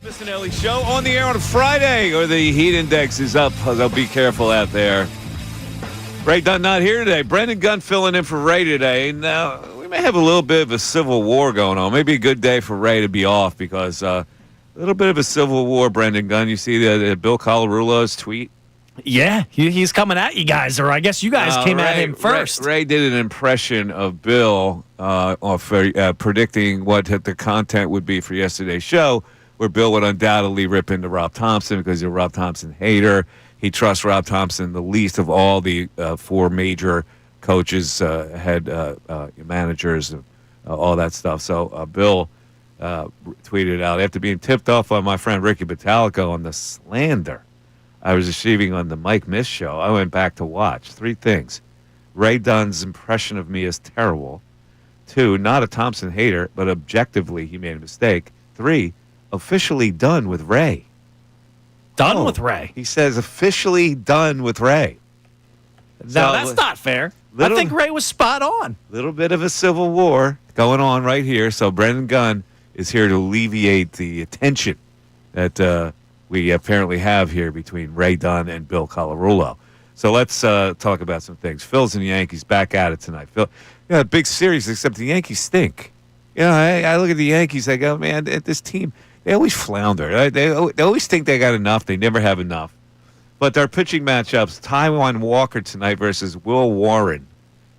Missanelli Show on the air on a Friday, or the heat index is up. So be careful out there. Ray Dunn not here today. Brendan Gunn filling in for Ray today. Now, we may have a little bit of a civil war going on. Maybe a good day for Ray to be off because a little bit of a civil war, Brendan Gunn. You see the Bill Colarulo's tweet? Yeah, he's coming at you guys, or I guess you guys came at him first. Ray did an impression of Bill predicting what the content would be for yesterday's show, where Bill would undoubtedly rip into Rob Thompson because he's a Rob Thompson hater. He trusts Rob Thompson the least of all the four major coaches, head managers, all that stuff. So Bill tweeted out, after being tipped off by my friend Ricky Batalico on the slander I was receiving on the Mike Miss show, I went back to watch. 3 things. Ray Dunn's impression of me is terrible. 2, not a Thompson hater, but objectively he made a mistake. 3, officially done with Ray. Done with Ray? He says officially done with Ray. No, that's not fair. I think Ray was spot on. Little bit of a civil war going on right here. So Brendan Gunn is here to alleviate the tension that we apparently have here between Ray Dunn and Bill Colarulo. So let's talk about some things. Phillies and the Yankees back at it tonight. Big series, except the Yankees stink. I look at the Yankees, I go, man, this team, they always flounder. Right? They always think they got enough. They never have enough. But their pitching matchups, Taijuan Walker tonight versus Will Warren,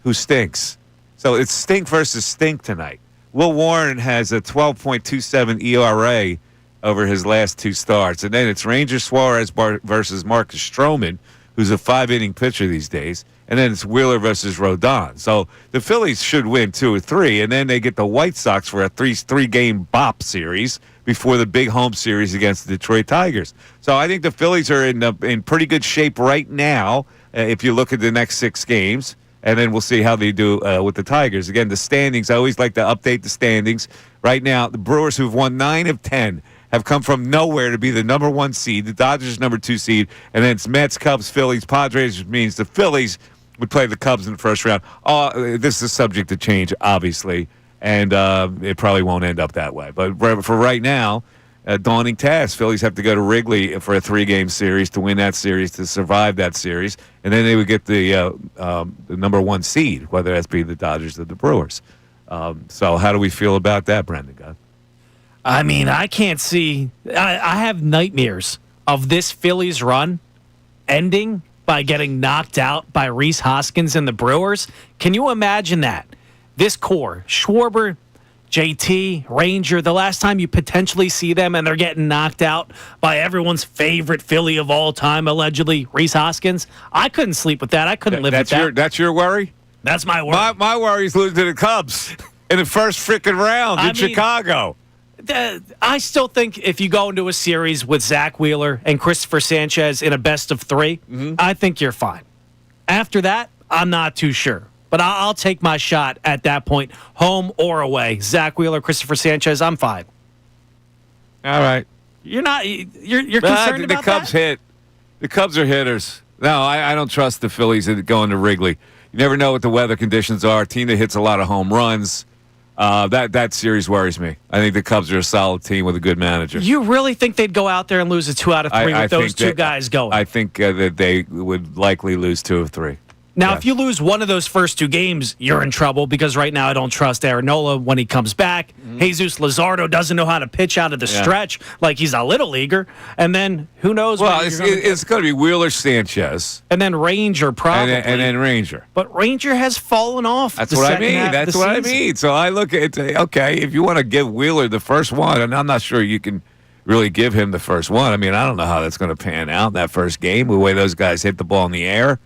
who stinks. So it's stink versus stink tonight. Will Warren has a 12.27 ERA over his last 2 starts. And then it's Ranger Suarez versus Marcus Stroman, who's a 5-inning pitcher these days. And then it's Wheeler versus Rodon. So the Phillies should win 2 or 3, and then they get the White Sox for a three-game bop series before the big home series against the Detroit Tigers. So I think the Phillies are in pretty good shape right now if you look at the next 6 games, and then we'll see how they do with the Tigers. Again, the standings, I always like to update the standings. Right now, the Brewers, who've won 9 of 10, have come from nowhere to be the number 1 seed. The Dodgers, number 2 seed. And then it's Mets, Cubs, Phillies, Padres, which means the Phillies would play the Cubs in the first round. This is subject to change, obviously, and it probably won't end up that way. But for right now, a daunting task. Phillies have to go to Wrigley for a 3-game series to win that series, to survive that series, and then they would get the number 1 seed, whether that's be the Dodgers or the Brewers. So how do we feel about that, Brendan Gunn? I mean, I can't see. I have nightmares of this Phillies run ending by getting knocked out by Rhys Hoskins and the Brewers. Can you imagine that? This core, Schwarber, JT, Ranger, the last time you potentially see them and they're getting knocked out by everyone's favorite Philly of all time, allegedly, Rhys Hoskins. I couldn't sleep with that. I couldn't live with that. That's your worry? That's my worry. My worry is losing to the Cubs in the first freaking round in Chicago. I still think if you go into a series with Zach Wheeler and Christopher Sanchez in a best of 3, I think you're fine. After that, I'm not too sure. But I'll take my shot at that point, home or away. Zach Wheeler, Christopher Sanchez, I'm fine. All right. You're not. You're concerned about the Cubs that? The Cubs are hitters. No, I don't trust the Phillies going to Wrigley. You never know what the weather conditions are. A team that hits a lot of home runs. That series worries me. I think the Cubs are a solid team with a good manager. You really think they'd go out there and lose a 2 out of 3 with those 2 guys going? I think that they would likely lose 2 of 3. Now, if you lose one of those first 2 games, you're in trouble because right now I don't trust Aaron Nola when he comes back. Jesus Luzardo doesn't know how to pitch out of the stretch like he's a little leaguer. And then who knows? Well, it's going to be Wheeler, Sanchez. And then Ranger probably. And then Ranger. But Ranger has fallen off. That's what I mean. That's what I mean. So I look at it, okay, if you want to give Wheeler the first one, and I'm not sure you can really give him the first one. I mean, I don't know how that's going to pan out in that first game, the way those guys hit the ball in the air.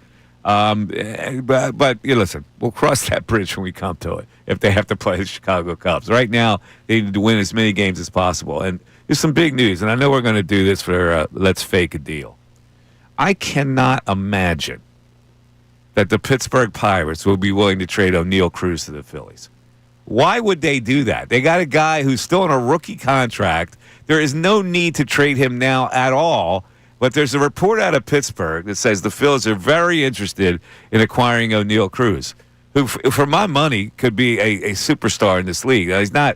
But listen, we'll cross that bridge when we come to it if they have to play the Chicago Cubs. Right now, they need to win as many games as possible. And there's some big news, and I know we're going to do this for Let's Fake a Deal. I cannot imagine that the Pittsburgh Pirates will be willing to trade O'Neal Cruz to the Phillies. Why would they do that? They got a guy who's still on a rookie contract. There is no need to trade him now at all. But there's a report out of Pittsburgh that says the Phillies are very interested in acquiring O'Neal Cruz, who, for my money, could be a superstar in this league. Now,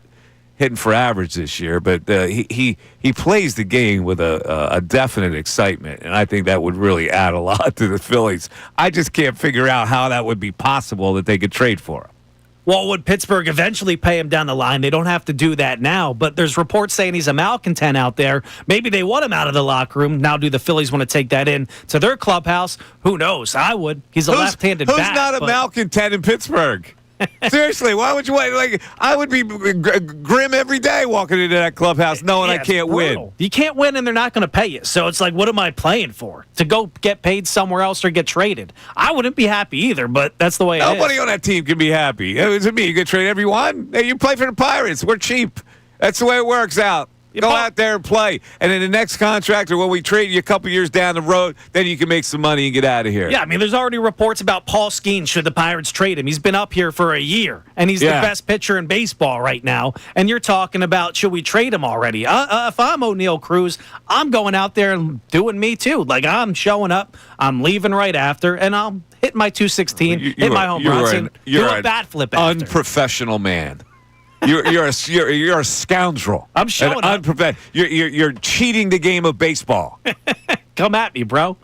hitting for average this year, but he plays the game with a definite excitement, and I think that would really add a lot to the Phillies. I just can't figure out how that would be possible that they could trade for him. Well, would Pittsburgh eventually pay him down the line? They don't have to do that now, but there's reports saying he's a malcontent out there. Maybe they want him out of the locker room. Now, do the Phillies want to take that in to their clubhouse? Who knows? I would. He's a left-handed bat. Who's not a malcontent in Pittsburgh? Seriously, why would you wait? Like, I would be grim every day walking into that clubhouse knowing I can't win. You can't win, and they're not going to pay you. So it's like, what am I playing for? To go get paid somewhere else or get traded? I wouldn't be happy either, but that's the way it is. Nobody on that team can be happy. It's me. You can trade everyone. Hey, you play for the Pirates. We're cheap. That's the way it works out. Go out there and play. And in the next contract or when we trade you a couple years down the road, then you can make some money and get out of here. Yeah, I mean, there's already reports about Paul Skeens should the Pirates trade him. He's been up here for a year, and he's the best pitcher in baseball right now. And you're talking about, should we trade him already? If I'm O'Neal Cruz, I'm going out there and doing me too. Like, I'm showing up, I'm leaving right after, and I'll hit my 216, hit my home runs, and do a bat flip after. Unprofessional man. You're a scoundrel. I'm showing up. You're cheating the game of baseball. Come at me, bro.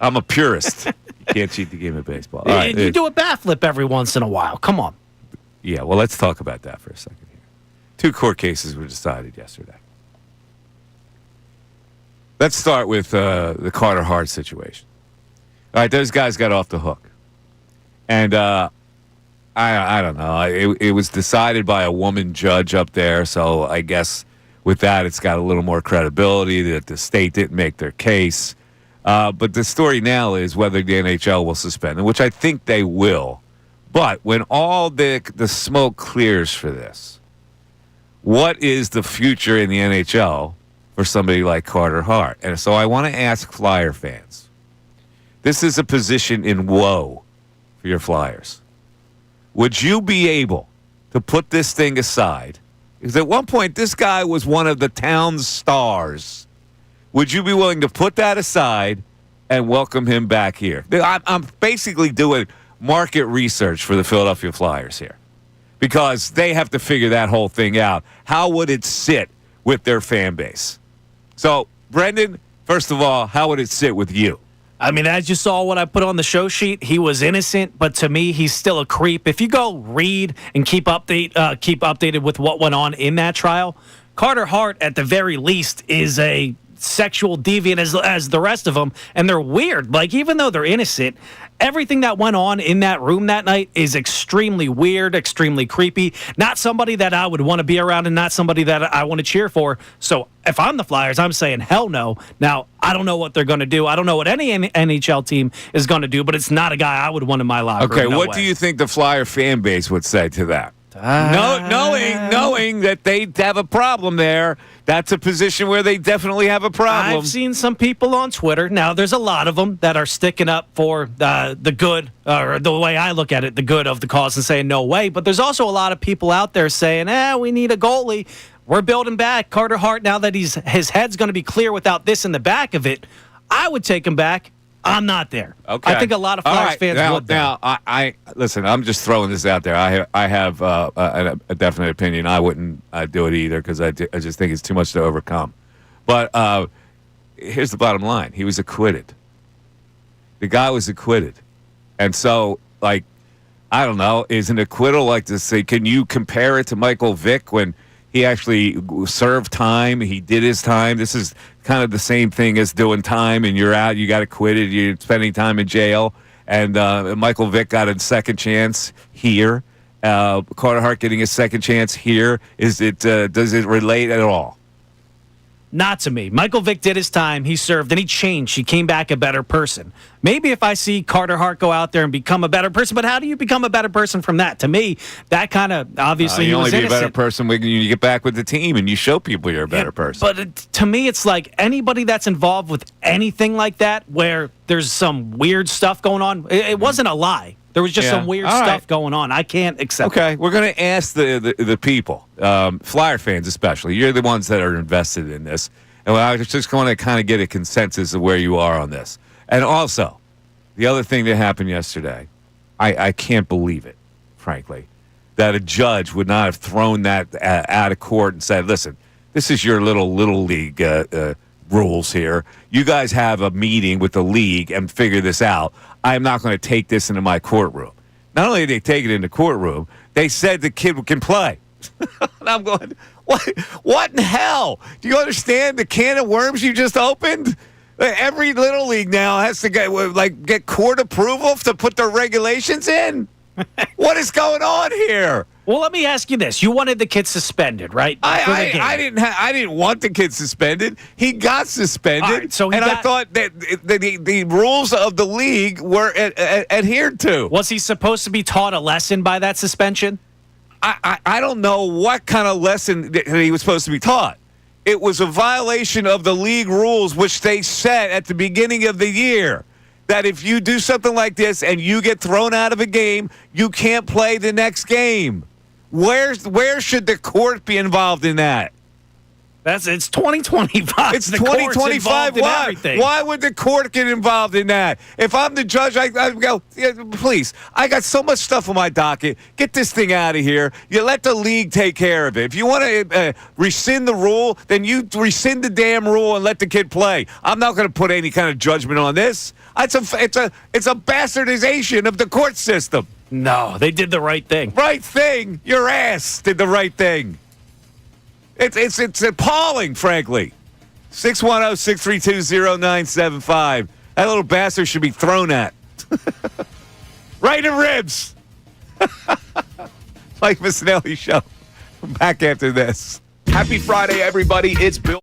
I'm a purist. You can't cheat the game of baseball. All right, you do a bat flip every once in a while. Come on. Yeah, well, let's talk about that for a second here. 2 court cases were decided yesterday. Let's start with the Carter Hart situation. All right, those guys got off the hook. And I don't know. It was decided by a woman judge up there, so I guess with that it's got a little more credibility that the state didn't make their case. But the story now is whether the NHL will suspend them, which I think they will. But when all the smoke clears for this, what is the future in the NHL for somebody like Carter Hart? And so I want to ask Flyer fans. This is a position in woe for your Flyers. Would you be able to put this thing aside? Because at one point, this guy was one of the town's stars. Would you be willing to put that aside and welcome him back here? I'm basically doing market research for the Philadelphia Flyers here because they have to figure that whole thing out. How would it sit with their fan base? So, Brendan, first of all, how would it sit with you? I mean, as you saw what I put on the show sheet, he was innocent, but to me, he's still a creep. If you go read and keep updated with what went on in that trial, Carter Hart, at the very least, is a sexual deviant as the rest of them, and they're weird. Like, even though they're innocent, everything that went on in that room that night is extremely weird, extremely creepy. Not somebody that I would want to be around and not somebody that I want to cheer for. So if I'm the Flyers, I'm saying hell no. Now, I don't know what they're going to do. I don't know what any NHL team is going to do, but it's not a guy I would want in my locker room. Okay, no what way. do you think the Flyer fan base would say to that? Knowing that they have a problem there, that's a position where they definitely have a problem. I've seen some people on Twitter. Now, there's a lot of them that are sticking up for the good, or the way I look at it, the good of the cause and saying no way. But there's also a lot of people out there saying, we need a goalie. We're building back. Carter Hart, now that his head's going to be clear without this in the back of it, I would take him back. I'm not there. Okay. I think a lot of Flyers fans would. Now, I listen. I'm just throwing this out there. I have a definite opinion. I wouldn't do it either because I just think it's too much to overcome. But here's the bottom line: he was acquitted. The guy was acquitted, and so I don't know. Is an acquittal like to say? Can you compare it to Michael Vick when he actually served time? He did his time. This is kind of the same thing as doing time and you're out. You got acquitted. You're spending time in jail. And Michael Vick got a second chance here. Carter Hart getting a second chance here. Does it relate at all? Not to me. Michael Vick did his time. He served, and he changed. He came back a better person. Maybe if I see Carter Hart go out there and become a better person, but how do you become a better person from that? To me, that kind of obviously you only be innocent. a better person when you get back with the team and you show people you're a better person. But to me, it's like anybody that's involved with anything like that where there's some weird stuff going on, it wasn't a lie. There was just some weird stuff going on. I can't accept it. Okay, we're going to ask the people, Flyer fans especially. You're the ones that are invested in this. And I was just going to kind of get a consensus of where you are on this. And also, the other thing that happened yesterday, I can't believe it, frankly. that a judge would not have thrown that out of court and said, "Listen, this is your little league rules here. You guys have a meeting with the league and figure this out. I am not going to take this into my courtroom." Not only did they take it into courtroom, they said the kid can play. And I'm going, what in hell? Do you understand the can of worms you just opened? Every little league now has to get court approval to put their regulations in. What is going on here? Well, let me ask you this: you wanted the kid suspended, right? I didn't want the kid suspended. He got suspended, I thought that the rules of the league were adhered to. Was he supposed to be taught a lesson by that suspension? I don't know what kind of lesson that he was supposed to be taught. It was a violation of the league rules, which they set at the beginning of the year, that if you do something like this and you get thrown out of a game, you can't play the next game. Where should the court be involved in that? It's 2025. It's 2025. Why would the court get involved in that? If I'm the judge, I go, yeah, please, I got so much stuff on my docket. Get this thing out of here. You let the league take care of it. If you want to rescind the rule, then you rescind the damn rule and let the kid play. I'm not going to put any kind of judgment on this. It's a bastardization of the court system. No, they did the right thing. Right thing. Your ass did the right thing. It's appalling, frankly. 610-632-0975. That little bastard should be thrown at. Right in ribs. Like Missanelli show. Back after this. Happy Friday, everybody. It's Bill.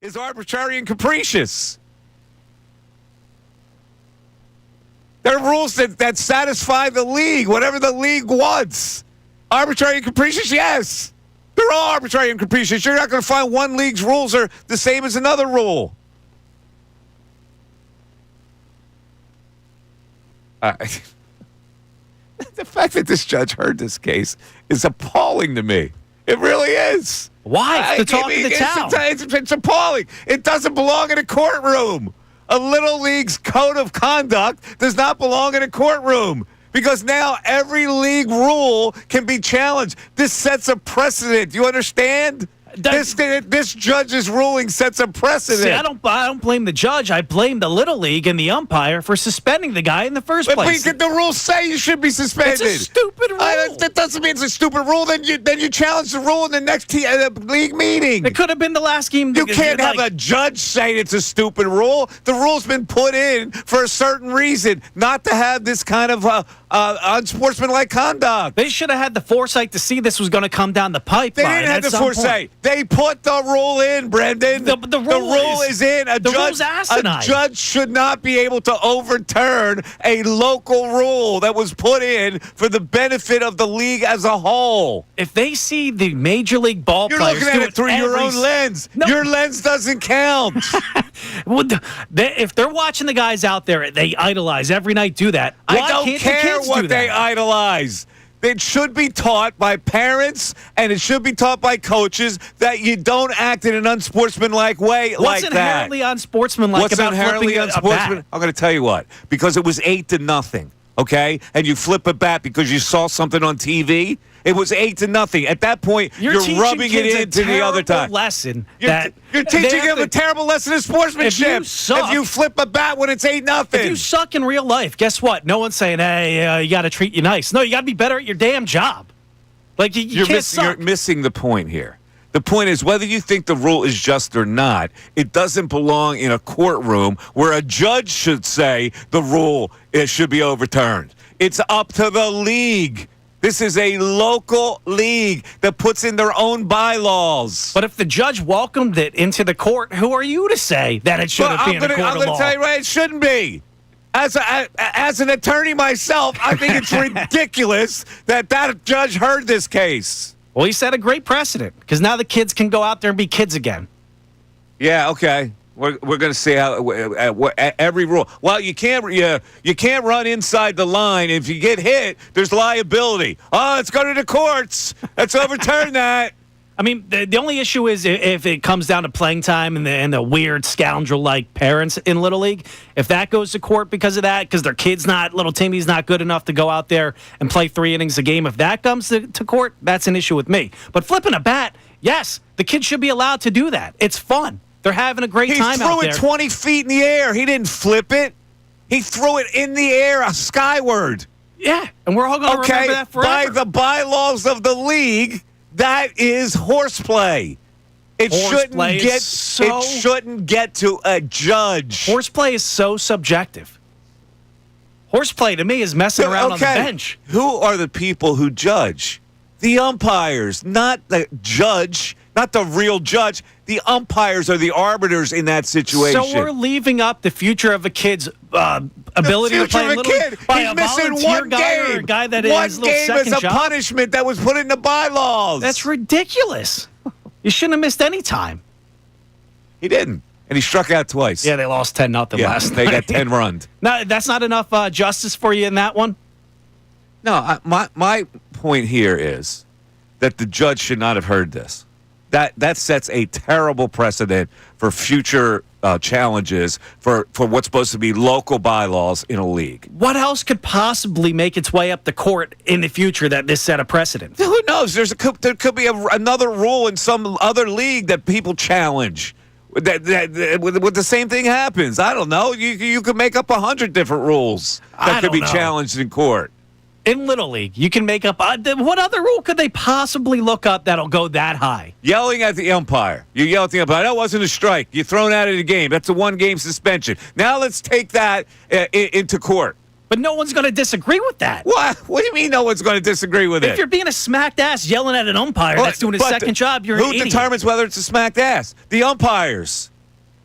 is arbitrary and capricious. There are rules that satisfy the league, whatever the league wants. Arbitrary and capricious, yes. They're all arbitrary and capricious. You're not going to find one league's rules are the same as another rule. The fact that this judge heard this case is appalling to me. It really is. Why? It's the talk of the town. It's appalling. It doesn't belong in a courtroom. A Little League's code of conduct does not belong in a courtroom because now every league rule can be challenged. This sets a precedent. You understand? This judge's ruling sets a precedent. See, I don't blame the judge. I blame the Little League and the umpire for suspending the guy in the first place. But the rules say you should be suspended. It's a stupid rule. That doesn't mean it's a stupid rule. Then you challenge the rule in the next league meeting. It could have been the last game. You can't have a judge say it's a stupid rule. The rule's been put in for a certain reason, not to have this kind of unsportsmanlike conduct. They should have had the foresight to see this was going to come down the pipeline. They didn't have the foresight. They put the rule in, Brendan. The rule is in. A judge should not be able to overturn a local rule that was put in for the benefit of the league as a whole. If they see the major league ball You're players looking at it through your own lens. No. Your lens doesn't count. If they're watching the guys out there, they idolize every night. Do that. I don't care what they idolize. It should be taught by parents and it should be taught by coaches that you don't act in an unsportsmanlike way like that. What's inherently unsportsmanlike about flipping a bat? I'm going to tell you what. Because it was 8-0, okay? And you flip a bat because you saw something on TV. It was 8-0. At that point, you're rubbing it into the other time. You're teaching them a terrible lesson in sportsmanship. If you flip a bat when it's 8-0. If you suck in real life, guess what? No one's saying, hey, you got to treat you nice. No, you got to be better at your damn job. Like you're missing the point here. The point is, whether you think the rule is just or not, it doesn't belong in a courtroom where a judge should say the rule should be overturned. It's up to the league. This is a local league that puts in their own bylaws. But if the judge welcomed it into the court, who are you to say that it shouldn't be in a court of law? I'm going to tell you right, it shouldn't be. As an attorney myself, I think it's ridiculous that judge heard this case. Well, he set a great precedent because now the kids can go out there and be kids again. Yeah, okay. We're going to see how every rule. Well, you can't run inside the line. If you get hit, there's liability. Oh, let's go to the courts. Let's overturn that. I mean, the only issue is if it comes down to playing time and the weird scoundrel-like parents in Little League. If that goes to court because of that, because their kid's little Timmy's not good enough to go out there and play 3 innings a game, if that comes to court, that's an issue with me. But flipping a bat, yes, the kid should be allowed to do that. It's fun. They're having a great time out there. He threw it 20 feet in the air. He didn't flip it. He threw it in the air, skyward. Yeah, and we're all going to remember that forever. By the bylaws of the league, that is horseplay. It shouldn't get to a judge. Horseplay is so subjective. Horseplay to me is messing around on the bench. Who are the people who judge? The umpires, not the judge. Not the real judge. The umpires are the arbiters in that situation. So we're leaving up the future of a kid's ability to play Little League by He's a missing volunteer one guy game. or a guy that one is a little game second is a job. punishment that was put in the bylaws. That's ridiculous. You shouldn't have missed any time. He didn't. And he struck out twice. Yeah, they lost 10-0 last night. They got 10 runs. No, that's not enough justice for you in that one? No, my point here is that the judge should not have heard this. That sets a terrible precedent for future challenges for what's supposed to be local bylaws in a league. What else could possibly make its way up the court in the future that this set a precedent? Who knows? There could be another rule in some other league that people challenge. That with the same thing happens. I don't know. You could make up 100 different rules that could be challenged in court. In Little League, you can make up... what other rule could they possibly look up that'll go that high? Yelling at the umpire. You yell at the umpire. That wasn't a strike. You're thrown out of the game. That's a 1-game suspension. Now let's take that into court. But no one's going to disagree with that. What? What do you mean no one's going to disagree with If it? you're being a smacked ass yelling at an umpire that's doing his But second job, you're an idiot. Who determines whether it's a smacked ass? The umpires.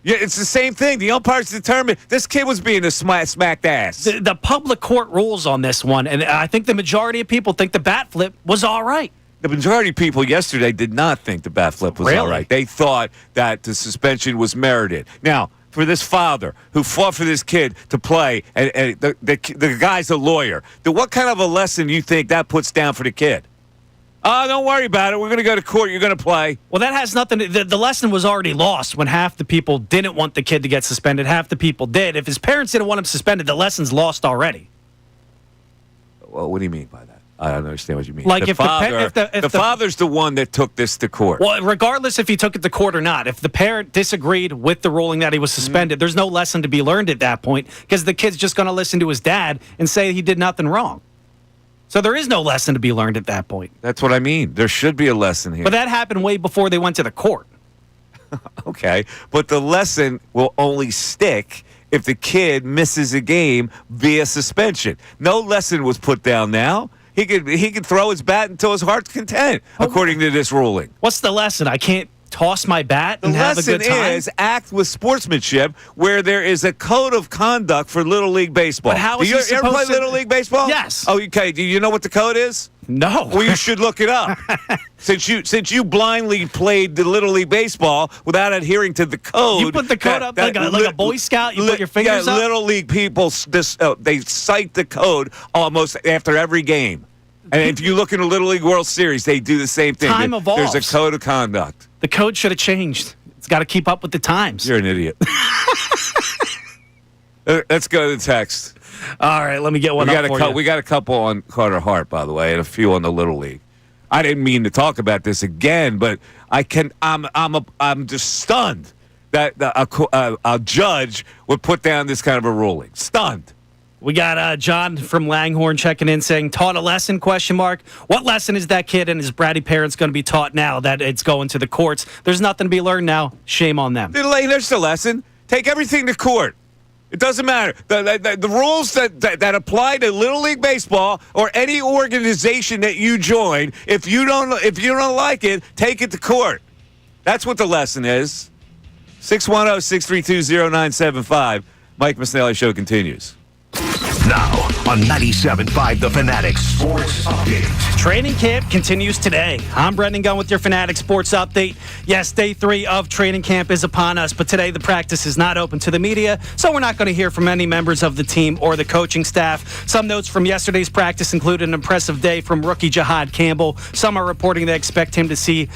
Yeah, it's the same thing. The umpires determine this kid was being a smacked ass. The public court rules on this one, and I think the majority of people think the bat flip was all right. The majority of people yesterday did not think the bat flip was all Really? right. They thought that the suspension was merited. Now, for this father who fought for this kid to play, and the guy's a lawyer, what kind of a lesson do you think that puts down for the kid? Oh, don't worry about it. We're going to go to court. You're going to play. Well, that has nothing to, the lesson was already lost when half the people didn't want the kid to get suspended, half the people did. If his parents didn't want him suspended, the lesson's lost already. Well, what do you mean by that? I don't understand what you mean. Like the if the father, pa- if the- if the the- father's the one that took this to court. Well, regardless if he took it to court or not, if the parent disagreed with the ruling that he was suspended, there's no lesson to be learned at that point because the kid's just going to listen to his dad and say he did nothing wrong. So there is no lesson to be learned at that point. That's what I mean. There should be a lesson here. But that happened way before they went to the court. Okay, but the lesson will only stick if the kid misses a game via suspension. No lesson was put down now. He could throw his bat until his heart's content, according to this ruling. What's the lesson? I can't toss my bat The and have a lesson good time? is act with sportsmanship, where there is a code of conduct for Little League Baseball. But how Do is you he ever play supposed to- Little League Baseball? Yes. Oh, okay. Do you know what the code is? No. Well, you should look it up. Since you blindly played the Little League Baseball without adhering to the code. You put the code up like a Boy Scout? You put your fingers up? Little League people, they cite the code almost after every game. And if you look in the Little League World Series, they do the same thing. Time evolves. There's a code of conduct. The code should have changed. It's got to keep up with the times. You're an idiot. Let's go to the text. All right, let me get one up for you. We got a couple on Carter Hart, by the way, and a few on the Little League. I didn't mean to talk about this again, but I'm just stunned that a judge would put down this kind of a ruling. Stunned. We got John from Langhorne checking in saying, taught a lesson, question mark. What lesson is that kid and his bratty parents going to be taught now that it's going to the courts? There's nothing to be learned now. Shame on them. There's the lesson. Take everything to court. It doesn't matter. The rules that apply to Little League Baseball or any organization that you join, if you don't like it, take it to court. That's what the lesson is. 610-632-0975. Mike Missanelli Show continues. Now on 97.5 The Fanatic Sports Update. Training camp continues today. I'm Brendan Gunn with your Fanatic Sports Update. Yes, day 3 of training camp is upon us, but today the practice is not open to the media, so we're not going to hear from any members of the team or the coaching staff. Some notes from yesterday's practice include an impressive day from rookie Jahad Campbell. Some are reporting they expect him to see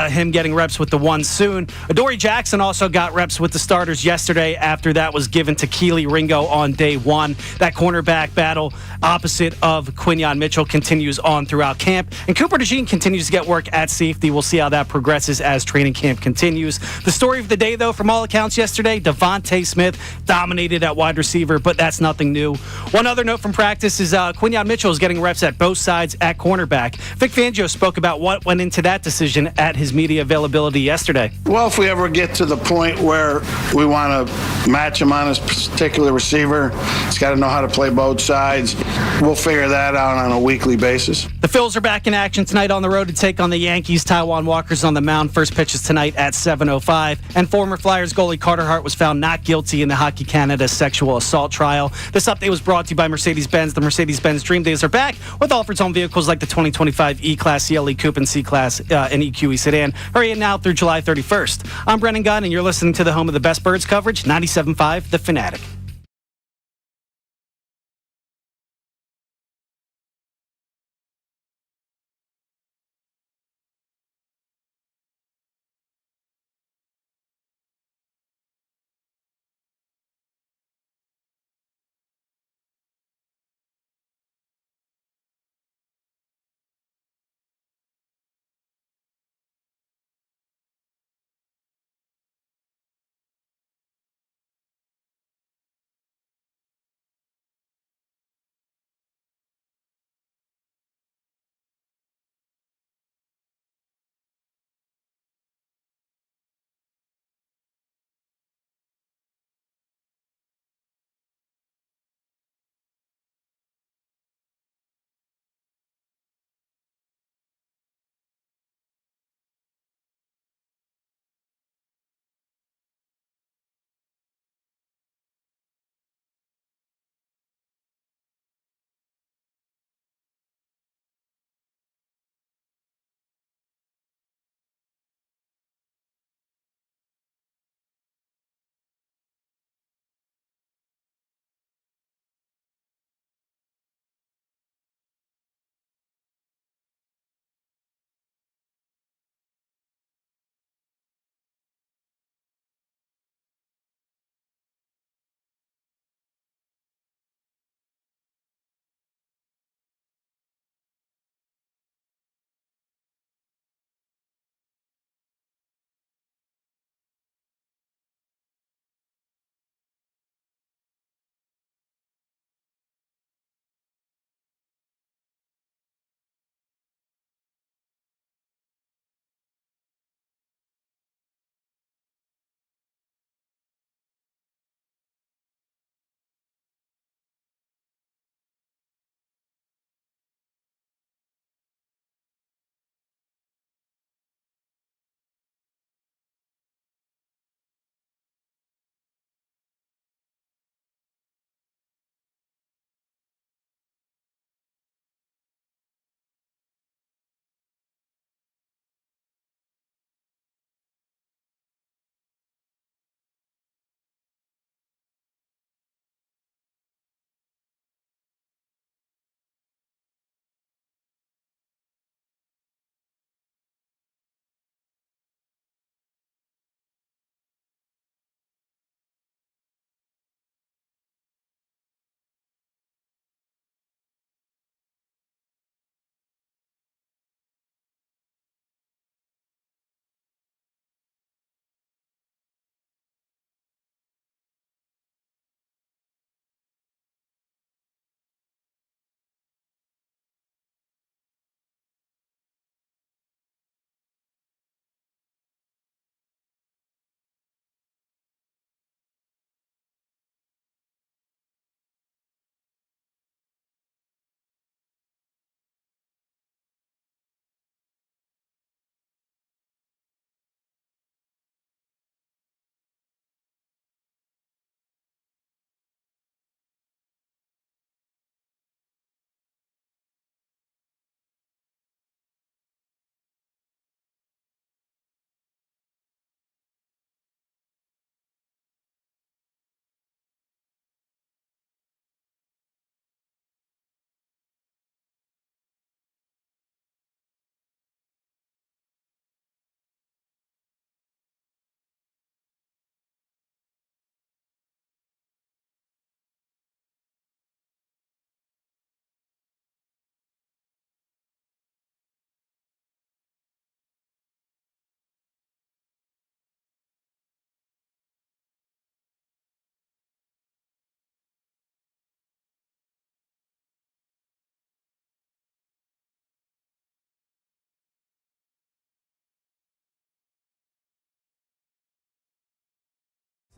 him getting reps with the ones soon. Adoree Jackson also got reps with the starters yesterday after that was given to Keely Ringo on day 1. That cornerback battle opposite of Quinyon Mitchell continues on throughout camp. And Cooper DeJean continues to get work at safety. We'll see how that progresses as training camp continues. The story of the day, though, from all accounts yesterday, Devontae Smith dominated at wide receiver, but that's nothing new. One other note from practice is Quinyon Mitchell is getting reps at both sides at cornerback. Vic Fangio spoke about what went into that decision at his media availability yesterday. Well, if we ever get to the point where we want to match him on his particular receiver, he's got to know how to play both sides. We'll figure that out on a weekly basis. The Phils are back in action tonight on the road to take on the Yankees. Taijuan Walker's on the mound. First pitch is tonight at 7:05. And former Flyers goalie Carter Hart was found not guilty in the Hockey Canada sexual assault trial. This update was brought to you by Mercedes-Benz. The Mercedes-Benz Dream Days are back with offers on vehicles like the 2025 E-Class, CLE Coupe, and C-Class and EQE sedan. Hurry in now through July 31st. I'm Brendan Gunn, and you're listening to the home of the best birds coverage, 97.5 The Fanatic.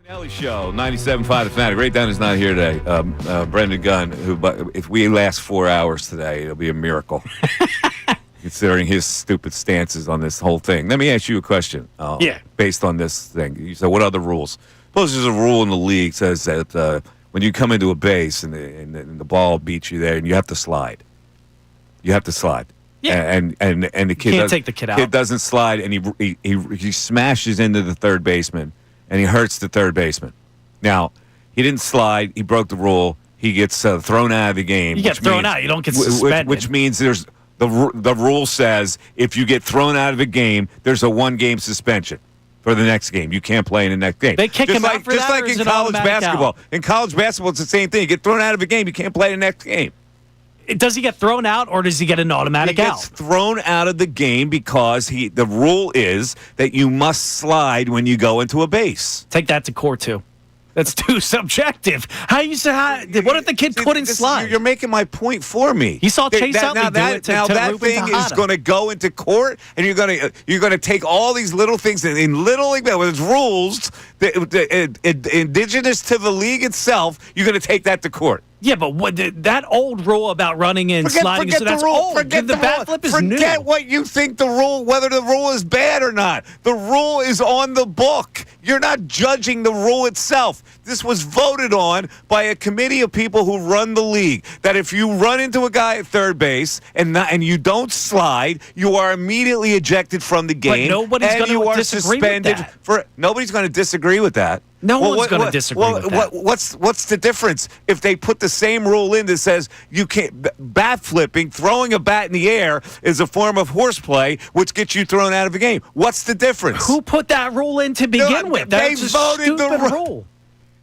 Missanelli Show, 97.5 The Fanatic. Ray Dunn is not here today. Brendan Gunn, but if we last 4 hours today, it'll be a miracle. Considering his stupid stances on this whole thing. Let me ask you a question. Based on this thing. You said, what other rules? Suppose there's a rule in the league says that when you come into a base and the ball beats you there and you have to slide. You have to slide. Yeah. And the kid Can't take the kid out. Doesn't slide and he smashes into the third baseman and he hurts the third baseman. Now, he didn't slide. He broke the rule. He gets thrown out of the game. You get thrown out. You don't get suspended. Which means there's the rule says if you get thrown out of a game, there's a 1-game suspension for the next game. You can't play in the next game. They kick him out for just that, like or in is it college automatic basketball. out? In college basketball, it's the same thing. You get thrown out of a game, you can't play the next game. Does he get thrown out, or does he get an automatic He out? gets thrown out of the game because the rule is that you must slide when you go into a base. Take that to court, too. That's too subjective. What if the kid couldn't slide? You're making my point for me. He saw Chase Utley do it to that Ruben thing is Tejada. going to go into court, and you're going to take all these little things in little league, whether it's rules indigenous to the league itself. You're going to take that to court. Yeah, but that old rule about running and sliding, so that's old. Forget the bat flip is new. Forget what you think the rule, whether the rule is bad or not. The rule is on the book. You're not judging the rule itself. This was voted on by a committee of people who run the league. That if you run into a guy at third base and you don't slide, you are immediately ejected from the game. But nobody's going to disagree with that. Nobody's going to disagree with that. No one's going to disagree with that. What's the difference if they put the same rule in that says you can't bat flipping, throwing a bat in the air is a form of horseplay, which gets you thrown out of a game? What's the difference? Who put that rule in to begin with? That's a stupid rule.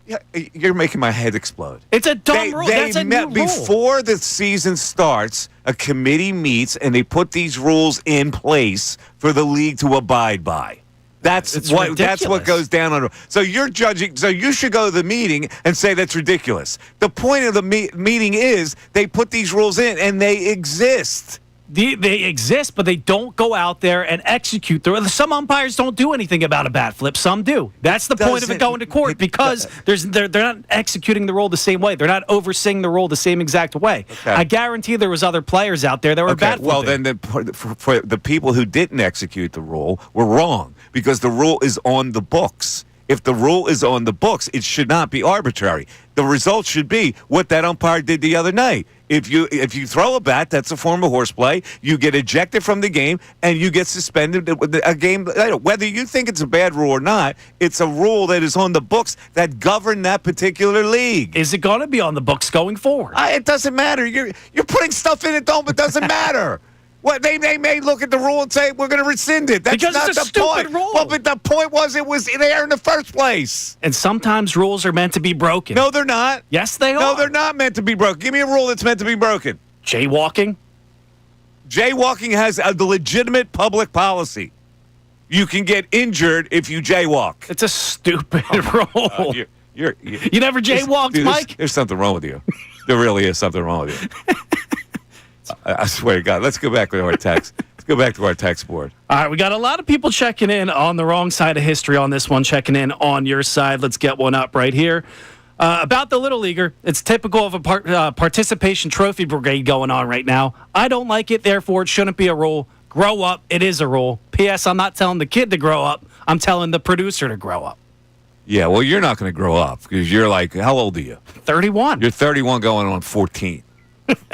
Yeah, you're making my head explode. It's a dumb rule. That's a new rule. Before the season starts, a committee meets and they put these rules in place for the league to abide by. That's what goes down on. So you're judging. So you should go to the meeting and say that's ridiculous. The point of the meeting is they put these rules in and they exist. They exist, but they don't go out there and execute them. Some umpires don't do anything about a bat flip. Some do. That's the point of it going to court because they're not executing the rule the same way. They're not overseeing the rule the same exact way. Okay. I guarantee there was other players out there that were bat flipping. Well, then for the people who didn't execute the rule were wrong because the rule is on the books. If the rule is on the books, it should not be arbitrary. The result should be what that umpire did the other night. If you throw a bat, that's a form of horseplay. You get ejected from the game, and you get suspended a game. Whether you think it's a bad rule or not, it's a rule that is on the books that govern that particular league. Is it going to be on the books going forward? It doesn't matter. You're putting stuff in it, it doesn't matter. What they may look at the rule and say we're going to rescind it. That's because not it's a the stupid point. rule. Well, but the point was it was there in the first place. And sometimes rules are meant to be broken. No, they're not. Yes, they are. No, they're not meant to be broken. Give me a rule that's meant to be broken. Jaywalking? Jaywalking has a legitimate public policy. You can get injured if you jaywalk. It's a stupid rule. You never jaywalked, Mike? There's something wrong with you. There really is something wrong with you. I swear to God. Let's go back to our text. Let's go back to our text board. All right, we got a lot of people checking in on the wrong side of history on this one, checking in on your side. Let's get one up right here. About the Little Leaguer, it's typical of a participation trophy brigade going on right now. I don't like it, therefore it shouldn't be a rule. Grow up, it is a rule. P.S. I'm not telling the kid to grow up. I'm telling the producer to grow up. Yeah, well, you're not going to grow up because you're like, how old are you? 31. You're 31 going on 14,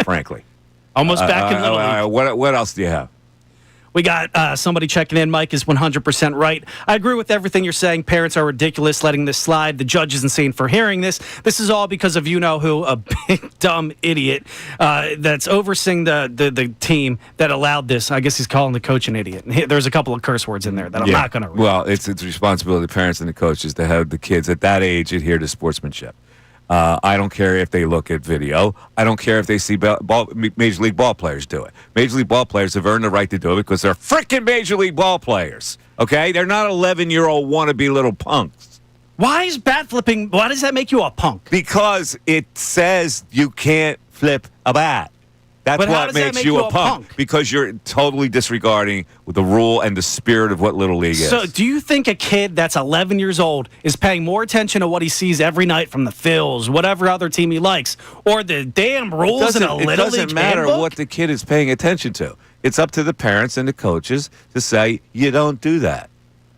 frankly. Almost back in Little League. What else do you have? We got somebody checking in. Mike is 100% right. I agree with everything you're saying. Parents are ridiculous letting this slide. The judge is insane for hearing this. This is all because of you-know-who, a big, dumb idiot that's overseeing the team that allowed this. I guess he's calling the coach an idiot. There's a couple of curse words in there that I'm not going to read. Well, it's the responsibility of the parents and the coaches to have the kids at that age adhere to sportsmanship. I don't care if they look at video. I don't care if they see Major League ball players do it. Major League ball players have earned the right to do it because they're freaking Major League ball players. Okay? They're not 11-year-old wannabe little punks. Why is bat flipping, why does that make you a punk? Because it says you can't flip a bat. That's But how what does that makes make you you a a punk. punk? Because you're totally disregarding the rule and the spirit of what Little League is. So, do you think a kid that's 11 years old is paying more attention to what he sees every night from the Phillies, whatever other team he likes, or the damn rules in a It Little doesn't League matter handbook? what the kid is paying attention to. It's up to the parents and the coaches to say, you don't do that.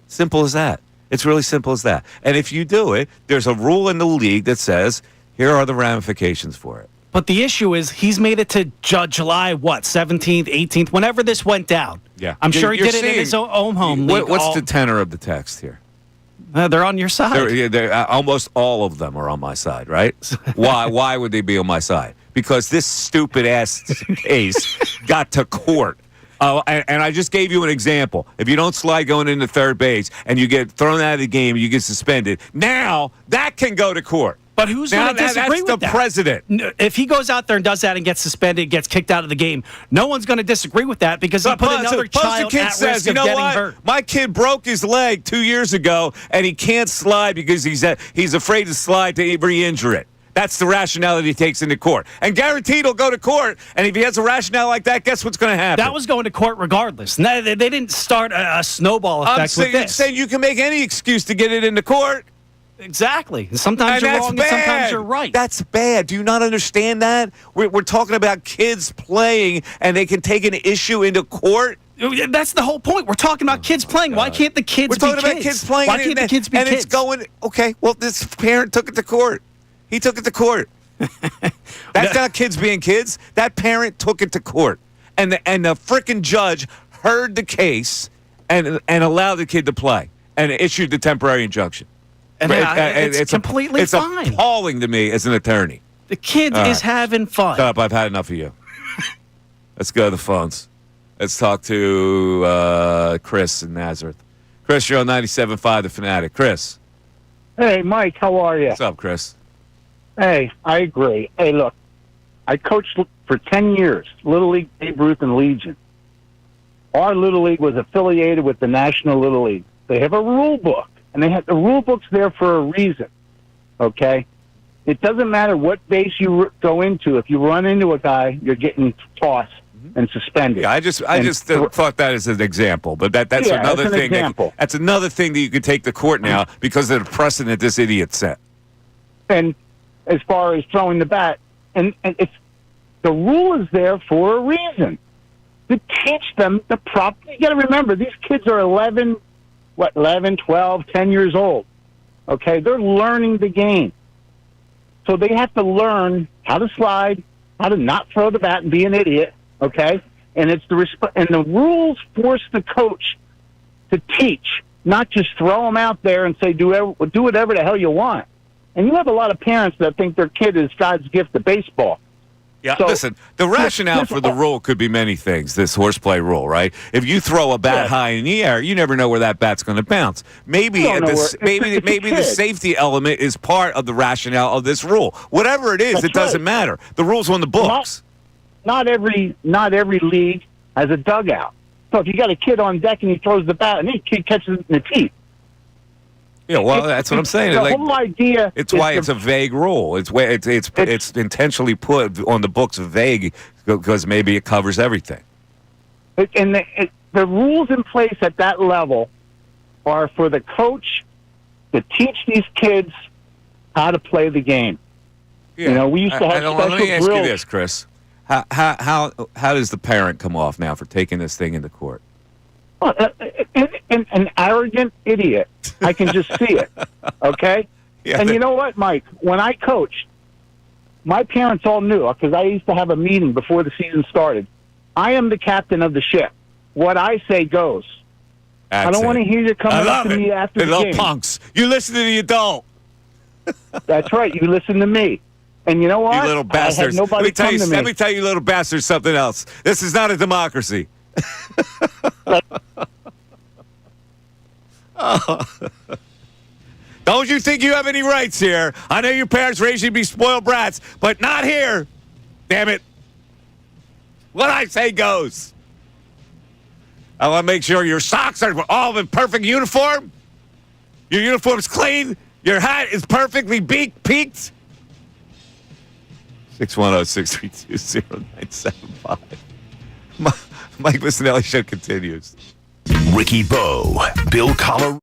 Simple as that. It's really simple as that. And if you do it, there's a rule in the league that says, here are the ramifications for it. But the issue is he's made it to July, 17th, 18th, whenever this went down. Yeah. I'm sure he You're did it in his own home league. What's the tenor of the text here? They're on your side. Almost all of them are on my side, right? Why would they be on my side? Because this stupid-ass case got to court. And I just gave you an example. If you don't slide going into third base and you get thrown out of the game, you get suspended. Now, that can go to court. But who's going to disagree with that? That's the president. If he goes out there and does that and gets suspended, gets kicked out of the game, no one's going to disagree with that because he put another child at risk of getting hurt. My kid broke his leg 2 years ago, and he can't slide because he's afraid to slide to re-injure it. That's the rationale that he takes into court. And guaranteed he'll go to court, and if he has a rationale like that, guess what's going to happen? That was going to court regardless. They didn't start a snowball effect with this. I'm saying you can make any excuse to get it into court. Exactly. Sometimes you're wrong and sometimes you're right. That's bad. Do you not understand that? We're talking about kids playing, and they can take an issue into court. That's the whole point. We're talking about kids playing. Why can't the kids be kids? We're talking about kids playing. Why can't the kids be kids? And it's going, okay, well, this parent took it to court. He took it to court. That's not kids being kids. That parent took it to court. And the frickin' judge heard the case and allowed the kid to play and issued the temporary injuction. And it's completely fine. It's appalling to me as an attorney. The kid is having fun. Shut up. I've had enough of you. Let's go to the phones. Let's talk to Chris in Nazareth. Chris, you're on 97.5 The Fanatic. Chris. Hey, Mike, how are you? What's up, Chris? Hey, I agree. Hey, look, I coached for 10 years, Little League, Babe Ruth, and Legion. Our Little League was affiliated with the National Little League. They have a rule book, and the rule book's there for a reason, okay? It doesn't matter what base you go into. If you run into a guy, you're getting tossed and suspended. Yeah, I just thought that as an example, but that's another thing. That's another thing that you could take to court now because of the precedent this idiot set. And as far as throwing the bat, and it's the rule is there for a reason to teach them the proper. You got to remember, these kids are 11, 12, 10 years old. Okay, they're learning the game, so they have to learn how to slide, how to not throw the bat and be an idiot. Okay, and it's and the rules force the coach to teach, not just throw them out there and say do whatever the hell you want. And you have a lot of parents that think their kid is God's gift to baseball. Yeah, so, listen, the rationale for the rule could be many things, this horseplay rule, right? If you throw a bat high in the air, you never know where that bat's going to bounce. Maybe the safety element is part of the rationale of this rule. Whatever it is, it doesn't matter. The rule's on the books. Not every league has a dugout. So if you got a kid on deck and he throws the bat and the kid catches it in the teeth. Yeah, well, that's what I'm saying. The whole idea. It's why it's a vague rule. It's intentionally put on the books vague because maybe it covers everything. And the rules in place at that level are for the coach to teach these kids how to play the game. Yeah. You know, we used to have special drills. Let me ask you this, Chris. How does the parent come off now for taking this thing into court? An arrogant idiot. I can just see it. Okay? Yeah, and you know what, Mike? When I coached, my parents all knew, because I used to have a meeting before the season started. I am the captain of the ship. What I say goes. I don't want to hear you coming up to me after the little game. Punks. You listen to the adult. That's right. You listen to me. And you know what? You little bastards. Let me tell you, little bastards, something else. This is not a democracy. Don't you think you have any rights here? I know your parents raised you to be spoiled brats, but not here. Damn it. What I say goes. I want to make sure your socks are all in perfect uniform. Your uniform's clean. Your hat is perfectly peaked. 610-632-0975. Mike Missanelli Show continues. Ricky Bo, Bill Collar.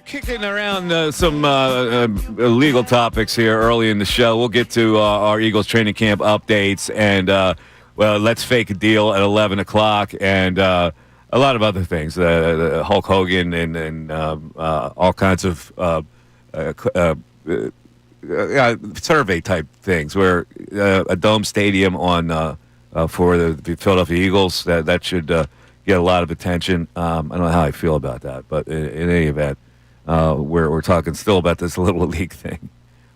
Kicking around some legal topics here early in the show. We'll get to our Eagles training camp updates and, let's fake a deal at 11 o'clock and a lot of other things. Hulk Hogan and all kinds of survey type things where a dome stadium on for the Philadelphia Eagles, that should get a lot of attention. I don't know how I feel about that, but in any event, we're talking still about this little league thing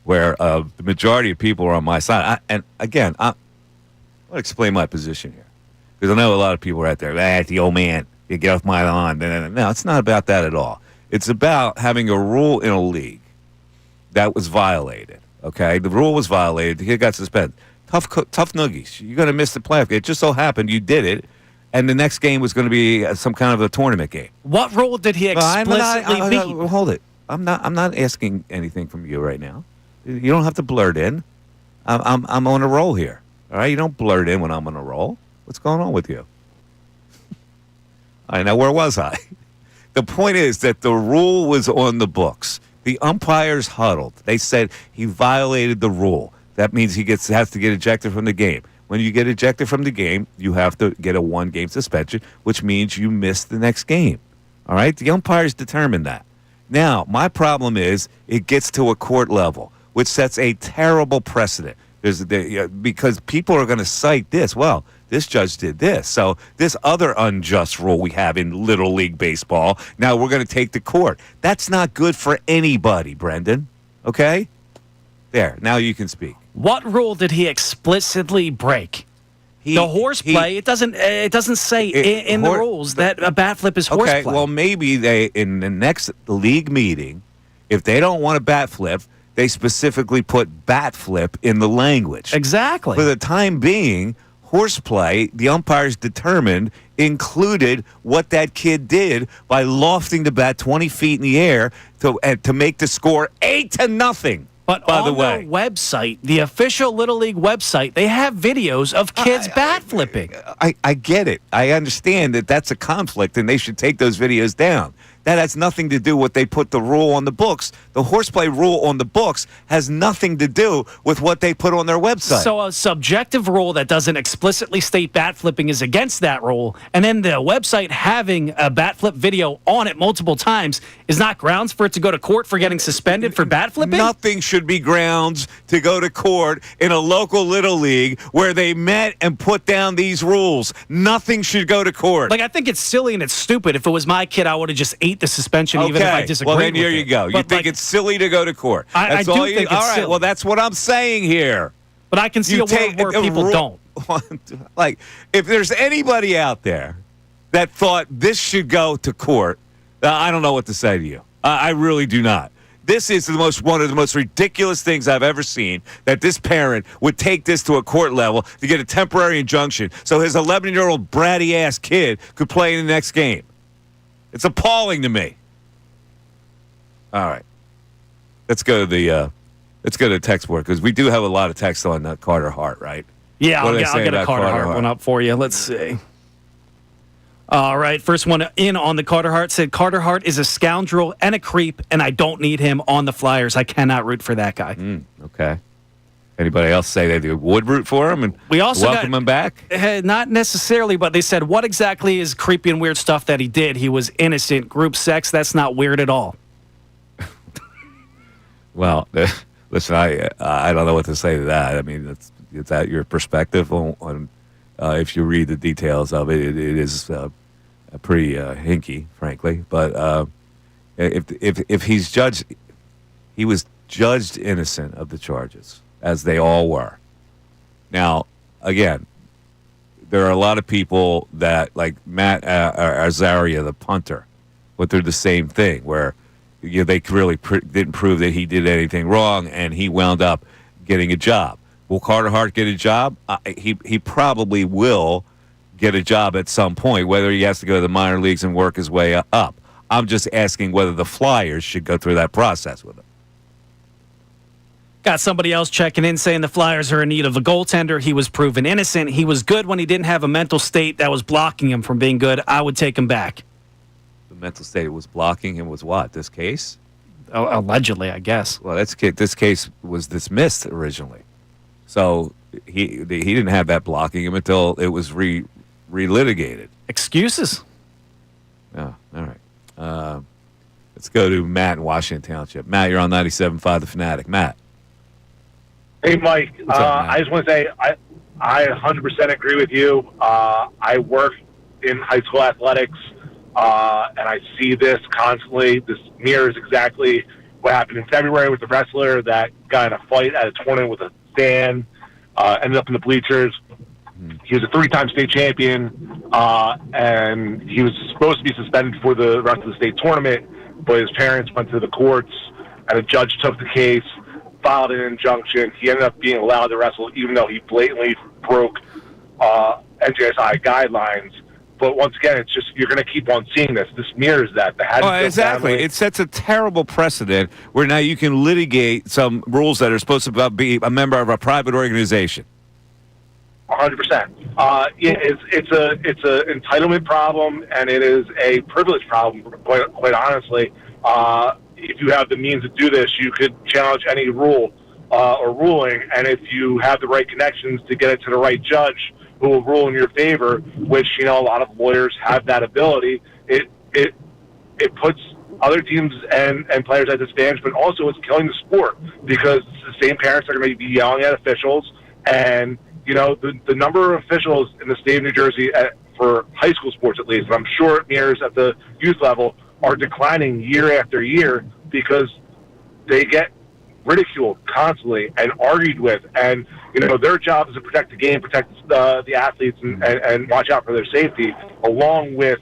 where the majority of people are on my side. I want to explain my position here because I know a lot of people are out there, the old man, you get off my lawn. No, it's not about that at all. It's about having a rule in a league that was violated, okay? The rule was violated. The kid got suspended. Tough noogies. You're going to miss the playoff game. It just so happened you did it, and the next game was going to be some kind of a tournament game. What rule did he explicitly meet? Hold it. I'm not asking anything from you right now. You don't have to blurt in. I'm on a roll here. All right? You don't blurt in when I'm on a roll. What's going on with you? All right, now where was I? The point is that the rule was on the books. The umpires huddled. They said he violated the rule. That means he has to get ejected from the game. When you get ejected from the game, you have to get a one-game suspension, which means you miss the next game. All right? The umpires determined that. Now, my problem is it gets to a court level, which sets a terrible precedent. Because people are going to cite this. Well, this judge did this. So this other unjust rule we have in Little League Baseball, now we're going to take to court. That's not good for anybody, Brendan. Okay? There. Now you can speak. What rule did he explicitly break? The horseplay. It doesn't say in the rules that a bat flip is horseplay. Okay, well, maybe they, in the next league meeting, if they don't want a bat flip, they specifically put bat flip in the language. Exactly. For the time being, horseplay, the umpires determined, included what that kid did by lofting the bat 20 feet in the air to make the score 8-0. But by on the way, their website, the official Little League website, they have videos of kids bat flipping. I get it. I understand that that's a conflict, and they should take those videos down. That has nothing to do with what they put the rule on the books. The horseplay rule on the books has nothing to do with what they put on their website. So a subjective rule that doesn't explicitly state bat flipping is against that rule, and then the website having a bat flip video on it multiple times is not grounds for it to go to court for getting suspended for bat flipping? Nothing should be grounds to go to court in a local little league where they met and put down these rules. Nothing should go to court. Like, I think it's silly and it's stupid. If it was my kid, I would have just ate the suspension even if I disagreed well, then with here it. you go. You But, think it's silly to go to court. I do think it's all right, silly. well, that's what I'm saying here. But I can see a world where people don't. Like, if there's anybody out there that thought this should go to court, I don't know what to say to you. I really do not. This is one of the most ridiculous things I've ever seen, that this parent would take this to a court level to get a temporary injunction so his 11-year-old bratty-ass kid could play in the next game. It's appalling to me. All right. Let's go to the text board, because we do have a lot of text on Carter Hart, right? Yeah, What I'll do they get, say I'll get a about Carter Hart one up for you. Let's see. All right, first one in on the Carter Hart said, Carter Hart is a scoundrel and a creep, and I don't need him on the Flyers. I cannot root for that guy. Okay. Anybody else say they would root for him and We also welcome him back? Not necessarily, but they said, what exactly is creepy and weird stuff that he did? He was innocent. Group sex, that's not weird at all. Well, listen, I don't know what to say to that. I mean, it's at your perspective on if you read the details of it. It is pretty hinky, frankly. But if he's judged, he was judged innocent of the charges, as they all were. Now, again, there are a lot of people that, like Matt Azaria, the punter, went through the same thing, where they really didn't prove that he did anything wrong, and he wound up getting a job. Will Carter Hart get a job? He probably will get a job at some point, whether he has to go to the minor leagues and work his way up. I'm just asking whether the Flyers should go through that process with him. Got somebody else checking in saying the Flyers are in need of a goaltender. He was proven innocent. He was good when he didn't have a mental state that was blocking him from being good. I would take him back. The mental state was blocking him was what? This case? Allegedly, I guess. Well, this case was dismissed originally. So he didn't have that blocking him until it was relitigated. Excuses? Oh, all right. Let's go to Matt in Washington Township. Matt, you're on 97.5 The Fanatic. Matt. Hey, Mike. What's up, Matt? I just want to say I 100% agree with you. I work in high school athletics, and I see this constantly. This mirrors exactly what happened in February with the wrestler that got in a fight at a tournament with a fan, ended up in the bleachers. He was a 3-time state champion, and he was supposed to be suspended for the rest of the state tournament, but his parents went to the courts, and a judge took the case, filed an injunction. He ended up being allowed to wrestle, even though he blatantly broke NJSI guidelines. But once again, it's just, you're going to keep on seeing this. This mirrors that. Exactly. It sets a terrible precedent where now you can litigate some rules that are supposed to be a member of a private organization. 100%. It's an entitlement problem, and it is a privilege problem, quite honestly. If you have the means to do this, you could challenge any rule or ruling, and if you have the right connections to get it to the right judge who will rule in your favor, which, a lot of lawyers have that ability, it puts other teams and players at disadvantage, but also it's killing the sport, because the same parents are going to be yelling at officials, and the number of officials in the state of New Jersey for high school sports, at least, and I'm sure it mirrors at the youth level, are declining year after year because they get ridiculed constantly and argued with, and their job is to protect the game, protect the athletes, and watch out for their safety, along with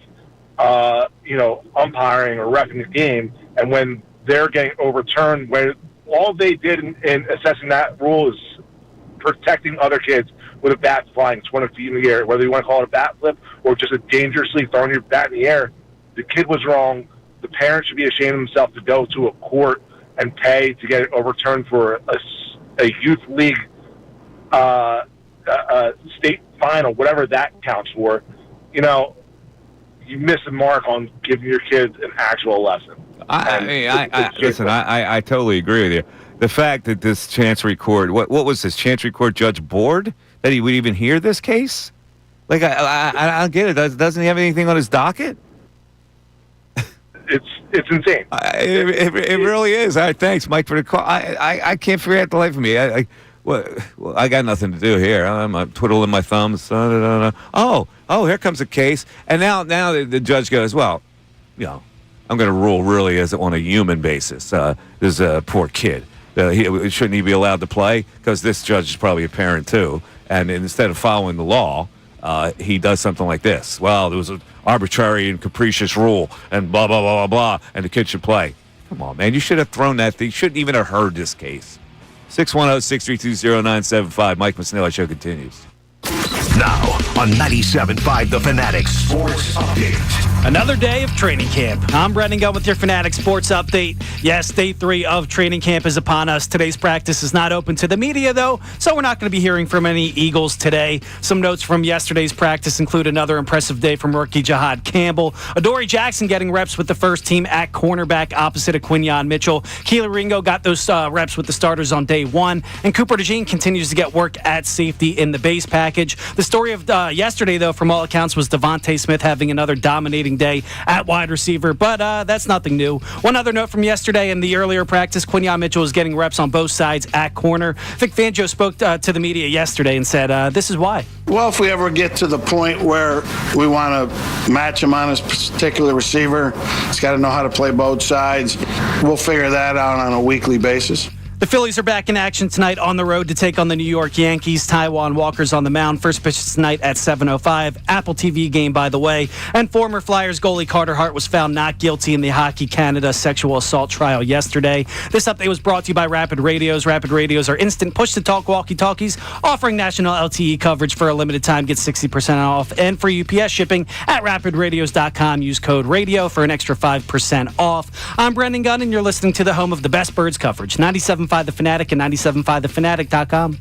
umpiring or reffing the game. And when they're getting overturned, when all they did in assessing that rule is protecting other kids with a bat flying 20 feet in the air, whether you want to call it a bat flip or just a dangerously throwing your bat in the air, the kid was wrong. The parent should be ashamed of himself to go to a court and pay to get it overturned for a youth league state final, whatever that counts for. you miss the mark on giving your kids an actual lesson. Listen. I totally agree with you. The fact that this Chancery Court, what was this Chancery Court judge bored that he would even hear this case? Like I don't get it. Doesn't he have anything on his docket? It's insane. It really is. All right, thanks, Mike, for the call. I can't figure out the life of me. Well, I got nothing to do here. I'm twiddling my thumbs. Oh, here comes a case. And now the judge goes, well, I'm going to rule really as on a human basis. This is a poor kid. Shouldn't he be allowed to play? Because this judge is probably a parent, too. And instead of following the law, he does something like this. Well, there was an arbitrary and capricious rule, and blah, blah, blah, blah, blah, and the kid should play. Come on, man. You should have thrown that thing. You shouldn't even have heard this case. 610-632-0975. Mike Missanelli Show continues. Now on 97.5 The Fanatic Sports Update. Another day of training camp. I'm Brendan Gunn with your Fanatic Sports Update. Yes, day 3 of training camp is upon us. Today's practice is not open to the media, though, so we're not going to be hearing from any Eagles today. Some notes from yesterday's practice include another impressive day from rookie Jahad Campbell. Adoree Jackson getting reps with the first team at cornerback opposite of Quinyon Mitchell. Keely Ringo got those reps with the starters on day 1. And Cooper DeJean continues to get work at safety in the base package. The story of yesterday, though, from all accounts, was Devontae Smith having another dominating day at wide receiver, but that's nothing new. One other note from yesterday in the earlier practice, Quinyon Mitchell was getting reps on both sides at corner. Vic Fangio spoke to the media yesterday and said, this is why. Well, if we ever get to the point where we want to match him on his particular receiver, he's got to know how to play both sides. We'll figure that out on a weekly basis. The Phillies are back in action tonight on the road to take on the New York Yankees. Taijuan Walker's on the mound. First pitch is tonight at 7:05. Apple TV game, by the way. And former Flyers goalie Carter Hart was found not guilty in the Hockey Canada sexual assault trial yesterday. This update was brought to you by Rapid Radios. Rapid Radios are instant push-to-talk walkie-talkies, offering national LTE coverage for a limited time. Get 60% off and free UPS shipping at rapidradios.com. Use code RADIO for an extra 5% off. I'm Brendan Gunn, and you're listening to the home of the best Birds coverage, 97.5 The Fanatic and 97.5thefanatic.com.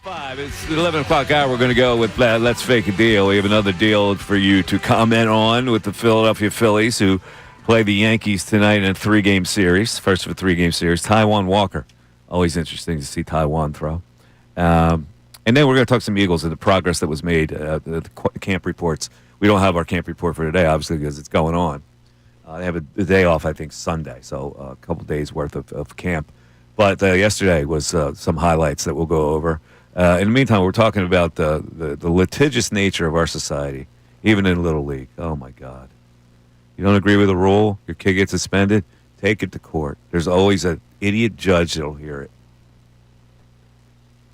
5. It's the 11 o'clock hour. We're going to go with Let's Fake a Deal. We have another deal for you to comment on with the Philadelphia Phillies, who play the Yankees tonight in a 3-game series. First of a 3-game series. Taijuan Walker. Always interesting to see Taijuan throw. And then we're going to talk some Eagles and the progress that was made, the camp reports. We don't have our camp report for today, obviously, because it's going on. They have a day off, I think, Sunday, so a couple days' worth of camp. But yesterday was some highlights that we'll go over. In the meantime, we're talking about the litigious nature of our society, even in Little League. Oh, my God. You don't agree with the rule? Your kid gets suspended? Take it to court. There's always an idiot judge that'll hear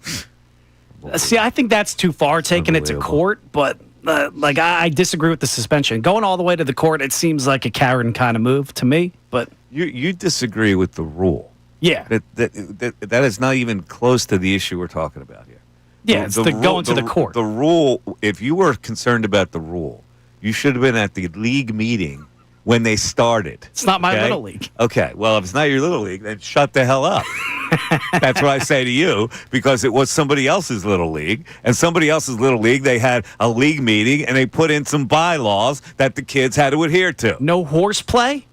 it. See, I think that's too far, taking it to court, but I disagree with the suspension. Going all the way to the court, it seems like a Karen kind of move to me, but... You disagree with the rule. Yeah. That is not even close to the issue we're talking about here. Yeah, it's going to the court. The rule, if you were concerned about the rule, you should have been at the league meeting when they started. It's not my Little League. Okay, well, if it's not your Little League, then shut the hell up. That's what I say to you, because it was somebody else's Little League, and somebody else's Little League, they had a league meeting, and they put in some bylaws that the kids had to adhere to. No horseplay?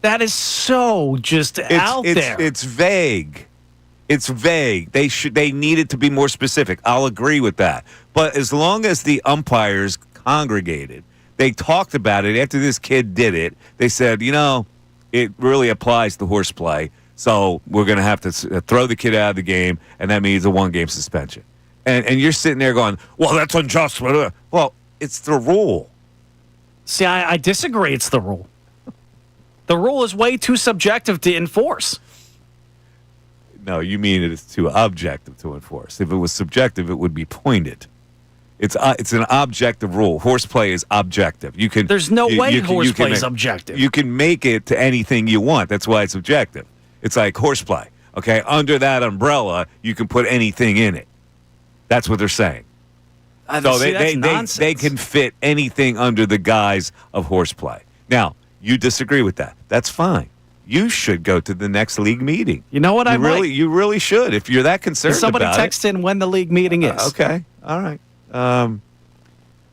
That is so just out there. It's vague. It's vague. They needed to be more specific. I'll agree with that. But as long as the umpires congregated, they talked about it after this kid did it. They said, it really applies to horseplay. So we're going to have to throw the kid out of the game, and that means a 1-game suspension. And you're sitting there going, well, that's unjust. Well, it's the rule. See, I disagree it's the rule. The rule is way too subjective to enforce. No, you mean it's too objective to enforce. If it was subjective, it would be pointed. It's an objective rule. Horseplay is objective. There's no way horseplay is objective. You can make it to anything you want. That's why it's objective. It's like horseplay. Okay, under that umbrella, you can put anything in it. That's what they're saying. So they can fit anything under the guise of horseplay. Now, you disagree with that. That's fine. You should go to the next league meeting. You know what? You really should. If you're that concerned about it. Somebody text in when the league meeting is. Okay. All right.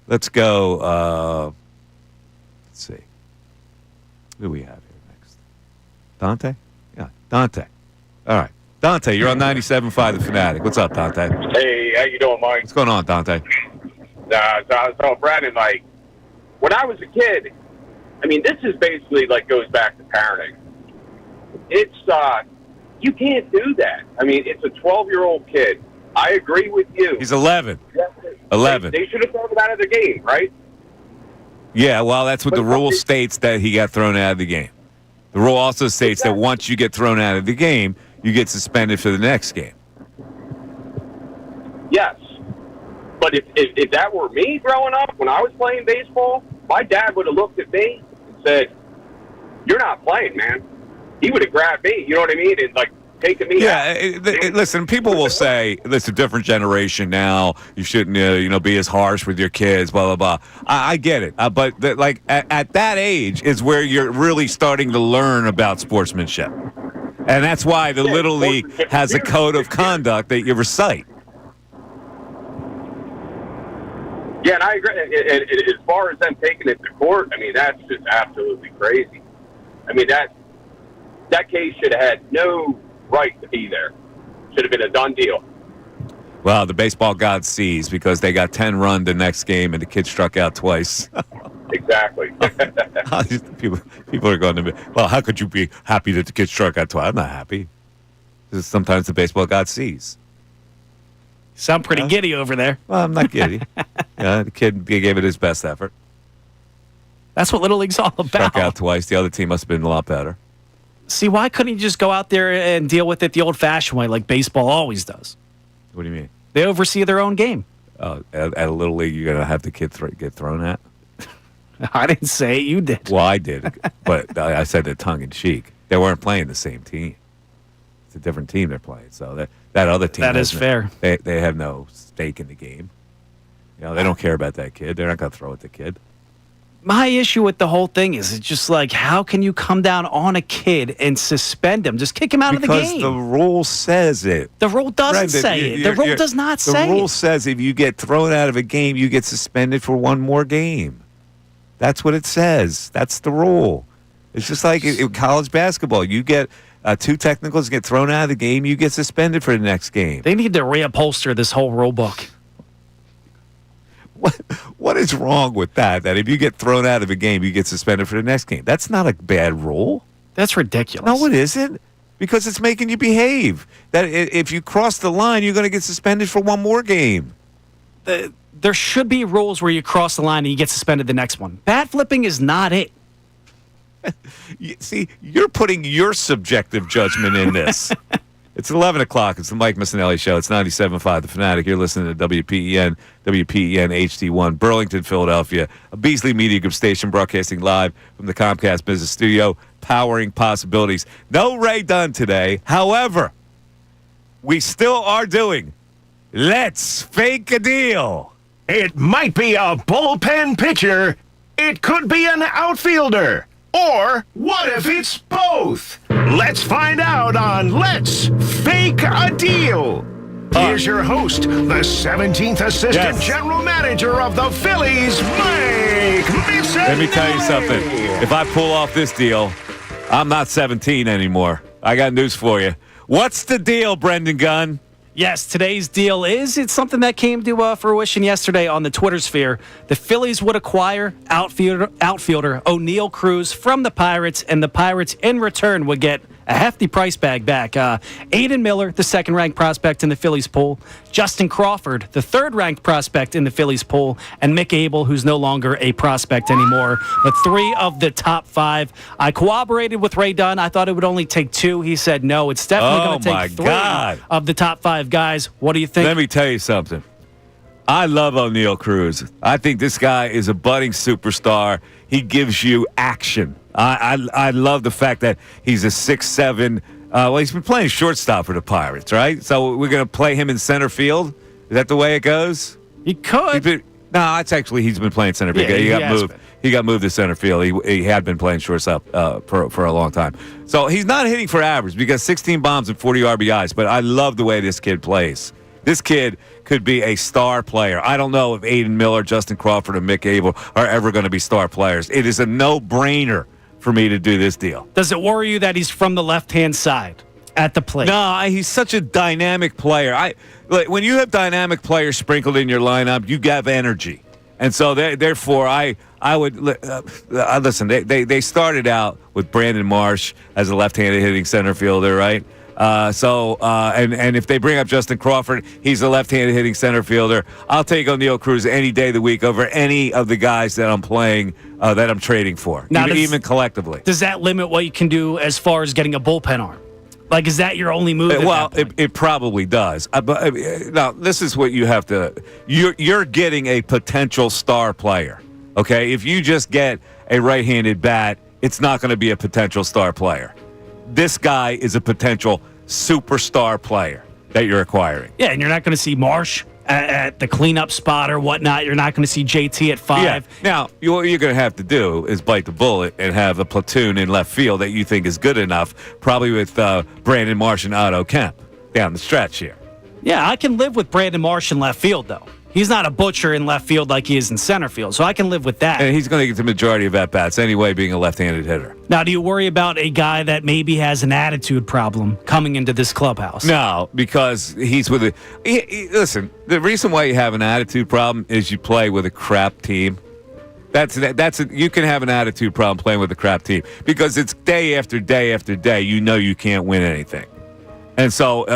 Let's go. Let's see. Who do we have here next? Dante? Yeah, Dante. All right. Dante, you're on 97.5 The Fanatic. What's up, Dante? Hey, how you doing, Mike? What's going on, Dante? So Brandon, when I was a kid, this is basically goes back to parenting. It's, you can't do that. It's a 12-year-old kid. I agree with you. He's 11. 11. They should have thrown him out of the game, right? Yeah, well, that's what the rule states, that he got thrown out of the game. The rule also states that once you get thrown out of the game, you get suspended for the next game. Yes. But if that were me growing up, when I was playing baseball, my dad would have looked at me and said, "You're not playing, man." He would have grabbed me, you know what I mean, and taken me out. Listen, people will say, it's a different generation now. You shouldn't, be as harsh with your kids, blah, blah, blah. I get it. But at that age is where you're really starting to learn about sportsmanship. And that's why the Little League has a code of conduct that you recite. Yeah, and I agree. And as far as them taking it to court, that's just absolutely crazy. That case should have had no right to be there. Should have been a done deal. Well, the baseball god sees, because they got 10 run the next game and the kid struck out twice. Exactly. People are going to be, well, how could you be happy that the kid struck out twice? I'm not happy. Because sometimes the baseball god sees. Sound pretty giddy over there. Well, I'm not giddy. The kid gave it his best effort. That's what Little League's all about. Struck out twice. The other team must have been a lot better. See, why couldn't you just go out there and deal with it the old-fashioned way like baseball always does? What do you mean? They oversee their own game. At a Little League, you're going to have the kid get thrown at? I didn't say it. You did. Well, I did. But I said it tongue-in-cheek. They weren't playing the same team. It's a different team they're playing. So that other team... That is fair. They have no stake in the game. They don't care about that kid. They're not going to throw at the kid. My issue with the whole thing is it's just like, how can you come down on a kid and suspend him? Just kick him out of the game. Because the rule says it. The rule doesn't say it. The rule does not say it. The rule says if you get thrown out of a game, you get suspended for one more game. That's what it says. That's the rule. It's just like in college basketball. You get 2 technicals, get thrown out of the game, you get suspended for the next game. They need to reupholster this whole rule book. What is wrong with that? That if you get thrown out of a game, you get suspended for the next game. That's not a bad rule. That's ridiculous. No, it isn't. Because it's making you behave. That if you cross the line, you're going to get suspended for one more game. There should be rules where you cross the line and you get suspended the next one. Bat flipping is not it. See, you're putting your subjective judgment in this. It's 11 o'clock. It's the Mike Missanelli Show. It's 97.5 The Fanatic. You're listening to WPEN HD1, Burlington, Philadelphia, a Beasley Media Group station broadcasting live from the Comcast Business Studio, powering possibilities. No Ray Dunn today. However, we still are doing Let's Fake a Deal. It might be a bullpen pitcher. It could be an outfielder. Or what if it's both? Let's find out on Let's Fake a Deal. Here's your host, the 17th Assistant General Manager of the Phillies, Mike Missanelli. Let me tell you something. If I pull off this deal, I'm not 17 anymore. I got news for you. What's the deal, Brendan Gunn? Yes, today's deal it's something that came to fruition yesterday on the Twitter sphere. The Phillies would acquire outfielder O'Neal Cruz from the Pirates, and the Pirates in return would get a hefty price tag back. Aiden Miller, the second-ranked prospect in the Phillies pool, Justin Crawford, the third-ranked prospect in the Phillies pool, and Mick Abel, who's no longer a prospect anymore, but 3 of the top 5. I cooperated with Ray Dunn. I thought it would only take 2. He said no. It's definitely going to take 3 of the top 5 guys. What do you think? Let me tell you something. I love O'Neal Cruz. I think this guy is a budding superstar. He gives you action. I love the fact that he's a 6'7". He's been playing shortstop for the Pirates, right? So we're going to play him in center field? Is that the way it goes? He could. He's been playing center field. Yeah, he got moved. He got moved to center field. He had been playing shortstop for a long time. So he's not hitting for average because 16 bombs and 40 RBIs, but I love the way this kid plays. This kid could be a star player. I don't know if Aiden Miller, Justin Crawford, and Mick Abel are ever going to be star players. It is a no-brainer for me to do this deal. Does it worry you that he's from the left-hand side at the plate? No, he's such a dynamic player. When you have dynamic players sprinkled in your lineup, you have energy. And so, therefore, I would listen. They started out with Brandon Marsh as a left-handed hitting center fielder, right? And if they bring up Justin Crawford, he's a left-handed hitting center fielder. I'll take O'Neal Cruz any day of the week over any of the guys that I'm playing, that I'm trading for, now, even collectively. Does that limit what you can do as far as getting a bullpen arm? Like, is that your only move? Well, it probably does. But now, this is what you have to. You're getting a potential star player. Okay, if you just get a right-handed bat, it's not going to be a potential star player. This guy is a potential superstar player that you're acquiring. Yeah, and you're not going to see Marsh at the cleanup spot or whatnot. You're not going to see JT at 5. Yeah. Now, what you're going to have to do is bite the bullet and have a platoon in left field that you think is good enough, probably with Brandon Marsh and Otto Kemp down the stretch here. Yeah, I can live with Brandon Marsh in left field, though. He's not a butcher in left field like he is in center field, so I can live with that. And he's going to get the majority of at-bats anyway, being a left-handed hitter. Now, do you worry about a guy that maybe has an attitude problem coming into this clubhouse? No, because he's with listen, the reason why you have an attitude problem is you play with a crap team. You can have an attitude problem playing with a crap team because it's day after day after day. You know you can't win anything. And so,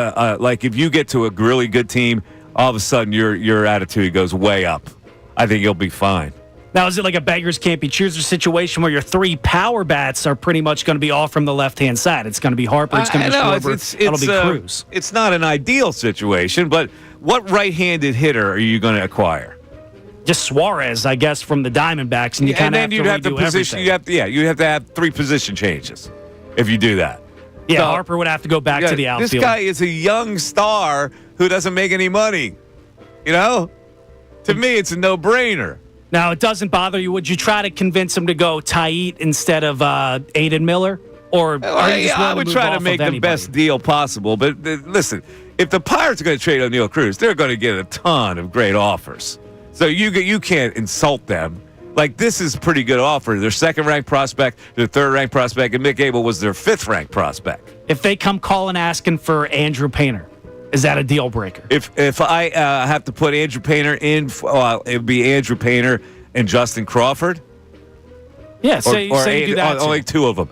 like if you get to a really good team, all of a sudden your attitude goes way up. I think you'll be fine. Now, is it like a beggars can't be choosers situation where your 3 power bats are pretty much going to be all from the left-hand side? It's going to be Harper, it's going to be Schwarber, it'll be Cruz. It's not an ideal situation, but what right-handed hitter are you going to acquire? Just Suarez, I guess, from the Diamondbacks, and you kind of have to redo everything. You have to have 3 position changes if you do that. Yeah, so, Harper would have to go back to the outfield. This guy is a young star who doesn't make any money. You know? To me, it's a no-brainer. Now, it doesn't bother you. Would you try to convince him to go Tait instead of Aiden Miller? Or are you just I willing would move try to off make of the best deal possible. But listen, if the Pirates are going to trade O'Neal Cruz, they're going to get a ton of great offers. So you can't insult them. Like, this is a pretty good offer. Their second-ranked prospect, their third-ranked prospect, and Mick Abel was their fifth-ranked prospect. If they come calling asking for Andrew Painter, is that a deal breaker? If I have to put Andrew Painter in, it would be Andrew Painter and Justin Crawford. Yeah, say you do that. Only two of them.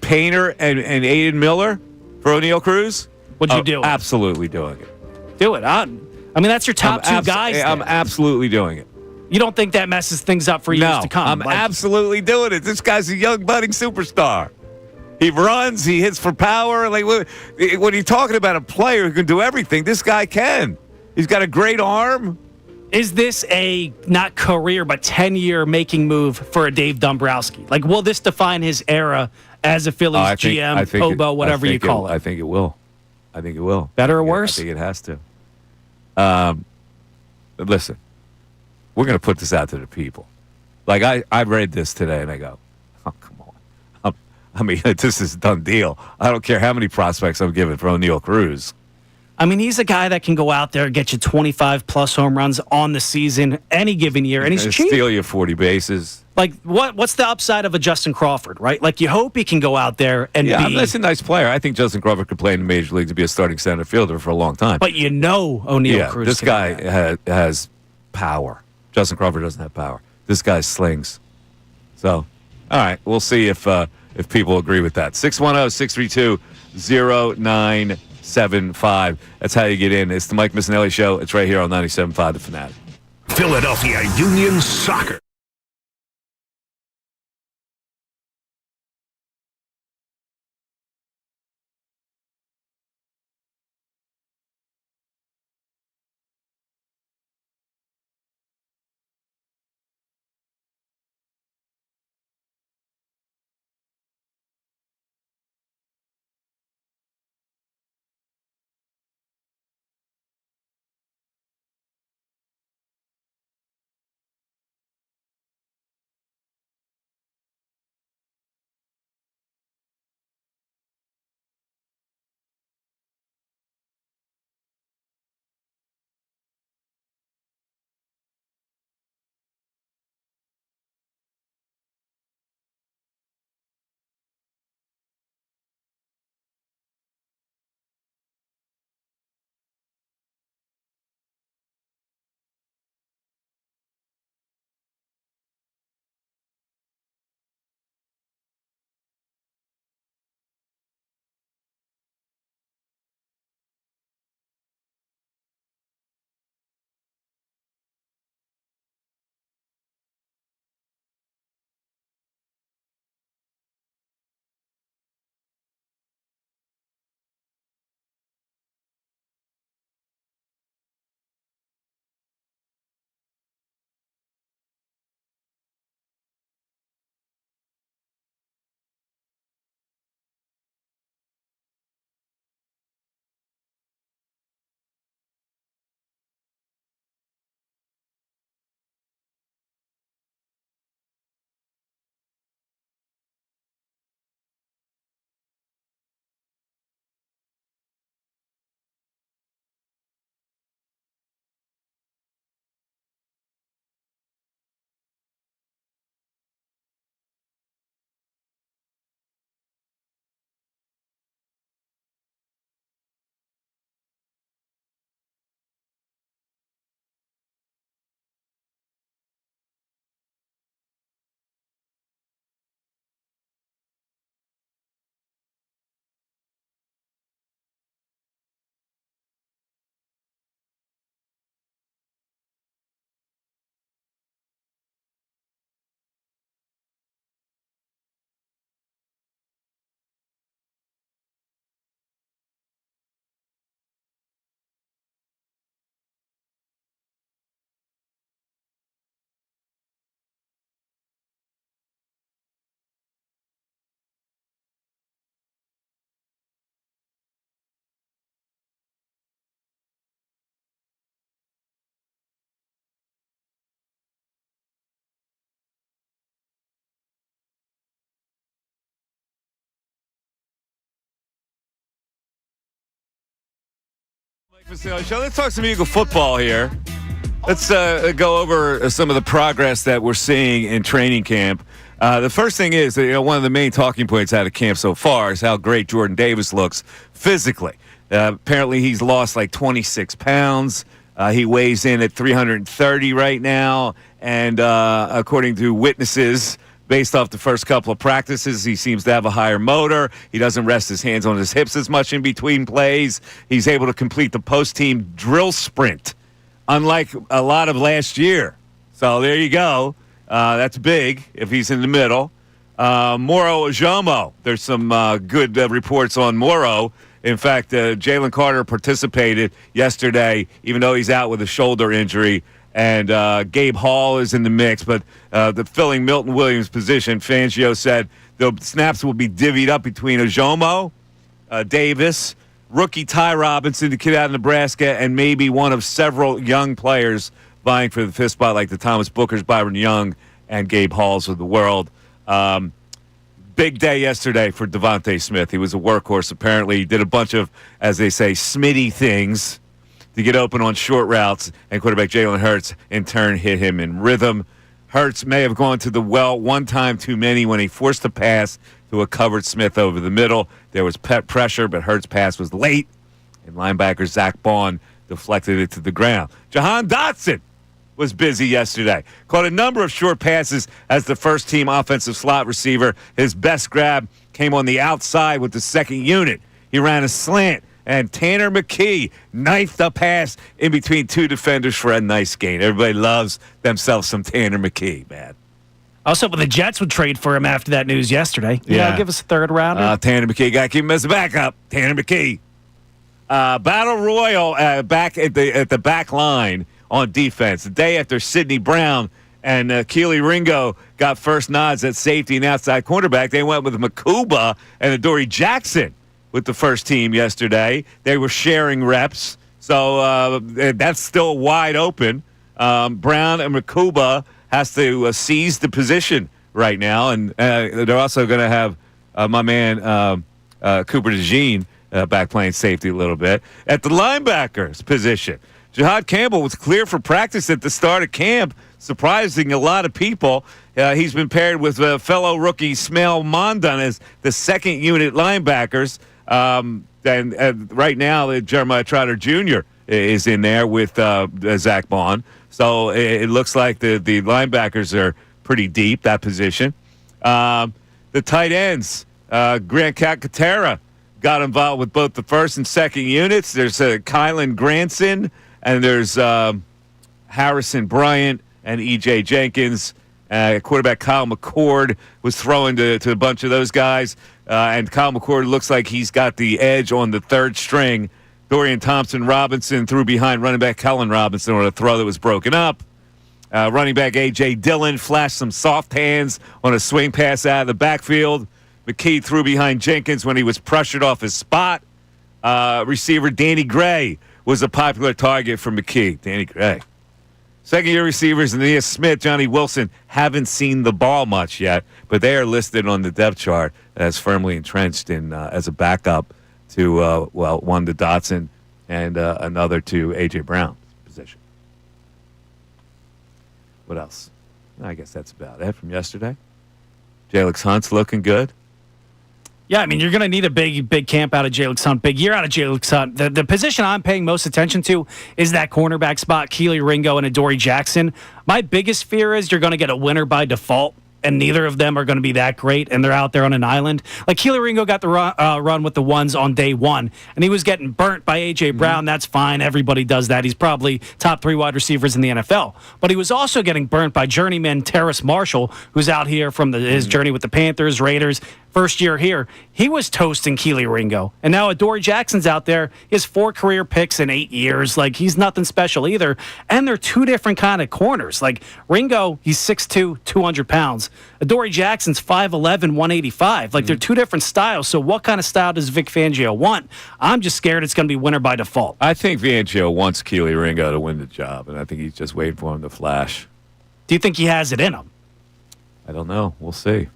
Painter and Aiden Miller for O'Neal Cruz? Would you do it? Absolutely doing it. Do it. I mean, that's your top two guys. I'm absolutely doing it. You don't think that messes things up for years to come? I'm absolutely doing it. This guy's a young, budding superstar. He runs. He hits for power. Like, when you're talking about a player who can do everything, this guy can. He's got a great arm. Is this a, not career, but 10-year making move for a Dave Dombrowski? Like, will this define his era as a Phillies GM, Hobo, whatever you call it? I think it will. I think it will. Better or worse? I think it has to. But listen, we're going to put this out to the people. Like, I read this today, and I go, oh, come on. I mean, this is a done deal. I don't care how many prospects I'm giving for O'Neal Cruz. I mean, he's a guy that can go out there and get you 25-plus home runs on the season any given year, and he's cheap. Steal you 40 bases. Like, what's the upside of a Justin Crawford, right? Like, you hope he can go out there and be... that's a nice player. I think Justin Crawford could play in the Major League to be a starting center fielder for a long time. But O'Neal Cruz. This guy has power. Justin Crawford doesn't have power. This guy slings. So, all right, we'll see if people agree with that. 610-632-0975. That's how you get in. It's the Mike Missanelli Show. It's right here on 97.5 The Fanatic. Philadelphia Union Soccer. Missanelli Show. Let's talk some Eagle football here. Let's go over some of the progress that we're seeing in training camp. The first thing is that one of the main talking points out of camp so far is how great Jordan Davis looks physically. Apparently, he's lost like 26 pounds. He weighs in at 330 right now, and according to witnesses, based off the first couple of practices, he seems to have a higher motor. He doesn't rest his hands on his hips as much in between plays. He's able to complete the post-team drill sprint, unlike a lot of last year. So there you go. That's big if he's in the middle. Moro Ojomo. There's some good reports on Moro. In fact, Jalen Carter participated yesterday, even though he's out with a shoulder injury. And Gabe Hall is in the mix, but the filling Milton Williams' position, Fangio said the snaps will be divvied up between Ojomo, Davis, rookie Ty Robinson, the kid out of Nebraska, and maybe one of several young players vying for the fifth spot, like the Thomas Bookers, Byron Young, and Gabe Halls of the world. Big day yesterday for Devontae Smith. He was a workhorse, apparently. He did a bunch of, as they say, Smitty things to get open on short routes, and quarterback Jalen Hurts, in turn, hit him in rhythm. Hurts may have gone to the well one time too many when he forced a pass to a covered Smith over the middle. There was pressure, but Hurts' pass was late, and linebacker Zach Bond deflected it to the ground. Jahan Dotson was busy yesterday. Caught a number of short passes as the first-team offensive slot receiver. His best grab came on the outside with the second unit. He ran a slant, and Tanner McKee knifed a pass in between two defenders for a nice gain. Everybody loves themselves some Tanner McKee, man. I was hoping the Jets would trade for him after that news yesterday. Yeah. Give us a third rounder. Tanner McKee, got to keep him as a backup. Tanner McKee. Battle Royal back at the back line on defense. The day after Sidney Brown and Keely Ringo got first nods at safety and outside cornerback, they went with Makuba and Adoree Jackson with the first team yesterday. They were sharing reps, so that's still wide open. Brown and Makuba has to seize the position right now, and they're also going to have my man Cooper DeJean back playing safety a little bit. At the linebackers position, Jahad Campbell was clear for practice at the start of camp, surprising a lot of people. He's been paired with fellow rookie Smail Mondon as the second unit linebackers. And right now, Jeremiah Trotter Jr. is in there with Zach Bond. So it looks like the linebackers are pretty deep, that position. The tight ends, Grant Calcaterra got involved with both the first and second units. There's Kylan Granson, and there's Harrison Bryant and E.J. Jenkins. Quarterback Kyle McCord was throwing to a bunch of those guys. And Kyle McCord looks like he's got the edge on the third string. Dorian Thompson-Robinson threw behind running back Kellen Robinson on a throw that was broken up. Running back A.J. Dillon flashed some soft hands on a swing pass out of the backfield. McKee threw behind Jenkins when he was pressured off his spot. Receiver Danny Gray was a popular target for McKee. Danny Gray. Second-year receivers, Aeneas Smith, Johnny Wilson, haven't seen the ball much yet, but they are listed on the depth chart as firmly entrenched in as a backup to, one to Dotson and another to A.J. Brown's position. What else? I guess that's about it from yesterday. Jalix Hunt's looking good. Yeah, I mean, you're going to need a big camp out of Jalix Hunt, big year out of Jalix Hunt. The position I'm paying most attention to is that cornerback spot, Keely Ringo and Adoree Jackson. My biggest fear is you're going to get a winner by default, and neither of them are going to be that great, and they're out there on an island. Like, Keely Ringo got the run with the ones on day one, and he was getting burnt by A.J. Brown. That's fine. Everybody does that. He's probably top 3 wide receivers in the NFL. But he was also getting burnt by journeyman Terrace Marshall, who's out here from his journey with the Panthers, Raiders. First year here, he was toasting Keely Ringo. And now Adoree Jackson's out there. He has 4 career picks in 8 years. Like, he's nothing special either. And they're two different kind of corners. Like, Ringo, he's 6'2", 200 pounds. Adoree Jackson's 5'11", 185. Like, they're two different styles. So what kind of style does Vic Fangio want? I'm just scared it's going to be winner by default. I think Fangio wants Keely Ringo to win the job, and I think he's just waiting for him to flash. Do you think he has it in him? I don't know. We'll see.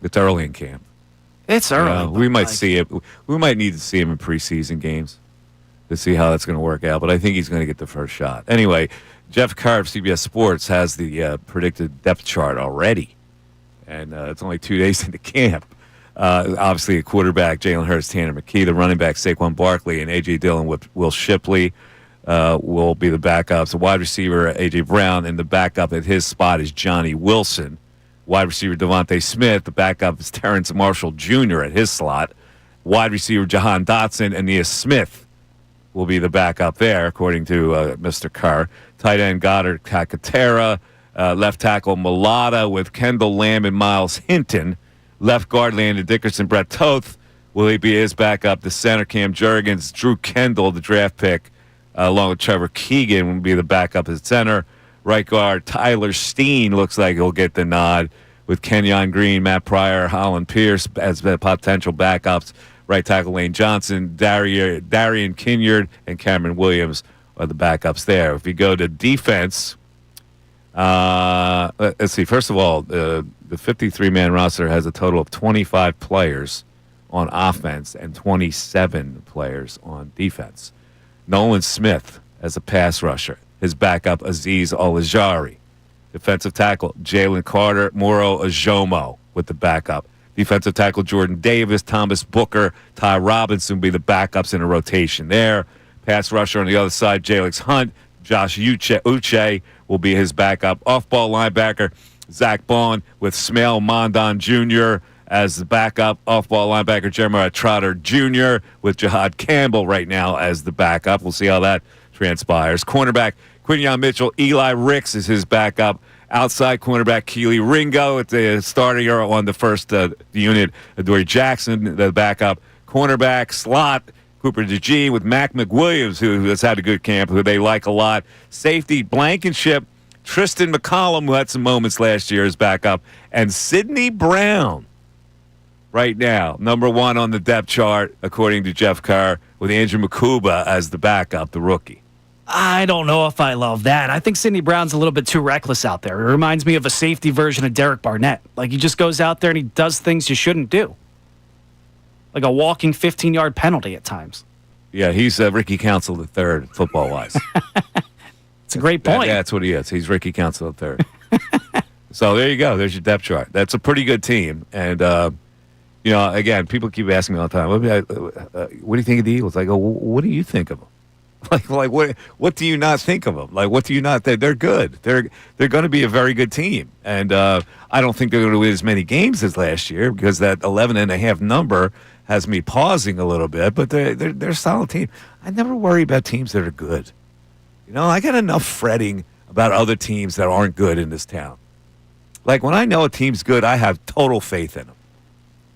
It's early in camp. It's early. We might see it. We might need to see him in preseason games. to see how that's going to work out. But I think he's going to get the first shot. Anyway, Jeff Carr of CBS Sports has the predicted depth chart already. And it's only 2 days into camp. Obviously, a quarterback, Jalen Hurts, Tanner McKee, the running back, Saquon Barkley, and A.J. Dillon with Will Shipley will be the backups. The wide receiver, A.J. Brown, and the backup at his spot is Johnny Wilson. Wide receiver, Devontae Smith. The backup is Terrence Marshall Jr. at his slot. Wide receiver, Jahan Dotson, and Nia Smith will be the backup there, according to Mr. Carr. Tight end, Goddard Kakatera. Left tackle, Mulata with Kendall Lamb and Miles Hinton. Left guard, Landon Dickerson. Brett Toth will he be his backup. The center, Cam Jurgens. Drew Kendall, the draft pick, along with Trevor Keegan, will be the backup at center. Right guard, Tyler Steen looks like he'll get the nod, with Kenyon Green, Matt Pryor, Holland Pierce as the potential backups. Right tackle, Lane Johnson, Darian Kinyard, and Cameron Williams are the backups there. If you go to defense, let's see. First of all, the 53-man roster has a total of 25 players on offense and 27 players on defense. Nolan Smith as a pass rusher. His backup, Azeez Olajari. Defensive tackle, Jalen Carter, Moro Ajomo with the backup. Defensive tackle, Jordan Davis, Thomas Booker, Ty Robinson will be the backups in a rotation there. Pass rusher on the other side, Jalix Hunt, Josh Uche will be his backup. Off-ball linebacker, Zach Bond with Smail Mondon Jr. as the backup. Off-ball linebacker, Jeremiah Trotter Jr. with Jahad Campbell right now as the backup. We'll see how that transpires. Cornerback, Quinyon Mitchell, Eli Ricks is his backup. Outside cornerback, Keely Ringo at the starting on the first unit. Adoree Jackson, the backup. Cornerback, slot, Cooper DeGene with Mac McWilliams, who has had a good camp, who they like a lot. Safety, Blankenship, Tristan McCollum, who had some moments last year as backup. And Sidney Brown right now, number one on the depth chart, according to Jeff Carr, with Andrew Makuba as the backup, the rookie. I don't know if I love that. I think Sidney Brown's a little bit too reckless out there. It reminds me of a safety version of Derek Barnett. Like, he just goes out there and he does things you shouldn't do. Like a walking 15-yard penalty at times. Yeah, he's Ricky Council III, football-wise. It's a great point. That's what he is. He's Ricky Council III. So there you go. There's your depth chart. That's a pretty good team. And, again, people keep asking me all the time, what do you think of the Eagles? I go, well, what do you think of them? Like what do you not think of them? Like, what do you not think? They're good. They're going to be a very good team. And I don't think they're going to win as many games as last year, because that 11.5 number has me pausing a little bit, but they're a solid team. I never worry about teams that are good. I got enough fretting about other teams that aren't good in this town. Like, when I know a team's good, I have total faith in them.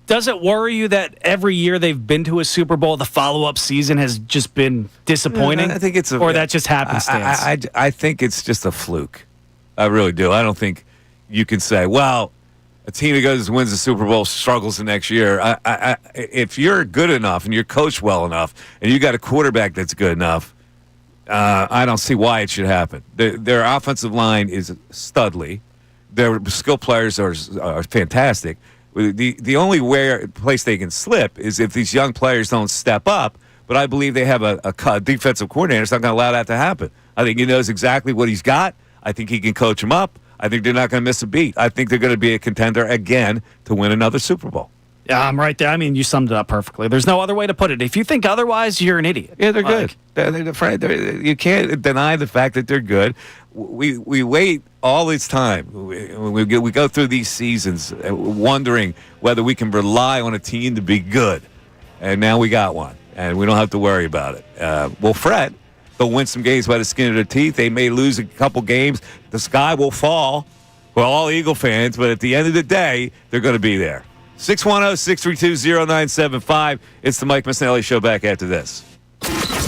Does it worry you that every year they've been to a Super Bowl, the follow-up season has just been disappointing? I think or that just happenstance? I think it's just a fluke. I really do. I don't think you can say, well, a team that goes wins the Super Bowl struggles the next year. If you're good enough and you're coached well enough and you got a quarterback that's good enough, I don't see why it should happen. Their offensive line is studly. Their skill players are fantastic. The only place they can slip is if these young players don't step up. But I believe they have a defensive coordinator that's not going to allow that to happen. I think he knows exactly what he's got. I think he can coach them up. I think they're not going to miss a beat. I think they're going to be a contender again to win another Super Bowl. Yeah, I'm right there. I mean, you summed it up perfectly. There's no other way to put it. If you think otherwise, you're an idiot. Yeah, they're good. You can't deny the fact that they're good. We wait all this time. We go through these seasons wondering whether we can rely on a team to be good. And now we got one, and we don't have to worry about it. We'll fret. They'll win some games by the skin of their teeth. They may lose a couple games. The sky will fall for all Eagle fans, but at the end of the day, they're going to be there. 610-632-0975. It's the Mike Missanelli Show, back after this.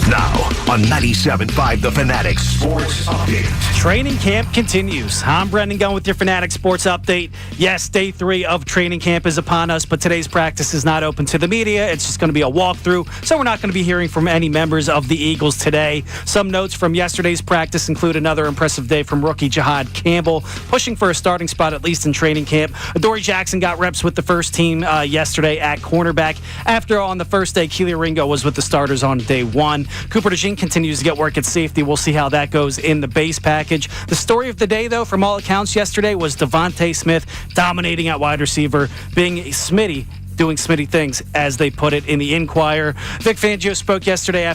Now, on 97.5 The Fanatic Sports Update. Training camp continues. I'm Brendan Gunn with your Fanatic Sports Update. Yes, day 3 of training camp is upon us, but today's practice is not open to the media. It's just going to be a walkthrough, so we're not going to be hearing from any members of the Eagles today. Some notes from yesterday's practice include another impressive day from rookie Jahad Campbell, pushing for a starting spot at least in training camp. Adoree Jackson got reps with the first team yesterday at cornerback. After on the first day, Keely Ringo was with the starters on day 1. Cooper DeJean continues to get work at safety. We'll see how that goes in the base package. The story of the day, though, from all accounts yesterday was Devontae Smith dominating at wide receiver, being Smitty, doing Smitty things, as they put it in the Inquirer. Vic Fangio spoke yesterday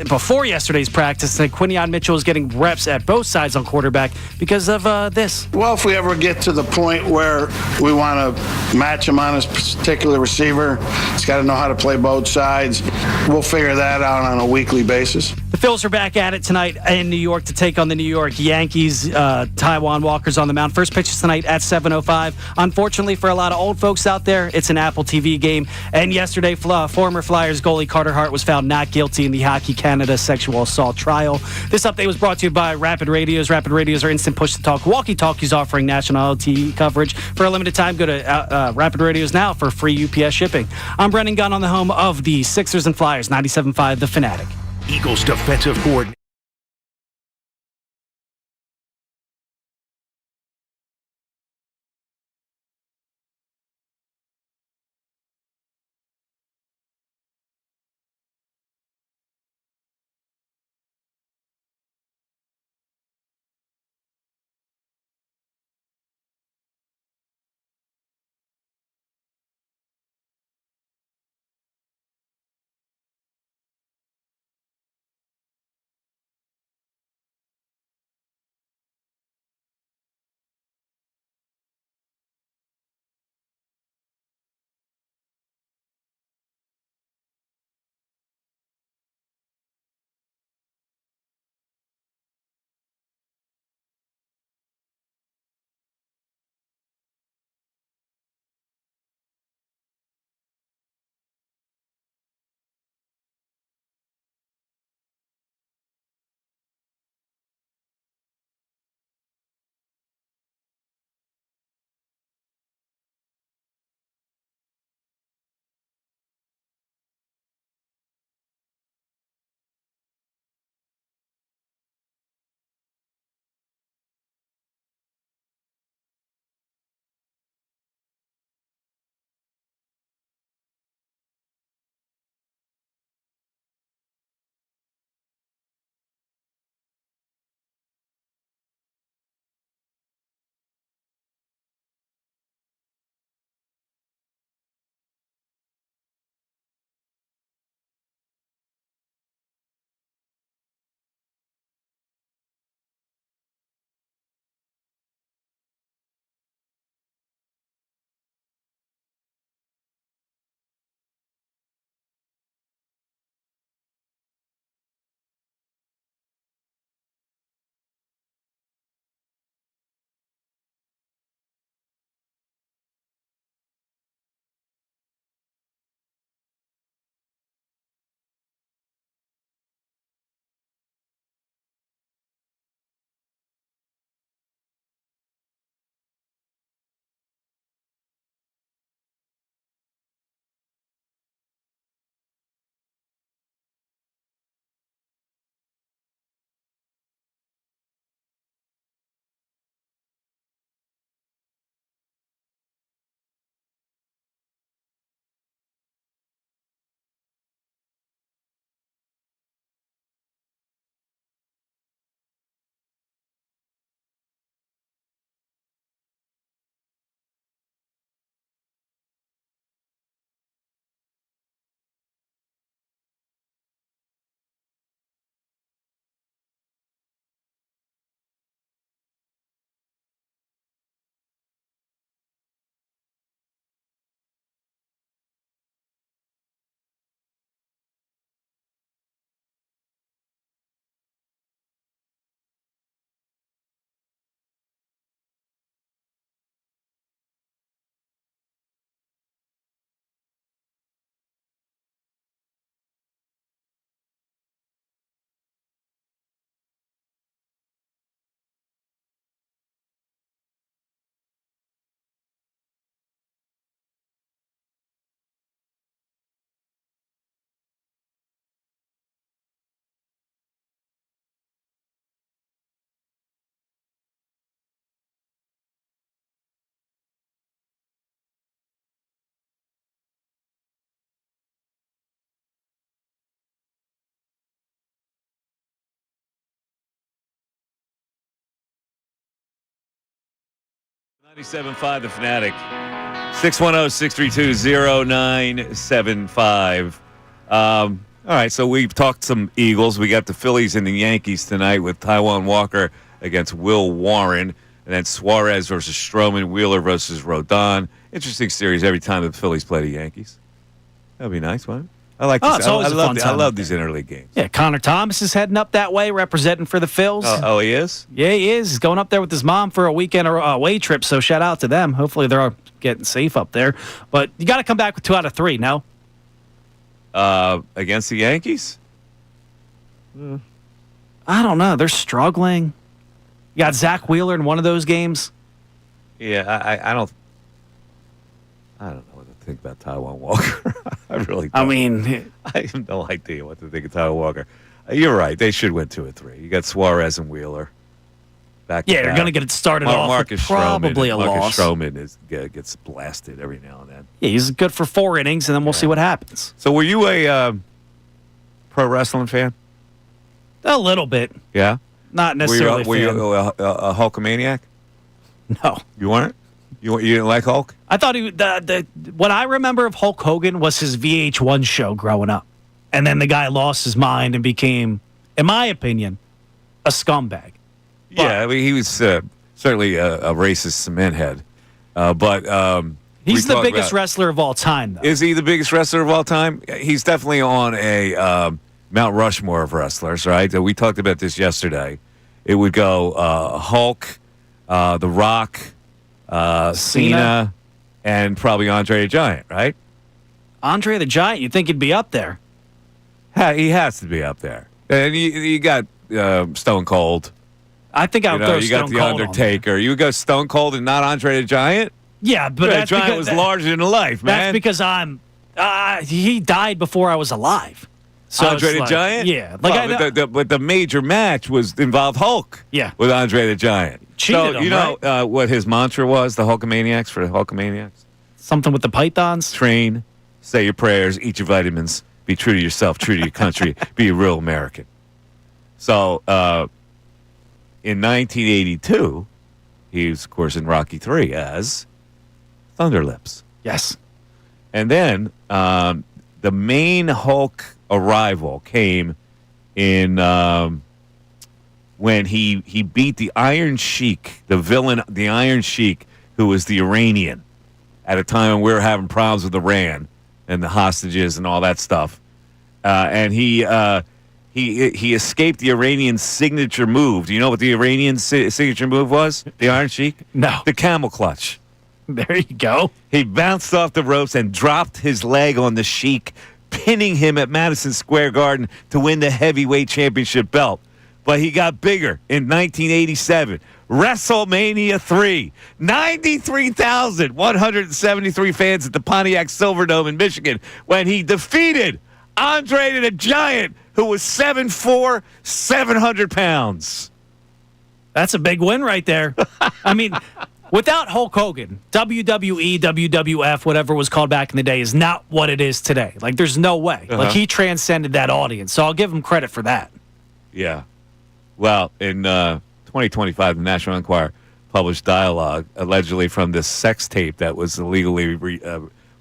before yesterday's practice, and Quinion Mitchell is getting reps at both sides on quarterback because of this. Well, if we ever get to the point where we want to match him on his particular receiver, he's got to know how to play both sides. We'll figure that out on a weekly basis. The Phils are back at it tonight in New York to take on the New York Yankees. Taijuan Walker's on the mound. First pitch is tonight at 7:05. Unfortunately for a lot of old folks out there, it's an Apple TV game. And yesterday, former Flyers goalie Carter Hart was found not guilty in the Hockey Canada sexual assault trial. This update was brought to you by Rapid Radios. Rapid Radios are instant push-to-talk walkie-talkies offering national LTE coverage. For a limited time, go to Rapid Radios now for free UPS shipping. I'm Brendan Gunn on the home of the Sixers and Flyers, 97.5 The Fanatic. Eagles defensive coordinator. 97.5 The Fanatic. 610-632-0975. All right, so we've talked some Eagles. We got the Phillies and the Yankees tonight with Taijuan Walker against Will Warren. And then Suarez versus Stroman, Wheeler versus Rodon. Interesting series every time the Phillies play the Yankees. That'd be nice, wouldn't it? I like this. It's always a fun time. I love these interleague games. Yeah, Connor Thomas is heading up that way, representing for the Phils. Oh, he is? Yeah, he is. He's going up there with his mom for a weekend away trip, so shout out to them. Hopefully they're all getting safe up there. But you got to come back with 2 out of 3, no? Against the Yankees? I don't know. They're struggling. You got Zach Wheeler in one of those games. Yeah, I don't know what to think about Taijuan Walker. I really don't. I mean, I have no idea what to think of Taijuan Walker. You're right. They should win 2 or 3. You got Suarez and Wheeler. Back to yeah, you're going to get it started off Marcus with probably Stroman. a loss. Marcus Stroman gets blasted every now and then. Yeah, he's good for 4 innings, and then we'll see what happens. So were you a pro wrestling fan? A little bit. Yeah? Not necessarily Were you a Hulkamaniac? No. You weren't? You didn't like Hulk? I thought what I remember of Hulk Hogan was his VH1 show growing up. And then the guy lost his mind and became, in my opinion, a scumbag. Yeah, I mean, he was certainly a racist cement head. But he's the biggest wrestler of all time, though. Is he the biggest wrestler of all time? He's definitely on a Mount Rushmore of wrestlers, right? We talked about this yesterday. It would go Hulk, The Rock, Cena, and probably Andre the Giant, right? Andre the Giant, you'd think he'd be up there. He has to be up there. And you got Stone Cold. I think I would throw you Stone got The Cold Undertaker. You would go Stone Cold and not Andre the Giant? Yeah, but the Giant was larger than life, man. That's because he died before I was alive. So Andre the Giant? Yeah. But the major match involved Hulk. Yeah. With Andre the Giant. Cheated him, you know what his mantra was, the Hulkamaniacs, for the Hulkamaniacs? Something with the pythons? Train, say your prayers, eat your vitamins, be true to yourself, true to your country, be a real American. So, in 1982, he was, of course, in Rocky III as Thunderlips. Yes. And then the main Hulk arrival came in when he beat the Iron Sheik, the villain, the Iron Sheik, who was the Iranian, at a time when we were having problems with Iran and the hostages and all that stuff. And he escaped the Iranian signature move. Do you know what the Iranian signature move was? The Iron Sheik? No. The camel clutch. There you go. He bounced off the ropes and dropped his leg on the Sheik, pinning him at Madison Square Garden to win the heavyweight championship belt. But he got bigger in 1987. WrestleMania 3. 93,173 fans at the Pontiac Silverdome in Michigan when he defeated Andre the Giant, who was 7'4", 700 pounds. That's a big win right there. I mean, without Hulk Hogan, WWE, WWF, whatever was called back in the day, is not what it is today. Like, there's no way. Like, he transcended that audience. So I'll give him credit for that. Yeah. Well, in 2025, the National Enquirer published dialogue allegedly from this sex tape that was illegally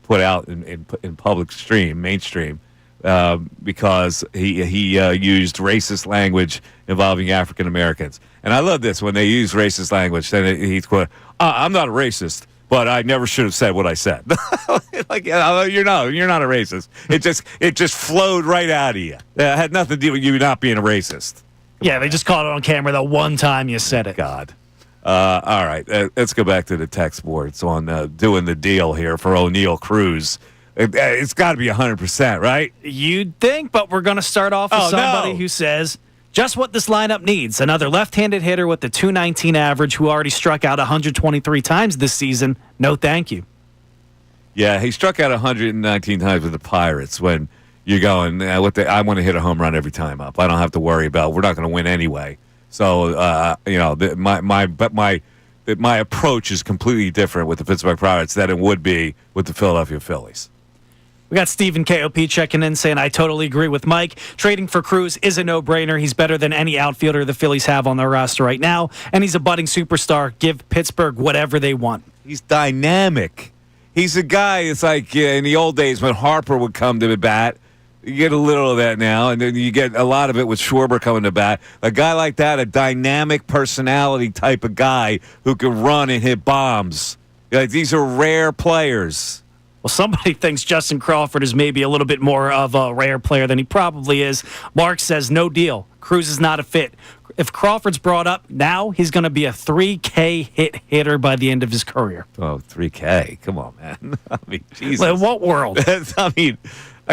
put out in public mainstream, because he used racist language involving African Americans. And I love this when they use racist language. Then he's quote, "I'm not a racist, but I never should have said what I said." Like, you're not a racist. It just flowed right out of you. It had nothing to do with you not being a racist. Yeah, they just caught it on camera the one time you said it. God. All right, let's go back to the text boards on doing the deal here for O'Neal Cruz. It's got to be 100%, right? You'd think, but we're going to start off with somebody who says just what this lineup needs. Another left-handed hitter with the .219 average who already struck out 123 times this season. No thank you. Yeah, he struck out 119 times with the Pirates when you're going, I want to hit a home run every time up. I don't have to worry about, we're not going to win anyway. So, my approach is completely different with the Pittsburgh Pirates than it would be with the Philadelphia Phillies. We got Stephen KOP checking in saying, I totally agree with Mike. Trading for Cruz is a no-brainer. He's better than any outfielder the Phillies have on their roster right now, and he's a budding superstar. Give Pittsburgh whatever they want. He's dynamic. He's a guy, it's like in the old days when Harper would come to the bat. You get a little of that now, and then you get a lot of it with Schwarber coming to bat. A guy like that, a dynamic personality type of guy who can run and hit bombs. Like, these are rare players. Well, somebody thinks Justin Crawford is maybe a little bit more of a rare player than he probably is. Mark says, no deal. Cruz is not a fit. If Crawford's brought up now, he's going to be a 3K hitter by the end of his career. Oh, 3K. Come on, man. I mean, Jesus. Like, what world? I mean,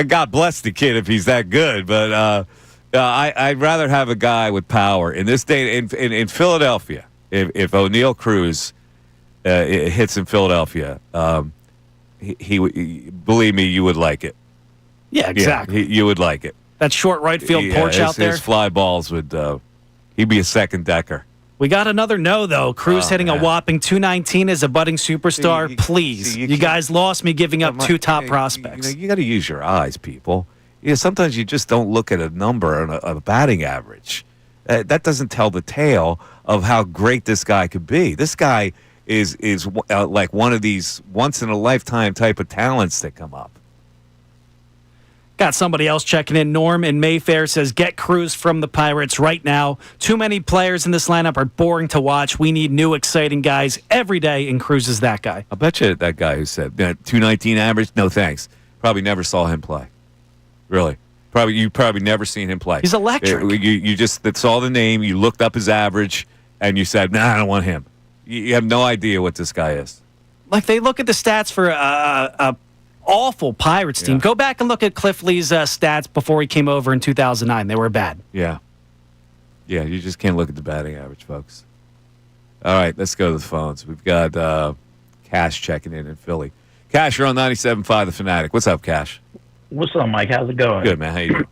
God bless the kid if he's that good, but I'd rather have a guy with power. In this day, in Philadelphia, if O'Neal Cruz hits in Philadelphia, he believe me, you would like it. Yeah, exactly. You would like it. That short right field porch out there. His fly balls would, he'd be a second decker. We got another no, though. Cruz hitting a whopping 219 as a budding superstar. Please. You guys lost me giving up two top prospects. You got to use your eyes, people. Sometimes you just don't look at a number and a batting average. That doesn't tell the tale of how great this guy could be. This guy is like one of these once-in-a-lifetime type of talents that come up. Got somebody else checking in. Norm in Mayfair says, get Cruz from the Pirates right now. Too many players in this lineup are boring to watch. We need new, exciting guys every day, and Cruz is that guy. I bet you that guy who said 219 average, no thanks. Probably never saw him play. Really. You probably never seen him play. He's electric. You just saw the name, you looked up his average, and you said, nah, I don't want him. You have no idea what this guy is. Like, they look at the stats for a awful Pirates team. Yeah. Go back and look at Cliff Lee's stats before he came over in 2009. They were bad. Yeah. Yeah, you just can't look at the batting average, folks. All right, let's go to the phones. We've got Cash checking in Philly. Cash, you're on 97.5 The Fanatic. What's up, Cash? What's up, Mike? How's it going? Good, man. How you doing?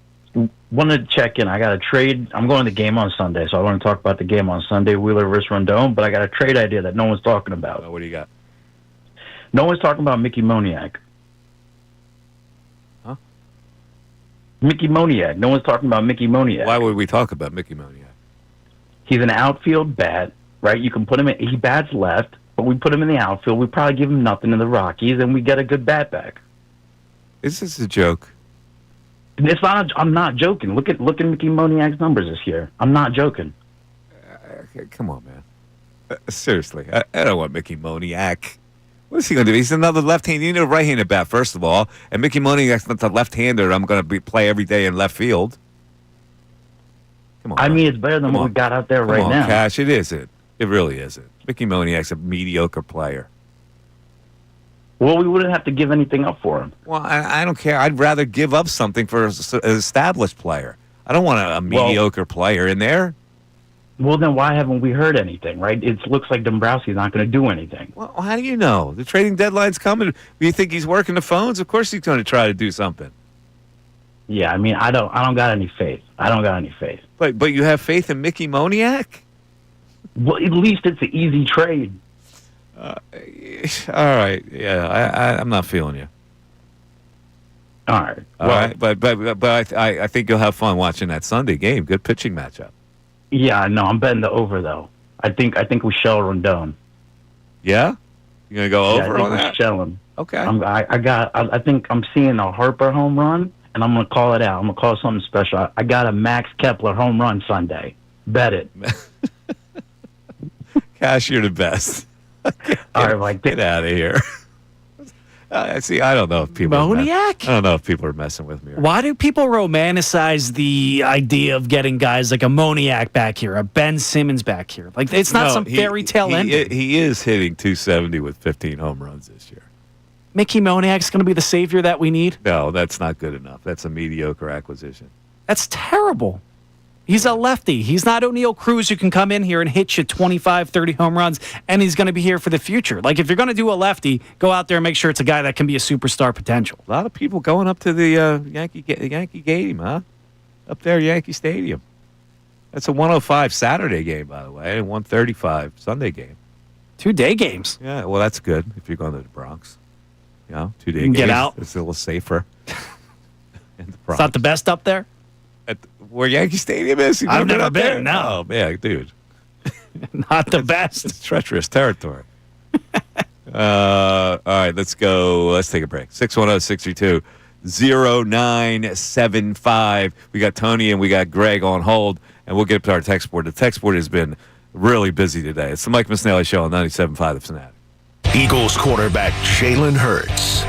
Wanted to check in. I got a trade. I'm going to the game on Sunday, so I want to talk about the game on Sunday, Wheeler versus Rondon, but I got a trade idea that no one's talking about. What do you got? No one's talking about Mickey Moniak. Huh? Mickey Moniak. No one's talking about Mickey Moniak. Why would we talk about Mickey Moniak? He's an outfield bat, right? You can put him in. He bats left, but we put him in the outfield. We probably give him nothing in the Rockies, and we get a good bat back. Is this a joke? It's not. I'm not joking. Look at Mickey Moniak's numbers this year. I'm not joking. Come on, man. Seriously, I don't want Mickey Moniak. What is he going to do? He's another left-hander. You need a right-handed bat, first of all. And Mickey Moniak's not the left-hander I'm going to play every day in left field. Come on. I mean, it's better than what we got out there right now. Cash, it isn't. It really isn't. Mickey Moniak's a mediocre player. Well, we wouldn't have to give anything up for him. Well, I don't care. I'd rather give up something for an established player. I don't want a mediocre player in there. Well, then why haven't we heard anything, right? It looks like Dombrowski's not going to do anything. Well, how do you know? The trading deadline's coming. Do you think he's working the phones? Of course he's going to try to do something. Yeah, I mean, I don't got any faith. I don't got any faith. But you have faith in Mickey Moniak? Well, at least it's an easy trade. All right. Yeah, I'm not feeling you. All right. All right. But I think you'll have fun watching that Sunday game. Good pitching matchup. Yeah, no, I'm betting the over though. I think we shell Rondon. Yeah, you're gonna go over on I think that. we shell him. Okay. I think I'm seeing a Harper home run, and I'm gonna call it out. I'm gonna call it something special. I got a Max Kepler home run Sunday. Bet it. Cash, you're the best. All right, Mike. Get out of here. See, I don't know if people. Moniak? I don't know if people are messing with me. Why do people romanticize the idea of getting guys like a Moniak back here, a Ben Simmons back here? Like, it's not some fairy tale ending. He is hitting 270 with 15 home runs this year. Mickey Moniak's going to be the savior that we need? No, that's not good enough. That's a mediocre acquisition. That's terrible. He's a lefty. He's not O'Neal Cruz who can come in here and hit you 25, 30 home runs, and he's going to be here for the future. Like, if you're going to do a lefty, go out there and make sure it's a guy that can be a superstar potential. A lot of people going up to the Yankee game, huh? Up there, Yankee Stadium. That's a 105 Saturday game, by the way, and 135 Sunday game. 2-day games. Yeah, well, that's good if you're going to the Bronx. You know, 2-day can games. get out. It's a little safer. In the It's Bronx. not the best up there. Where Yankee Stadium is? You've I've never up there? been, no. Oh, man, dude. Not the best. It's treacherous territory. All right, let's go. Let's take a break. 610-632-0975. We got Tony and we got Greg on hold, and we'll get up to our text board. The text board has been really busy today. It's the Mike Missanelli Show on 97.5 The Fanatic. Eagles quarterback Jalen Hurts.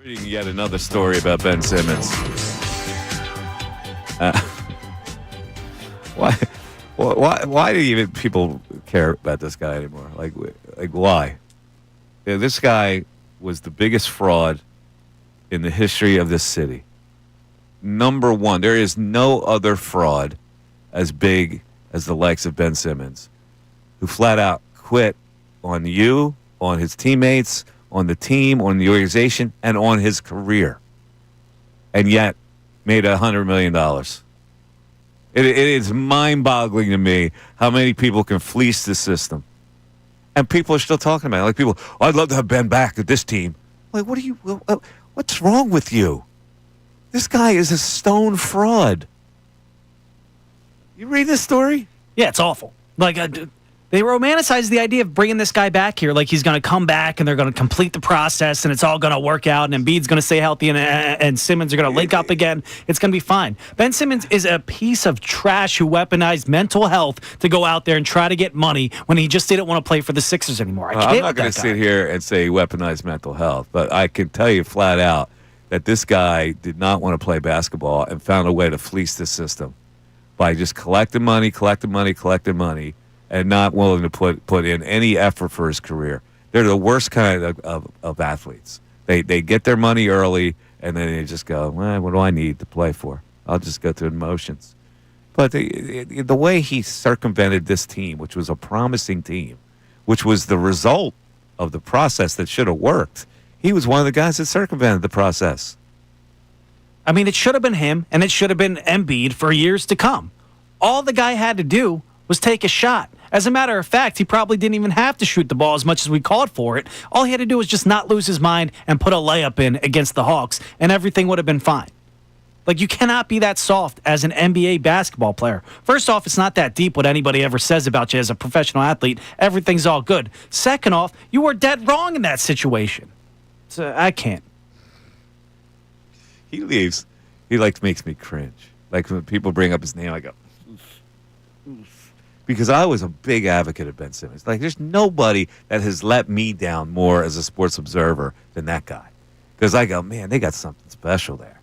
Reading yet another story about Ben Simmons. Why do even people care about this guy anymore? Like why? Yeah, this guy was the biggest fraud in the history of this city. Number one, there is no other fraud as big as the likes of Ben Simmons, who flat out quit on you, on his teammates, on the team, on the organization, and on his career, and yet made $100 million. It is mind-boggling to me how many people can fleece the system. And people are still talking about it. Like people, I'd love to have Ben back at this team. Like, what's wrong with you? This guy is a stone fraud. You read this story? Yeah, it's awful. Like, they romanticize the idea of bringing this guy back here, like he's going to come back and they're going to complete the process and it's all going to work out and Embiid's going to stay healthy and Simmons are going to link up again. It's going to be fine. Ben Simmons is a piece of trash who weaponized mental health to go out there and try to get money when he just didn't want to play for the Sixers anymore. I'm not going to sit here and say weaponized mental health, but I can tell you flat out that this guy did not want to play basketball and found a way to fleece the system by just collecting money, and not willing to put in any effort for his career. They're the worst kind of athletes. They get their money early, and then they just go, well, what do I need to play for? I'll just go through the motions. But the way he circumvented this team, which was a promising team, which was the result of the process that should have worked, he was one of the guys that circumvented the process. I mean, it should have been him, and it should have been Embiid for years to come. All the guy had to do was take a shot. As a matter of fact, he probably didn't even have to shoot the ball as much as we called for it. All he had to do was just not lose his mind and put a layup in against the Hawks, and everything would have been fine. Like, you cannot be that soft as an NBA basketball player. First off, it's not that deep what anybody ever says about you as a professional athlete. Everything's all good. Second off, you were dead wrong in that situation. So I can't. he leaves. He makes me cringe. Like when people bring up his name, I go, oof. Because I was a big advocate of Ben Simmons. Like there's nobody that has let me down more as a sports observer than that guy. Because I go, man, they got something special there.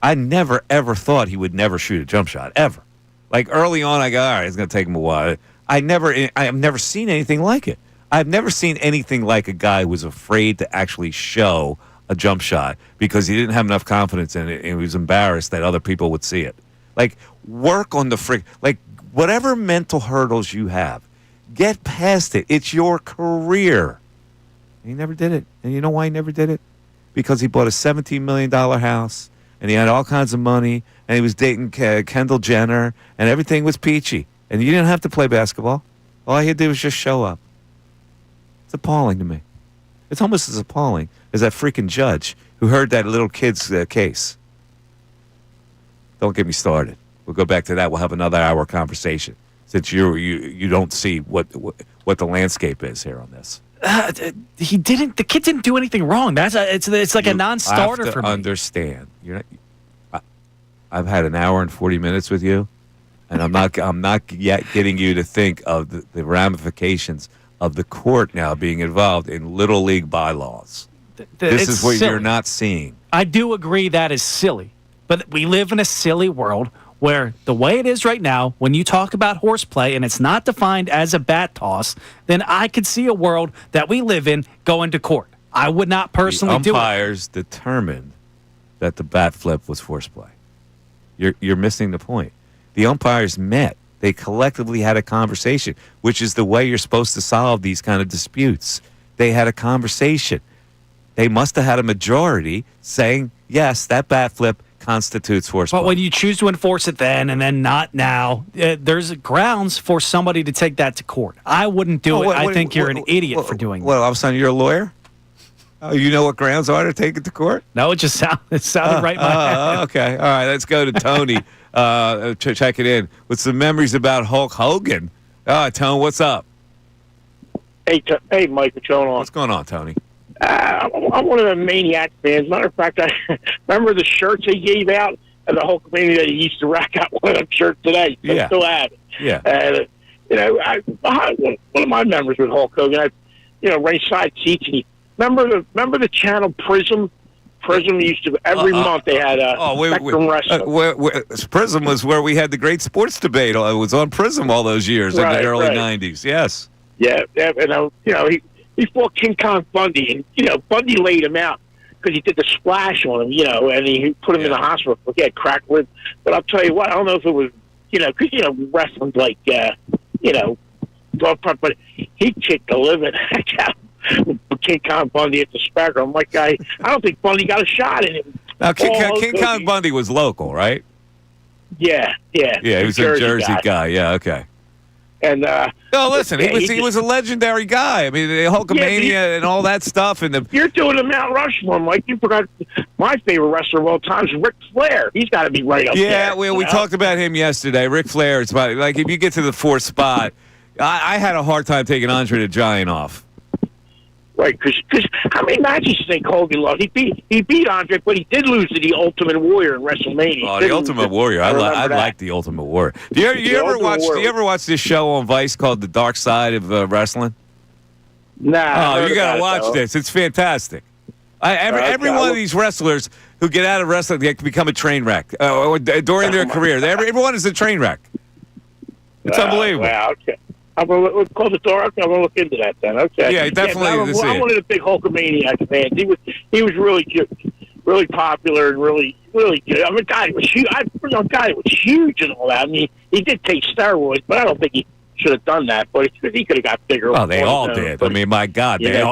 I never ever thought he would never shoot a jump shot ever. Like early on, I go, all right, it's going to take him a while. I have never seen anything like it. I've never seen anything like a guy who was afraid to actually show a jump shot because he didn't have enough confidence in it and he was embarrassed that other people would see it. Like, work on whatever mental hurdles you have, get past it. It's your career. He never did it. And you know why he never did it? Because he bought a $17 million house and he had all kinds of money and he was dating Kendall Jenner and everything was peachy. And you didn't have to play basketball. All you had to do was just show up. It's appalling to me. It's almost as appalling as that freaking judge who heard that little kid's case. Don't get me started. We'll go back to that. We'll have another hour conversation since you don't see what the landscape is here on this. He didn't. The kid didn't do anything wrong. It's like a non-starter for me. Understand? I've had an hour and 40 minutes with you, and I'm not yet getting you to think of the ramifications of the court now being involved in Little League bylaws. This is what you're not seeing. I do agree that is silly, but we live in a silly world where the way it is right now, when you talk about horseplay and it's not defined as a bat toss, then I could see a world that we live in going to court. I would not personally do it. The umpires determined that the bat flip was horseplay. You're missing the point. The umpires met. They collectively had a conversation, which is the way you're supposed to solve these kind of disputes. They had a conversation. They must have had a majority saying, yes, that bat flip constitutes horseplay. But when you choose to enforce it then and then not now, there's grounds for somebody to take that to court. I wouldn't do it. I think you're an idiot for doing that. Well, all of a sudden you're a lawyer? Oh, you know what grounds are to take it to court? No, it sounded right in my head. Okay. All right, let's go to Tony. Check it in with some memories about Hulk Hogan. Tone, what's up? Hey, Mike, what's going on? What's going on, Tony? I'm one of the Maniac fans. Matter of fact, I remember the shirts he gave out at the Hulk Mania that he used to rack out one of them shirts today. So I still have it. Yeah. One of my memories with Hulk Hogan, ringside seats. And remember the channel Prism? Prism used to every month they had Spectrum Wrestling. Prism was where we had the great sports debate. It was on Prism all those years in the early '90s. Yes. Yeah, and he fought King Kong Bundy, and Bundy laid him out because he did the splash on him, and he put him in the hospital. He had cracked ribs. But I'll tell you what, I don't know if it was, because wrestling's like, but he kicked the living out of King Kong Bundy at the Spectrum. I'm like, I don't think Bundy got a shot in him. Now, King Kong Bundy was local, right? Yeah. Yeah, he was a Jersey guy. Yeah, okay. And no, listen, he was a legendary guy. I mean, the Hulkamania and all that stuff. And you're doing the Mount Rushmore, Mike. You forgot my favorite wrestler of all time is Ric Flair. He's got to be right up there. Yeah, we talked about him yesterday. Ric Flair. It's about like if you get to the fourth spot, I had a hard time taking Andre the Giant off. Right, because how many matches do you think Hogan lost? He beat Andre, but he did lose to the Ultimate Warrior in WrestleMania. Oh, the Ultimate Warrior! I like the Ultimate Warrior. Do you ever watch this show on Vice called The Dark Side of Wrestling? Nah. Oh, you gotta watch this. It's fantastic. Every one of these wrestlers who get out of wrestling, they become a train wreck during their career. Everyone is a train wreck. It's unbelievable. Wow. Okay. I'm going to close the door. Okay, I'm going to look into that then. Okay. Yeah, definitely. I'm one of the big Hulkamaniac fans. He was really good, really popular, and really good. I'm a guy who was huge. A guy who was huge and all that. I mean, he did take steroids, but I don't think he should have done that. But he could have got bigger. Well, they all did. I mean, my God, they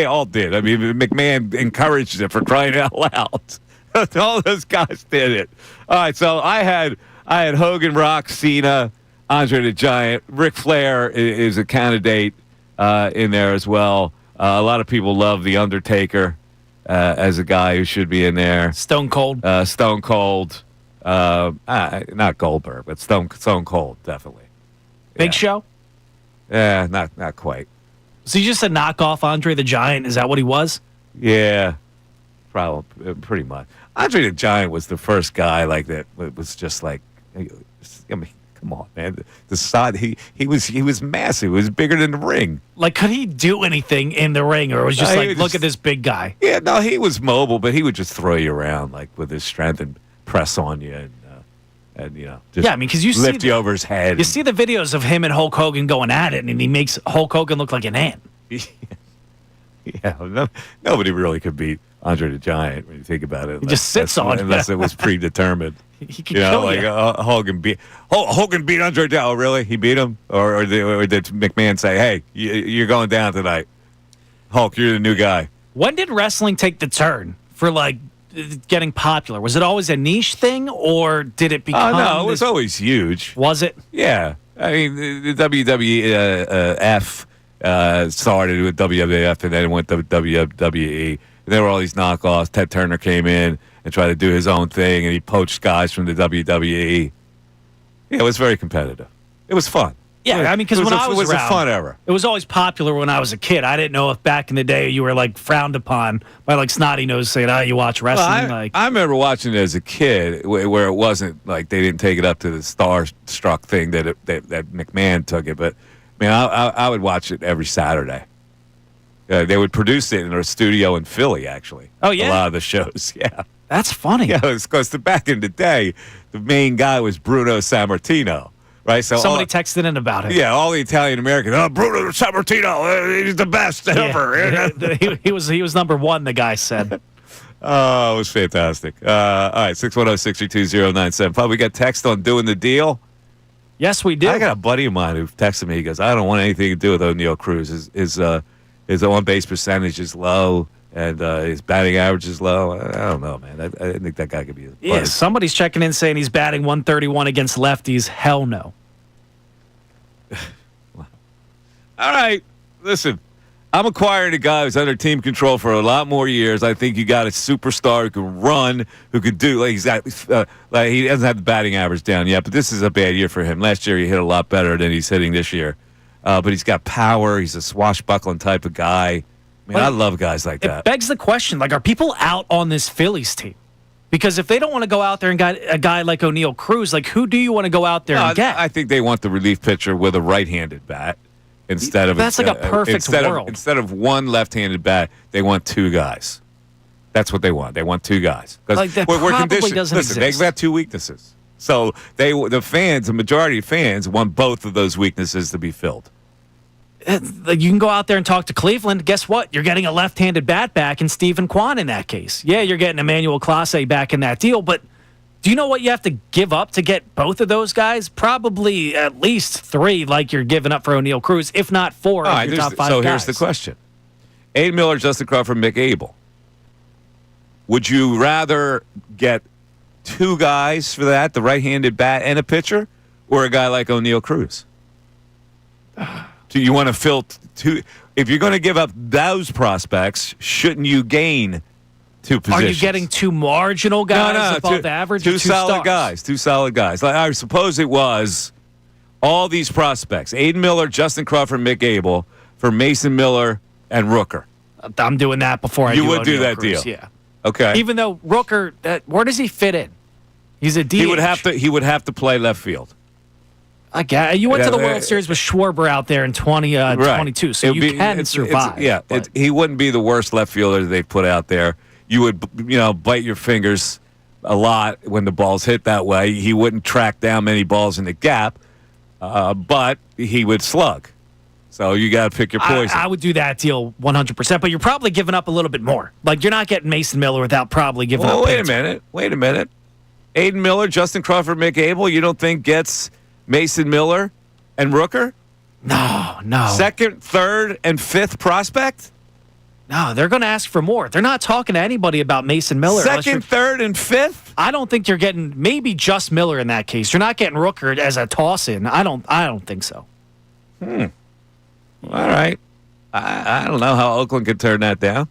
all did. I mean, McMahon encouraged it for crying out loud. All those guys did it. All right, so I had Hogan, Rock, Cena, Andre the Giant. Ric Flair is a candidate in there as well. A lot of people love The Undertaker as a guy who should be in there. Stone Cold. Stone Cold. Not Goldberg, but Stone Cold, definitely. Big Show? Yeah, not quite. So you just a knockoff Andre the Giant? Is that what he was? Yeah. Probably, pretty much. Andre the Giant was the first guy like that. It was just like, I mean, come on, man. The side he was massive. He was bigger than the ring. Like, could he do anything in the ring, or it was just No, like, he was look just- at this big guy? Yeah, no, he was mobile, but he would just throw you around like with his strength and press on you and just Yeah, I mean, because you lift see you over his head. you see the videos of him and Hulk Hogan going at it, and he makes Hulk Hogan look like an ant. Yeah, nobody really could beat Andre the Giant when you think about it. He just sits on you. unless it was predetermined. He could kill you. Hogan beat Andre the Giant. Oh, really? He beat him, or did McMahon say, "Hey, you're going down tonight, Hulk? You're the new guy." When did wrestling take the turn for like getting popular? Was it always a niche thing, or did it become? Oh no, it was always huge. Was it? Yeah, I mean the WWF started with WWF and then went to WWE. And there were all these knockoffs. Ted Turner came in and tried to do his own thing, and he poached guys from the WWE. Yeah, it was very competitive. It was fun. Yeah, I mean, because when I was it was around, a fun era. it was always popular when I was a kid. I didn't know if back in the day you were like frowned upon by like snotty nose saying, "Oh, you watch wrestling." Well, I remember watching it as a kid, where it wasn't like they didn't take it up to the starstruck thing that McMahon took it. But man, I would watch it every Saturday. They would produce it in a studio in Philly, actually. Oh, yeah? A lot of the shows, yeah. That's funny. Yeah, because back in the day, the main guy was Bruno Sammartino, right? So Somebody texted in about it. Yeah, all the Italian Americans. Oh, Bruno Sammartino, he's the best ever. he was number one. The guy said. Oh, it was fantastic. All right, 610-632-0975. We got text on doing the deal. Yes, we did. I got a buddy of mine who texted me. He goes, "I don't want anything to do with O'Neal Cruz. His on-base percentage is low, and his batting average is low." I don't know, man. I didn't think that guy could be. Yeah, somebody's checking in saying he's batting 131 against lefties. Hell no. All right, listen. I'm acquiring a guy who's under team control for a lot more years. I think you got a superstar who can run, who could do. Like he's got, like he doesn't have the batting average down yet, but this is a bad year for him. Last year he hit a lot better than he's hitting this year. But he's got power. He's a swashbuckling type of guy. Man, I love guys like that. It begs the question, like, are people out on this Phillies team? Because if they don't want to go out there and get a guy like O'Neal Cruz, like, who do you want to go out there and get? I think they want the relief pitcher with a right-handed bat instead of That's like a perfect world. Instead of one left-handed bat, they want two guys. That's what they want. They want two guys. Like, that we're probably conditioned. doesn't Listen, exist. they've got two weaknesses. So the majority of fans want both of those weaknesses to be filled. Like, you can go out there and talk to Cleveland. Guess what? You're getting a left-handed bat back in Stephen Kwan in that case. Yeah, you're getting Emmanuel Clase back in that deal, but do you know what you have to give up to get both of those guys? Probably at least three, like you're giving up for O'Neal Cruz, if not four of your top five so guys. here's the question. Aiden Miller, Justin Crawford, Mick Abel. Would you rather get two guys for that, the right-handed bat and a pitcher, or a guy like O'Neal Cruz? Do you want to fill two? If you're going to give up those prospects, shouldn't you gain two positions? Are you getting two marginal guys above average? Two or solid stars? guys. Two solid guys. Like, I suppose it was all these prospects: Aiden Miller, Justin Crawford, Mick Abel, for Mason Miller and Rooker. I'm doing that before I You do would do O'Neal that Cruz, deal. Yeah. Okay. Even though Rooker, where does he fit in? He's a DH. He would have to play left field. I guess. You went to the World Series with Schwarber out there in 2022, so you can survive. He wouldn't be the worst left fielder they've put out there. You would, bite your fingers a lot when the balls hit that way. He wouldn't track down many balls in the gap, but he would slug. So you got to pick your poison. I would do that deal 100%, but you're probably giving up a little bit more. Like, you're not getting Mason Miller without probably giving up. Wait a minute. Aiden Miller, Justin Crawford, Mick Abel, you don't think gets Mason Miller and Rooker? No. Second, third, and fifth prospect? No, they're going to ask for more. They're not talking to anybody about Mason Miller. Second, third, and fifth? I don't think you're getting maybe just Miller in that case. You're not getting Rooker as a toss-in. I don't think so. All right. I don't know how Oakland could turn that down.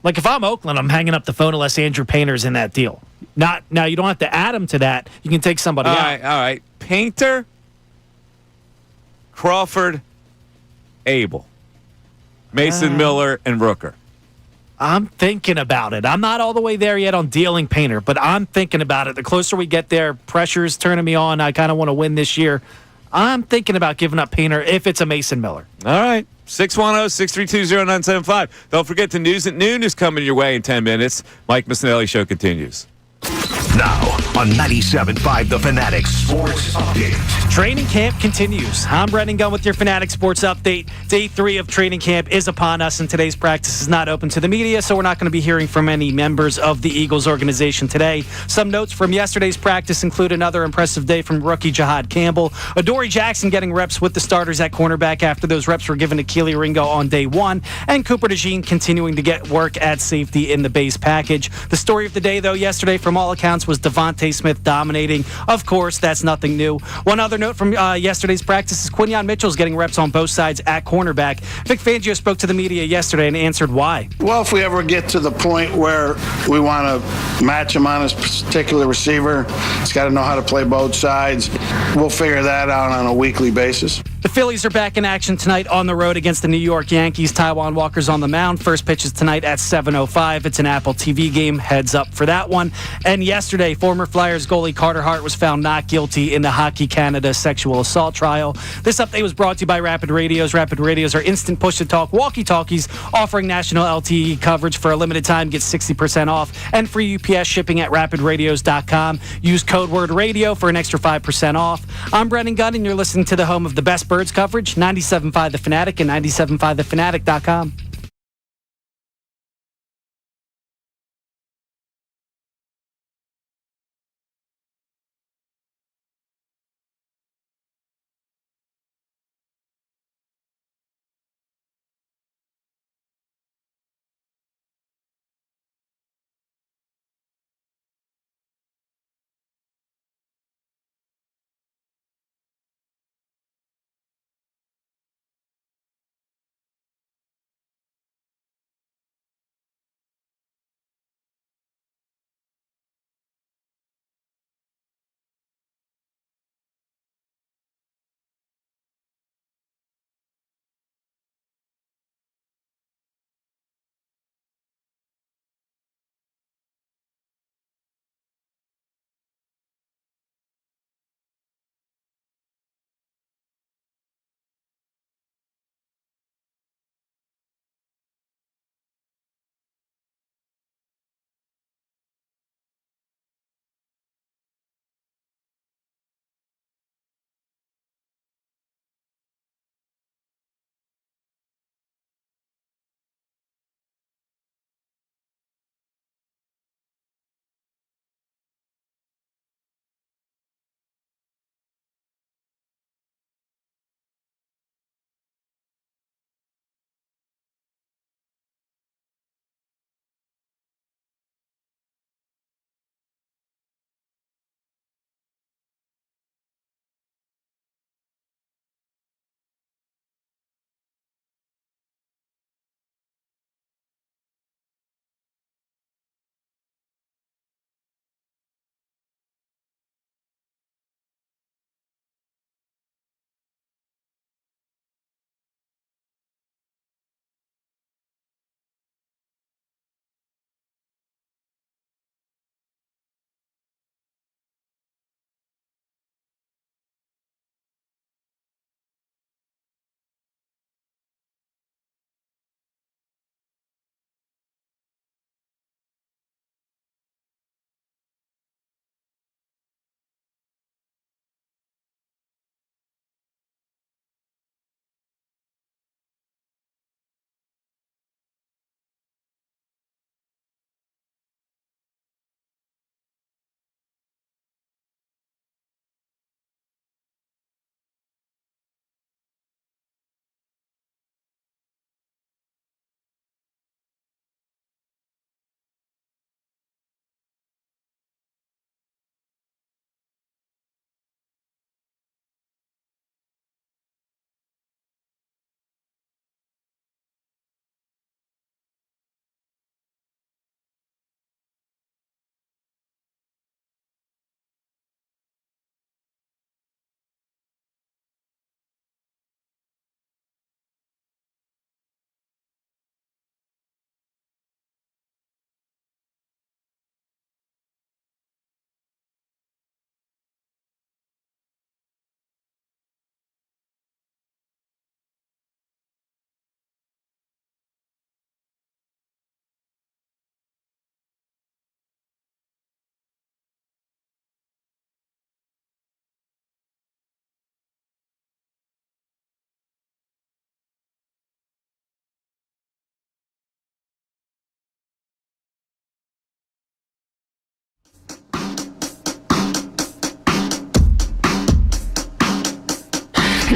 Like, if I'm Oakland, I'm hanging up the phone unless Andrew Painter's in that deal. Now, you don't have to add him to that. You can take somebody out. All right. Painter, Crawford, Abel, Mason Miller, and Rooker. I'm thinking about it. I'm not all the way there yet on dealing Painter, but I'm thinking about it. The closer we get there, pressure's turning me on. I kind of want to win this year. I'm thinking about giving up Painter if it's a Mason Miller. All right. 610-632-0975. Don't forget the news at noon is coming your way in 10 minutes. Mike Missanelli Show continues. Now on 97.5 The Fanatic Sports Update. Training camp continues. I'm Brendan Gunn with your Fanatic Sports Update. Day 3 of training camp is upon us, and today's practice is not open to the media, so we're not going to be hearing from any members of the Eagles organization today. Some notes from yesterday's practice include another impressive day from rookie Jahad Campbell, Adoree Jackson getting reps with the starters at cornerback after those reps were given to Keely Ringo on day 1, and Cooper DeJean continuing to get work at safety in the base package. The story of the day, though, yesterday, from all accounts, was Devontae Smith dominating. Of course, that's nothing new. One other note from yesterday's practice is Quinyon Mitchell's getting reps on both sides at cornerback. Vic Fangio spoke to the media yesterday and answered why. Well, if we ever get to the point where we want to match him on his particular receiver, he's got to know how to play both sides. We'll figure that out on a weekly basis. The Phillies are back in action tonight on the road against the New York Yankees. Taijuan Walker's on the mound. First pitch is tonight at 7:05. It's an Apple TV game. Heads up for that one. And yesterday, former Flyers goalie Carter Hart was found not guilty in the Hockey Canada sexual assault trial. This update was brought to you by Rapid Radios. Rapid Radios are instant push-to-talk walkie-talkies offering national LTE coverage for a limited time. Get 60% off and free UPS shipping at rapidradios.com. Use code word radio for an extra 5% off. I'm Brendan Gunn, and you're listening to the home of the best Birds coverage, 97.5 The Fanatic and 97.5thefanatic.com.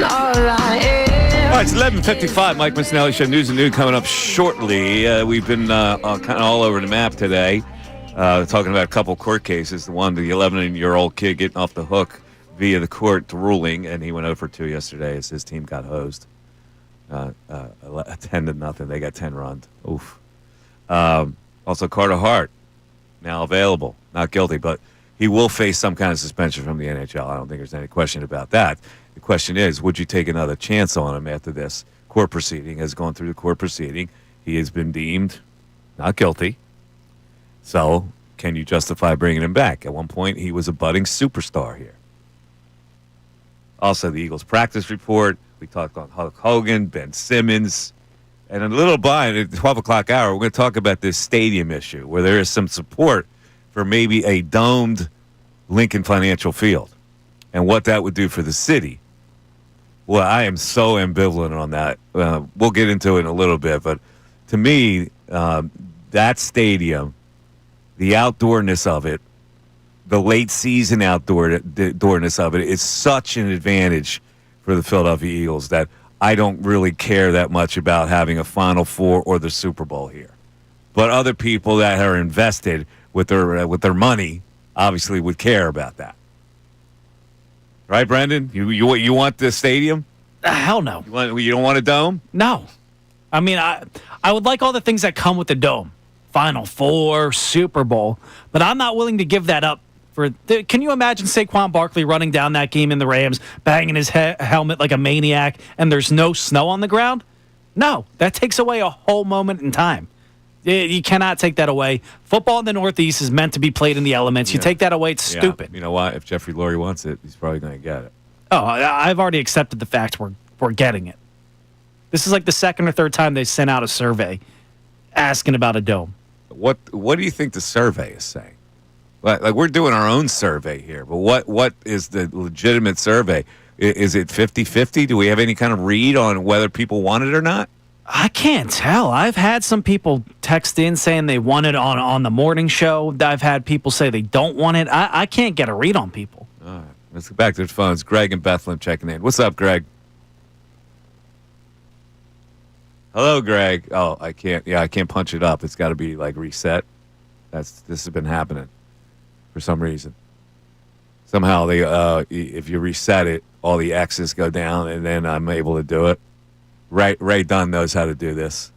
All right, it's 11:55. Mike Missanelli Show. News and Noon coming up shortly. We've been kind of all over the map today, talking about a couple court cases. The 11-year-old kid getting off the hook via the court ruling, and he went over 2 yesterday as his team got hosed. 10-0. They got 10 runs. Oof. Also, Carter Hart, now available. Not guilty, but he will face some kind of suspension from the NHL. I don't think there's any question about that. The question is, would you take another chance on him after this court proceeding has gone through the court proceeding? He has been deemed not guilty. So can you justify bringing him back? At one point, he was a budding superstar here. Also, the Eagles practice report. We talked on Hulk Hogan, Ben Simmons. And a little by at the 12 o'clock hour, we're going to talk about this stadium issue where there is some support for maybe a domed Lincoln Financial Field and what that would do for the city. Well, I am so ambivalent on that. We'll get into it in a little bit, but to me, that stadium, the outdoorness of it, the late season outdoorness of it is such an advantage for the Philadelphia Eagles that I don't really care that much about having a Final Four or the Super Bowl here. But other people that are invested with their money obviously would care about that. Right, Brendan? You want this stadium? Hell no. You don't want a dome? No. I mean, I would like all the things that come with the dome. Final Four, Super Bowl. But I'm not willing to give that up. Can you imagine Saquon Barkley running down that game in the Rams, banging his helmet like a maniac, and there's no snow on the ground? No. That takes away a whole moment in time. You cannot take that away. Football in the Northeast is meant to be played in the elements. You take that away, it's stupid. You know what? If Jeffrey Lurie wants it, he's probably going to get it. Oh, I've already accepted the fact we're getting it. This is like the second or third time they sent out a survey asking about a dome. What do you think the survey is saying? Like we're doing our own survey here, but what is the legitimate survey? Is it 50-50? Do we have any kind of read on whether people want it or not? I can't tell. I've had some people text in saying they want it on the morning show. I've had people say they don't want it. I can't get a read on people. All right. Let's go back to the phones. Greg in Bethlehem checking in. What's up, Greg? Hello, Greg. Oh, I can't punch it up. It's got to be like reset. This has been happening for some reason. Somehow if you reset it, all the X's go down, and then I'm able to do it. Ray Dunn knows how to do this.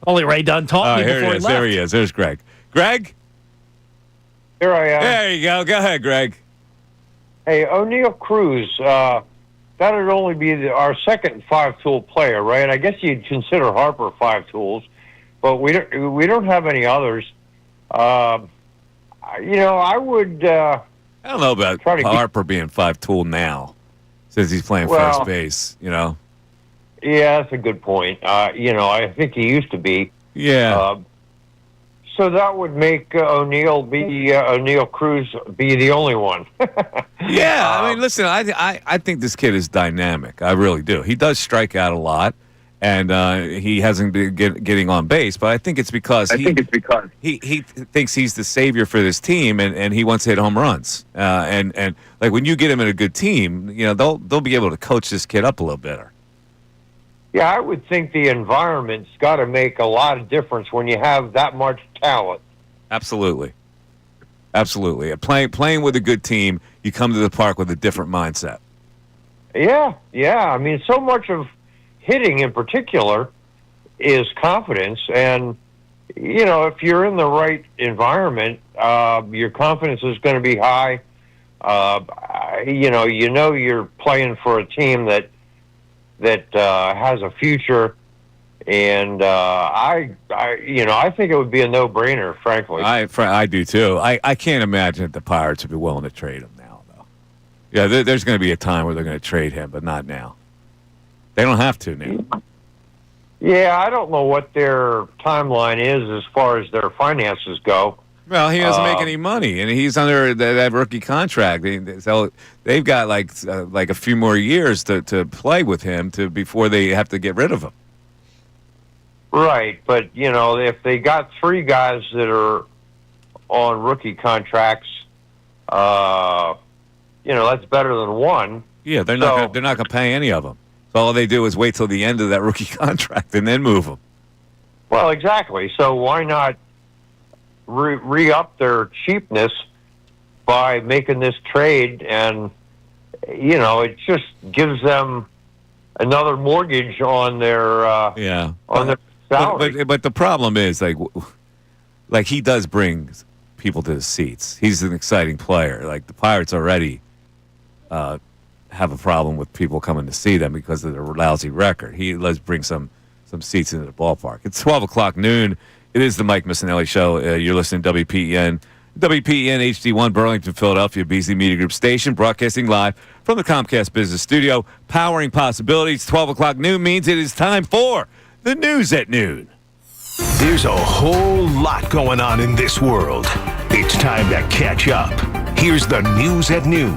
Only Ray Dunn taught me before he left. There he is. There's Greg. Greg? Here I am. There you go. Go ahead, Greg. Hey, O'Neal Cruz, that would only be our second five-tool player, right? I guess you'd consider Harper five tools, but we don't have any others. I would... I don't know about Harper being five-tool now, since he's playing first base, Yeah, that's a good point. I think he used to be. Yeah. So that would make O'Neal Cruz be the only one. Yeah, I mean, listen, I think this kid is dynamic. I really do. He does strike out a lot, and he hasn't been getting on base. But I think it's because he thinks he's the savior for this team, and he wants to hit home runs. And like when you get him in a good team, they'll be able to coach this kid up a little better. Yeah, I would think the environment's got to make a lot of difference when you have that much talent. Absolutely. Playing with a good team, you come to the park with a different mindset. Yeah. I mean, so much of hitting in particular is confidence. And, if you're in the right environment, your confidence is going to be high. You're playing for a team that has a future, and I think it would be a no-brainer, frankly. I do too. I can't imagine that the Pirates would be willing to trade him now, though. Yeah, there's going to be a time where they're going to trade him, but not now. They don't have to now. Yeah, I don't know what their timeline is as far as their finances go. Well, he doesn't make any money, and he's under that rookie contract. So they've got like a few more years to play with him before they have to get rid of him. Right, but if they got three guys that are on rookie contracts, that's better than one. Yeah, they're not going to pay any of them. So all they do is wait till the end of that rookie contract and then move them. Well, exactly. So why not re-up their cheapness by making this trade? And, it just gives them another mortgage on their on their salary. But the problem is, like he does bring people to the seats. He's an exciting player. Like the Pirates already have a problem with people coming to see them because of their lousy record. He does bring some seats into the ballpark. It's 12 o'clock noon. It is the Mike Missanelli Show. You're listening to WPEN. WPEN HD1 Burlington, Philadelphia, BZ Media Group station, broadcasting live from the Comcast Business Studio, powering possibilities. 12 o'clock noon means it is time for the News at Noon. There's a whole lot going on in this world. It's time to catch up. Here's the News at Noon.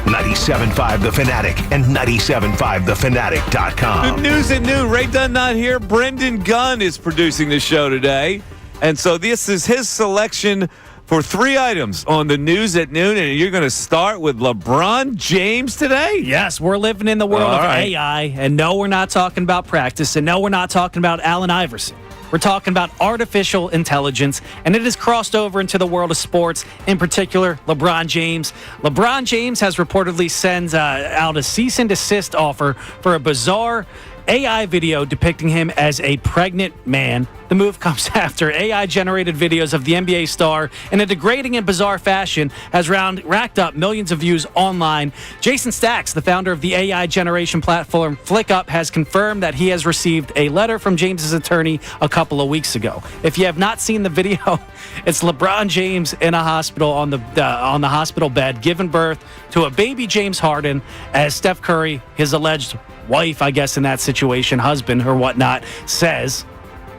97.5 The Fanatic and 97.5thefanatic.com. The News at Noon. Ray Dunn not here. Brendan Gunn is producing the show today. And so this is his selection for 3 items on the News at Noon. And you're going to start with LeBron James today? Yes, we're living in the world of AI. And no, we're not talking about practice. And no, we're not talking about Allen Iverson. We're talking about artificial intelligence, and it has crossed over into the world of sports, in particular, LeBron James. LeBron James has reportedly sent out a cease and desist offer for a bizarre AI video depicting him as a pregnant man. The move comes after AI-generated videos of the NBA star in a degrading and bizarre fashion has racked up millions of views online. Jason Stacks, the founder of the AI generation platform FlickUp, has confirmed that he has received a letter from James's attorney a couple of weeks ago. If you have not seen the video, it's LeBron James in a hospital on the hospital bed, giving birth to a baby James Harden, as Steph Curry, his alleged wife, I guess in that situation, husband or whatnot, says,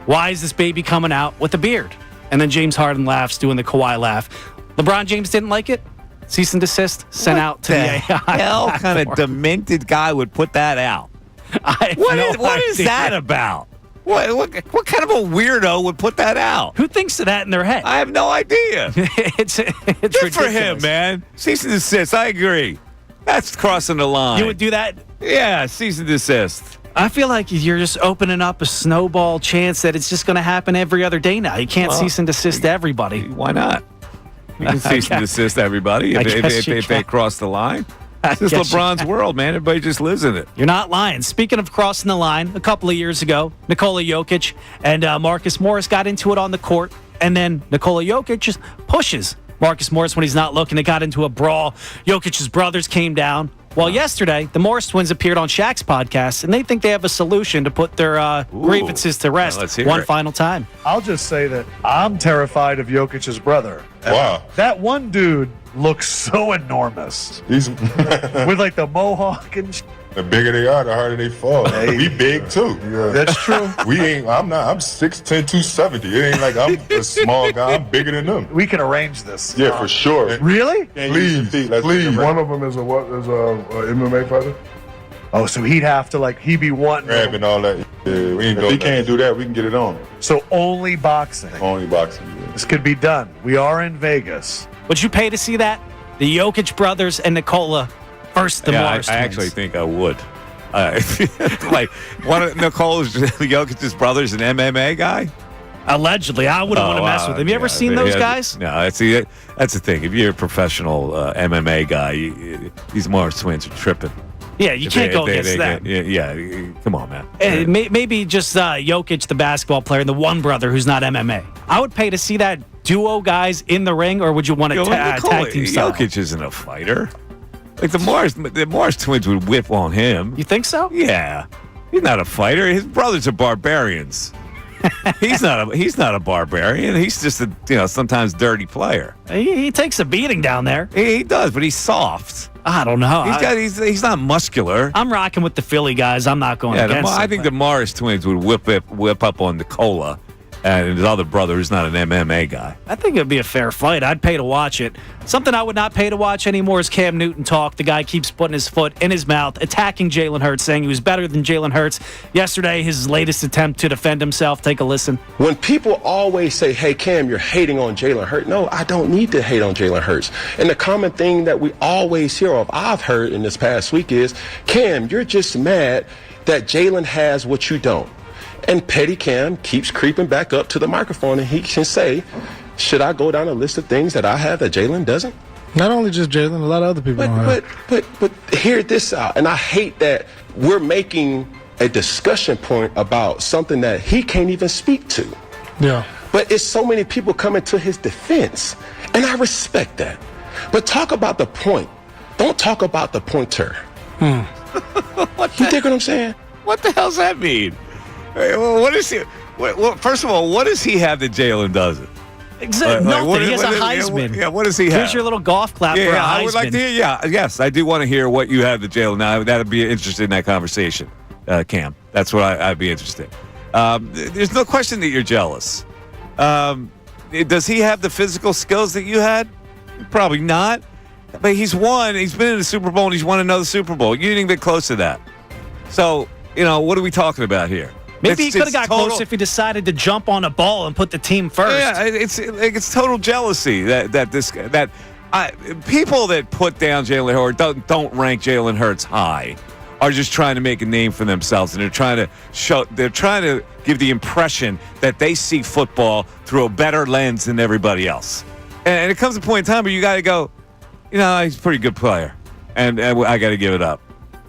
"Why is this baby coming out with a beard?" And then James Harden laughs, doing the Kawhi laugh. LeBron James didn't like it. Cease and desist sent out to the AI. Hell kind of demented guy would put that out? What is that about? What kind of a weirdo would put that out? Who thinks of that in their head? I have no idea. It's Good ridiculous. for him, man. Cease and desist. I agree. That's crossing the line. You would do that? Yeah, cease and desist. I feel like you're just opening up a snowball chance that it's just going to happen every other day now. You can't cease and desist to everybody. Why not? You can cease and desist everybody if they cross the line. This is LeBron's world, man. Everybody just lives in it. You're not lying. Speaking of crossing the line, a couple of years ago, Nikola Jokic and Marcus Morris got into it on the court, and then Nikola Jokic just pushes Marcus Morris when he's not looking. It got into a brawl. Jokic's brothers came down. Well, yesterday, the Morris twins appeared on Shaq's podcast, and they think they have a solution to put their grievances to rest one final time. I'll just say that I'm terrified of Jokic's brother. Wow. That one dude looks so enormous. He's with like the mohawk and the bigger they are, the harder they fall. Hey. We big too. Yeah. That's true. I'm 6'10", 270. It ain't like I'm a small guy. I'm bigger than them. We can arrange this. Yeah, for sure. Really? Please. One of them is a MMA fighter. Oh, so he'd have to he'd be wanting grabbing all that. Yeah, we ain't if he can't do that, we can get it on. So only boxing. Only boxing. Yeah. This could be done. We are in Vegas. Would you pay to see that? The Jokic brothers and Nikola versus the Morris twins. I actually think I would. Like one of Nicola's Jokic's brothers, an MMA guy. Allegedly, I wouldn't want to mess with him. You ever seen those guys? No, that's the thing. If you're a professional MMA guy, these Morris twins are tripping. Yeah, you can't go against them. Yeah, come on, man. Maybe just Jokic, the basketball player, and the one brother who's not MMA. I would pay to see that duo guys in the ring, or would you want to tag team style? Jokic isn't a fighter. Like the Morris twins would whip on him. You think so? Yeah, he's not a fighter. His brothers are barbarians. He's not a barbarian. He's just a sometimes dirty player. He takes a beating down there. He does, but he's soft. I don't know. He's not muscular. I'm rocking with the Philly guys. I'm not going against them. I think the Morris twins would whip up on Nikola, And his other brother is not an MMA guy. I think it'd be a fair fight. I'd pay to watch it. Something I would not pay to watch anymore is Cam Newton talk. The guy keeps putting his foot in his mouth, attacking Jalen Hurts, saying he was better than Jalen Hurts. Yesterday, his latest attempt to defend himself. Take a listen. When people always say, hey, Cam, you're hating on Jalen Hurts. No, I don't need to hate on Jalen Hurts. And the common thing that we always hear of, I've heard in this past week is, Cam, you're just mad that Jalen has what you don't. And Petty Cam keeps creeping back up to the microphone, and he can say, should I go down a list of things that I have that Jalen doesn't? Not only just Jalen, a lot of other people don't have. But hear this out. And I hate that we're making a discussion point about something that he can't even speak to. Yeah. But it's so many people coming to his defense, and I respect that. But talk about the point. Don't talk about the pointer. You dig what I'm saying? What the hell's that mean? What is he? First of all, what does he have that Jalen doesn't? Exactly. Nothing. He has a Heisman. What does he have? Here's your little golf clap for a Heisman. I would like to hear. Yes, I do want to hear what you have to Jalen. Now that'd be interested in that conversation, Cam. That's what I'd be interested in. There's no question that you're jealous. Does he have the physical skills that you had? Probably not. But he's won. He's been in the Super Bowl, and he's won another Super Bowl. You didn't even get close to that. So, what are we talking about here? Maybe he could have got close if he decided to jump on a ball and put the team first. Yeah, it's total jealousy that people that put down Jalen Hurts don't rank Jalen Hurts high are just trying to make a name for themselves, and they're trying to give the impression that they see football through a better lens than everybody else. And it comes a point in time where you got to go, he's a pretty good player, and I got to give it up.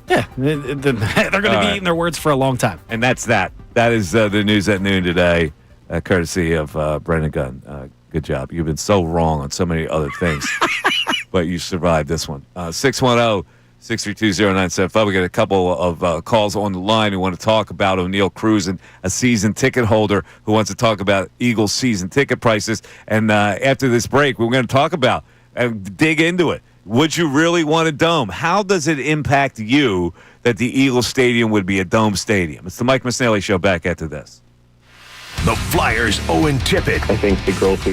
Yeah, they're going to be eating their words for a long time. And that's that. That is the news at noon today, courtesy of Brendan Gunn. Good job. You've been so wrong on so many other things, but you survived this one. 610-632-0975. We got a couple of calls on the line who want to talk about O'Neal Cruz and a season ticket holder who wants to talk about Eagles season ticket prices. And after this break, we're going to talk about and dig into it. Would you really want a dome? How does it impact you that the Eagles Stadium would be a dome stadium? It's the Mike Missanelli Show back after this. The Flyers' Owen Tippett. I think the girls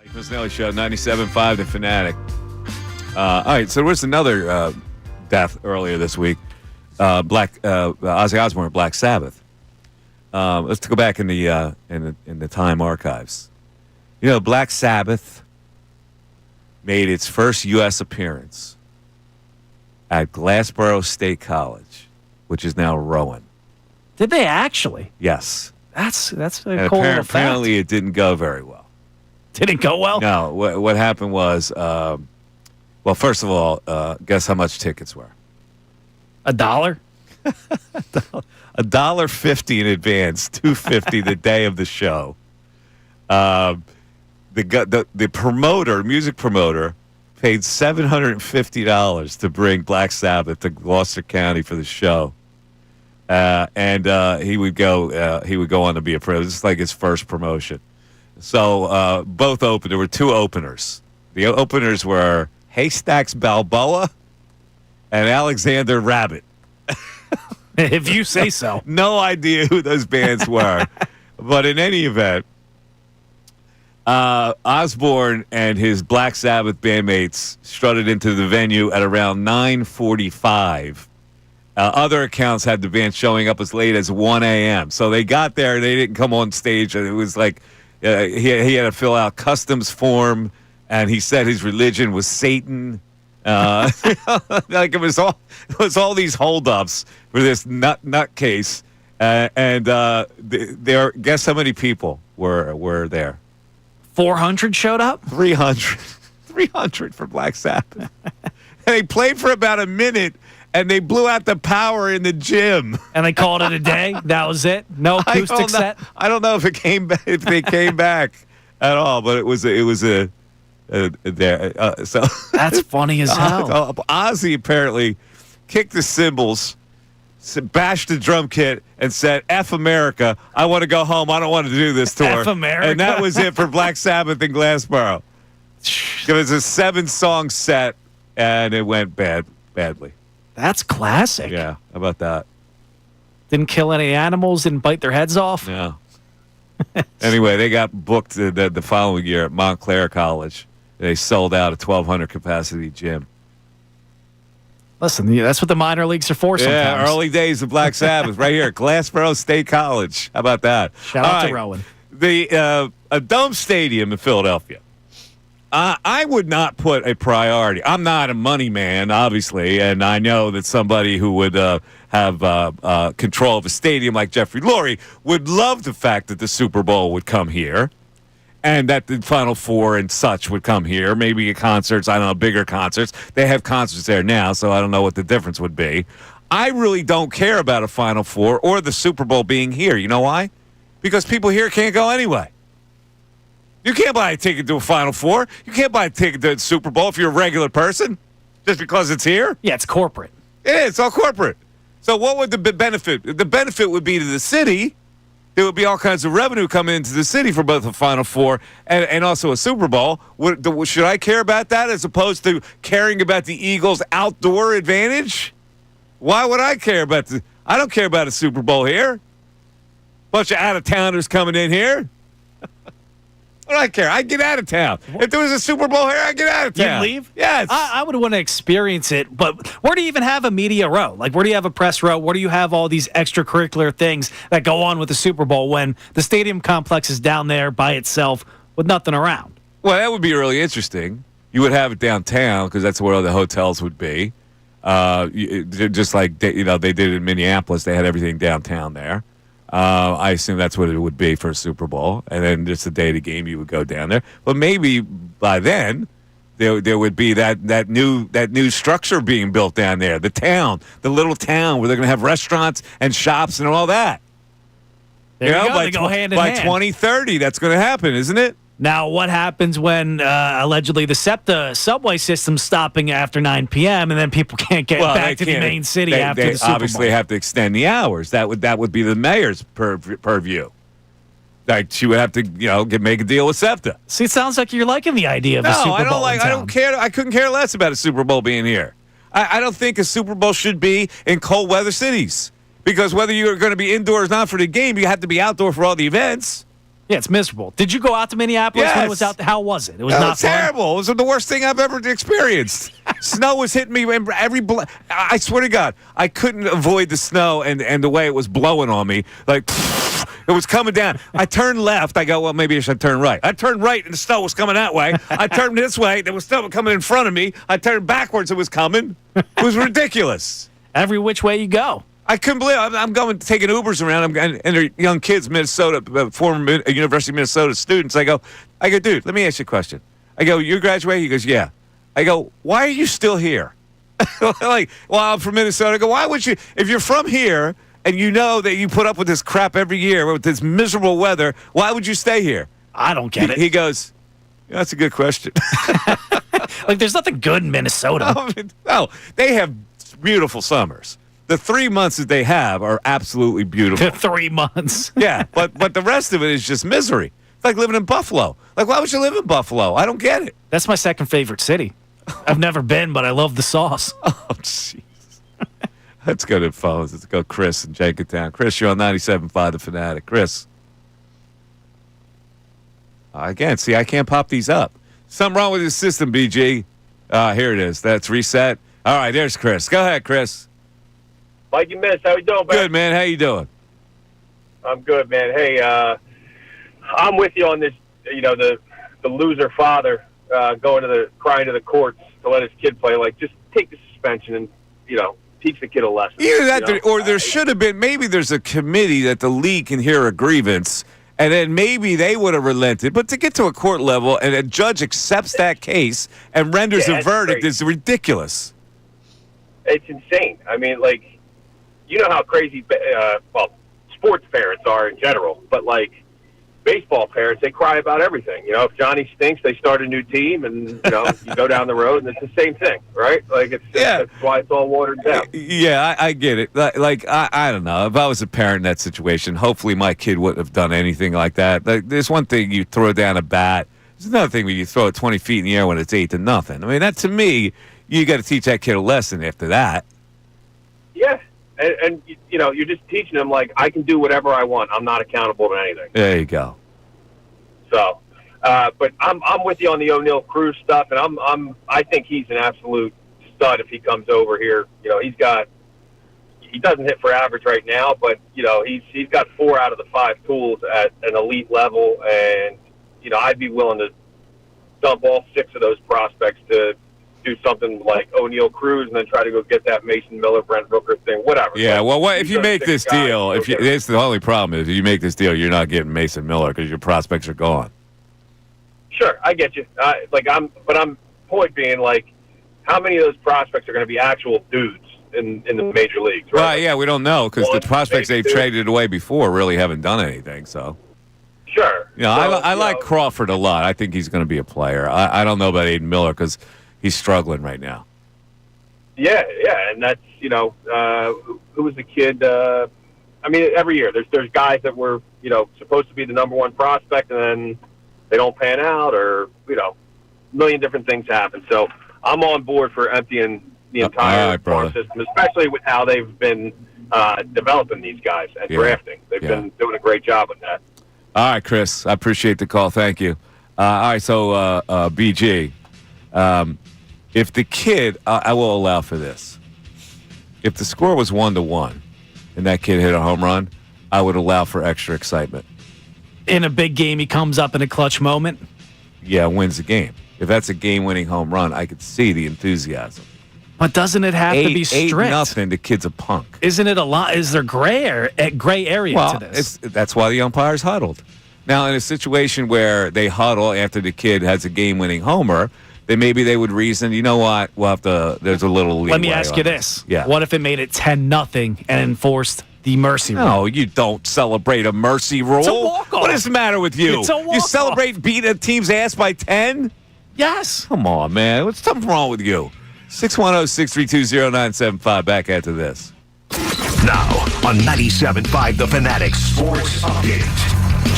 Missanelli Show, 97.5 The Fanatic. All right, so there was another death earlier this week. Ozzy Osbourne, Black Sabbath. Let's go back in the time archives. You know, Black Sabbath made its first U.S. appearance at Glassboro State College, which is now Rowan. Did they actually? Yes. That's a And cool little fact. apparently it didn't go very well. Did it go well? No. What happened was, well, first of all, guess how much tickets were? $1? $1.50 in advance, $2.50 the day of the show. The promoter, music promoter, paid $750 to bring Black Sabbath to Gloucester County for the show, and he would go on to be a pro. This is like his first promotion. So there were two openers. The openers were Haystacks Balboa and Alexander Rabbit. If you say so. No idea who those bands were. But in any event, Osbourne and his Black Sabbath bandmates strutted into the venue at around 9:45. Other accounts had the band showing up as late as 1 a.m. So they got there. They didn't come on stage. And it was like he had to fill out customs form, and he said his religion was Satan. Like it was all these holdups for this nutcase. And there, guess how many people were there? 400 showed up? 300 for Black Sabbath. And they played for about a minute, and they blew out the power in the gym. And they called it a day? That was it? No acoustic set? I don't know if they came back at all, but it was there. So that's funny as hell. Ozzy apparently kicked the cymbals, bashed the drum kit, and said, F America, I want to go home. I don't want to do this tour. F America. And that was it for Black Sabbath in Glassboro. It was a 7-song set, and it went badly. That's classic. Yeah, how about that? Didn't kill any animals, didn't bite their heads off? No. Anyway, they got booked the following year at Montclair College. They sold out a 1,200 capacity gym. Listen, that's what the minor leagues are for sometimes. Yeah, early days of Black Sabbath right here at Glassboro State College. How about that? Shout out to Rowan. A Dome Stadium in Philadelphia. I would not put a priority. I'm not a money man, obviously, and I know that somebody who would have control of a stadium like Jeffrey Lurie would love the fact that the Super Bowl would come here. And that the Final Four and such would come here. Maybe concerts, I don't know, bigger concerts. They have concerts there now, so I don't know what the difference would be. I really don't care about a Final Four or the Super Bowl being here. You know why? Because people here can't go anyway. You can't buy a ticket to a Final Four. You can't buy a ticket to the Super Bowl if you're a regular person just because it's here. Yeah, it's corporate. Yeah, it's all corporate. So what would the benefit? The benefit would be to the city. There would be all kinds of revenue coming into the city for both the Final Four and also a Super Bowl. Should I care about that as opposed to caring about the Eagles' outdoor advantage? Why would I care about I don't care about a Super Bowl here. Bunch of out-of-towners coming in here. What do I care? I get out of town. If there was a Super Bowl here, I get out of town. You leave? Yes. I would want to experience it, but where do you even have a media row? Like, where do you have a press row? Where do you have all these extracurricular things that go on with the Super Bowl when the stadium complex is down there by itself with nothing around? Well, that would be really interesting. You would have it downtown because that's where all the hotels would be. Just like they did in Minneapolis. They had everything downtown there. I assume that's what it would be for a Super Bowl, and then just the day of the game, you would go down there. But maybe by then, there would be that new structure being built down there, the little town where they're going to have restaurants and shops and all that. There you go. They go hand in hand. By 2030, that's going to happen, isn't it? Now, what happens when allegedly the SEPTA subway system's stopping after 9 p.m. and then people can't get back to the main city after the Super Bowl? They obviously have to extend the hours. That would be the mayor's purview. Like she would have to, make a deal with SEPTA. See, it sounds like you're liking the idea of a Super Bowl. I don't care. I couldn't care less about a Super Bowl being here. I don't think a Super Bowl should be in cold weather cities because whether you're going to be indoors or not for the game, you have to be outdoor for all the events. Yeah, it's miserable. Did you go out to Minneapolis when it was Yes. out there? How was it? It was No, not it's fun? terrible. It was the worst thing I've ever experienced. Snow was hitting me I swear to God, I couldn't avoid the snow and the way it was blowing on me. Like, it was coming down. I turned left. I go, well, maybe I should turn right. I turned right, and the snow was coming that way. I turned this way. There was snow coming in front of me. I turned backwards. It was coming. It was ridiculous. Every which way you go. I couldn't believe it. I'm going taking Ubers around, and they're young kids, Minnesota, former University of Minnesota students. I go, dude, let me ask you a question. I go, you graduated? He goes, yeah. I go, why are you still here? Like, well, I'm from Minnesota. I go, why would you, if you're from here and you know that you put up with this crap every year, with this miserable weather, why would you stay here? I don't get it. He goes, that's a good question. Like, there's nothing good in Minnesota. No, they have beautiful summers. The 3 months that they have are absolutely beautiful. 3 months. Yeah, but the rest of it is just misery. It's like living in Buffalo. Like, why would you live in Buffalo? I don't get it. That's my second favorite city. I've never been, but I love the sauce. Oh, jeez. Let's go to phones. Let's go Chris in Jenkintown. Chris, you're on 97.5 The Fanatic. Chris. Again, see, I can't pop these up. Something wrong with the system, BG. Here it is. That's reset. All right, there's Chris. Go ahead, Chris. Mikey Miss, how you doing, man? Good, man. How you doing? I'm good, man. Hey, I'm with you on this. You know, the loser father crying to the courts to let his kid play. Like, just take the suspension and teach the kid a lesson. Either that, or there should have been. Maybe there's a committee that the league can hear a grievance, and then maybe they would have relented. But to get to a court level and a judge accepts that case and renders a verdict is ridiculous. It's insane. I mean, like, you know how crazy, sports parents are in general, but like baseball parents, they cry about everything. You know, if Johnny stinks, they start a new team, and you go down the road, and it's the same thing, right? Like, that's why it's all watered down. Yeah, I get it. Like I don't know. If I was a parent in that situation, hopefully my kid wouldn't have done anything like that. Like, there's one thing you throw down a bat. There's another thing when you throw it 20 feet in the air when it's 8-0. I mean, that to me, you got to teach that kid a lesson after that. Yeah. And you're just teaching them, like, I can do whatever I want. I'm not accountable to anything. There you go. So, but I'm with you on the O'Neal Cruz stuff, and I think he's an absolute stud if he comes over here. You know, he doesn't hit for average right now, but he's got 4 out of the 5 tools at an elite level, and I'd be willing to dump all 6 of those prospects to do something like O'Neal Cruz and then try to go get that Mason Miller, Brent Rooker thing, whatever. Yeah, well, if you make this deal, it's the only problem is if you make this deal, you're not getting Mason Miller because your prospects are gone. Sure, I get you. I'm point being, like, how many of those prospects are going to be actual dudes in the major leagues? Right? Yeah, we don't know because the prospects they've traded away before really haven't done anything. So. Sure. I like Crawford a lot. I think he's going to be a player. I don't know about Aiden Miller because he's struggling right now. Yeah, and that's who was the kid? I mean, every year there's guys that were supposed to be the number 1 prospect, and then they don't pan out, or a million different things happen. So I'm on board for emptying the entire farm system, especially with how they've been developing these guys and drafting. They've been doing a great job with that. All right, Chris, I appreciate the call. Thank you. All right, so BG. If the kid, I will allow for this. If the score was 1-1 and that kid hit a home run, I would allow for extra excitement. In a big game, he comes up in a clutch moment. Yeah, wins the game. If that's a game-winning home run, I could see the enthusiasm. But doesn't it have to be strict? 8-0, the kid's a punk. Isn't it a lot? Is there gray area to this? That's why the umpires huddled. Now, in a situation where they huddle after the kid has a game-winning homer, then maybe they would reason, you know what, we'll have to, there's a little leeway. Let me ask you this. Yeah. What if it made it 10-0 and enforced the mercy rule? No, you don't celebrate a mercy rule. It's a walk-off. What is the matter with you? It's a walk-off. You celebrate beating a team's ass by 10? Yes. Come on, man. What's something wrong with you? 610-632-0975. Back after this. Now on 97.5 The Fanatic Sports Update.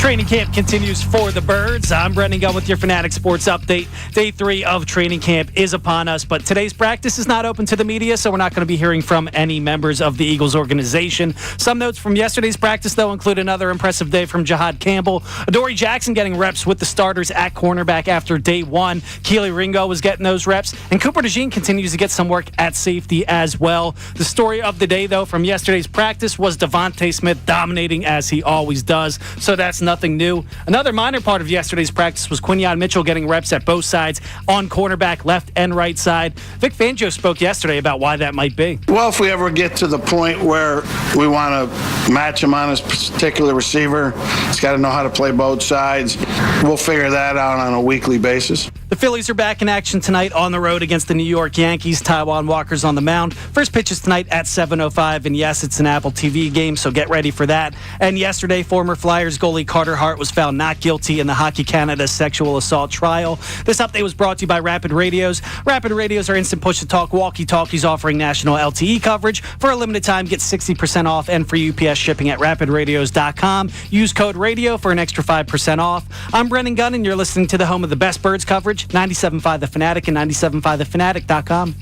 Training camp continues for the Birds. I'm Brendan Gunn with your Fanatic Sports Update. Day 3 of training camp is upon us, but today's practice is not open to the media, so we're not going to be hearing from any members of the Eagles organization. Some notes from yesterday's practice, though, include another impressive day from Jahad Campbell. Adoree Jackson getting reps with the starters at cornerback after day 1. Keely Ringo was getting those reps, and Cooper DeJean continues to get some work at safety as well. The story of the day, though, from yesterday's practice was Devontae Smith dominating as he always does, so that's nothing new. Another minor part of yesterday's practice was Quinyon Mitchell getting reps at both sides on cornerback, left and right side. Vic Fangio spoke yesterday about why that might be. Well, if we ever get to the point where we want to match him on his particular receiver, he's got to know how to play both sides. We'll figure that out on a weekly basis. The Phillies are back in action tonight on the road against the New York Yankees. Taijuan Walker's on the mound. First pitch is tonight at 7:05, and yes, it's an Apple TV game, so get ready for that. And yesterday, former Flyers goalie Carter Hart was found not guilty in the Hockey Canada sexual assault trial. This update was brought to you by Rapid Radios. Rapid Radios are instant push-to-talk walkie-talkies offering national LTE coverage. For a limited time, get 60% off and free UPS shipping at rapidradios.com. Use code RADIO for an extra 5% off. I'm Brendan Gunn, and you're listening to the home of the best Birds coverage, 97.5 The Fanatic and 97.5thefanatic.com.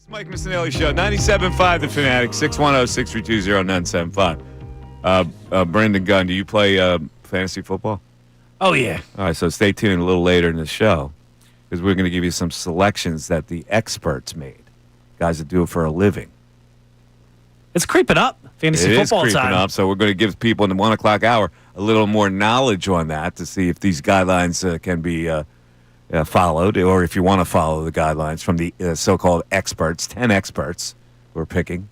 It's Mike Missanelli Show, 97.5 The Fanatic, 610-632-0975. Brendan Gunn, do you play fantasy football? Oh, yeah. All right, so stay tuned a little later in the show because we're going to give you some selections that the experts made, guys that do it for a living. It's creeping up. Fantasy football It is creeping time. up, so we're going to give people in the 1 o'clock hour a little more knowledge on that to see if these guidelines can be followed, or if you want to follow the guidelines from the so-called experts, 10 experts who are picking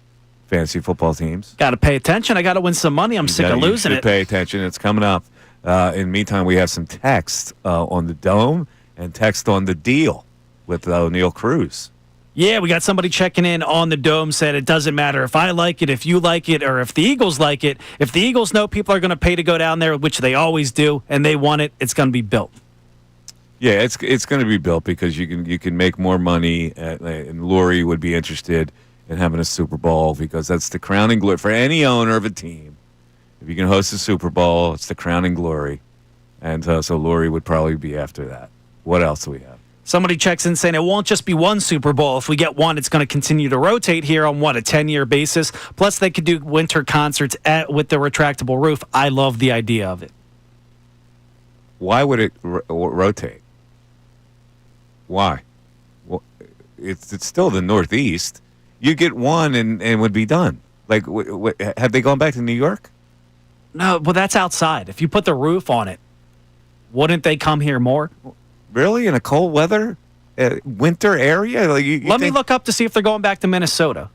fantasy football teams. Got to pay attention. I got to win some money. I'm sick of losing you it. should pay attention. It's coming up. In the meantime, we have some text on the Dome and text on the deal with O'Neal Cruz. Yeah, we got somebody checking in on the Dome, said it doesn't matter if I like it, if you like it, or if the Eagles like it. If the Eagles know people are going to pay to go down there, which they always do, and they want it, it's going to be built. Yeah, it's going to be built because you can make more money, and Lurie would be interested in having a Super Bowl because that's the crowning glory for any owner of a team. If you can host a Super Bowl, it's the crowning glory, and so Lurie would probably be after that. What else do we have? Somebody checks in saying it won't just be one Super Bowl. If we get one, it's going to continue to rotate here on, a 10-year basis. Plus, they could do winter concerts with the retractable roof. I love the idea of it. Why would it rotate? Why? Well, it's still the Northeast. You get one and would be done. Like, have they gone back to New York? No, but that's outside. If you put the roof on it, wouldn't they come here more? Really? In a cold weather, winter area? Like Let me look up to see if they're going back to Minnesota.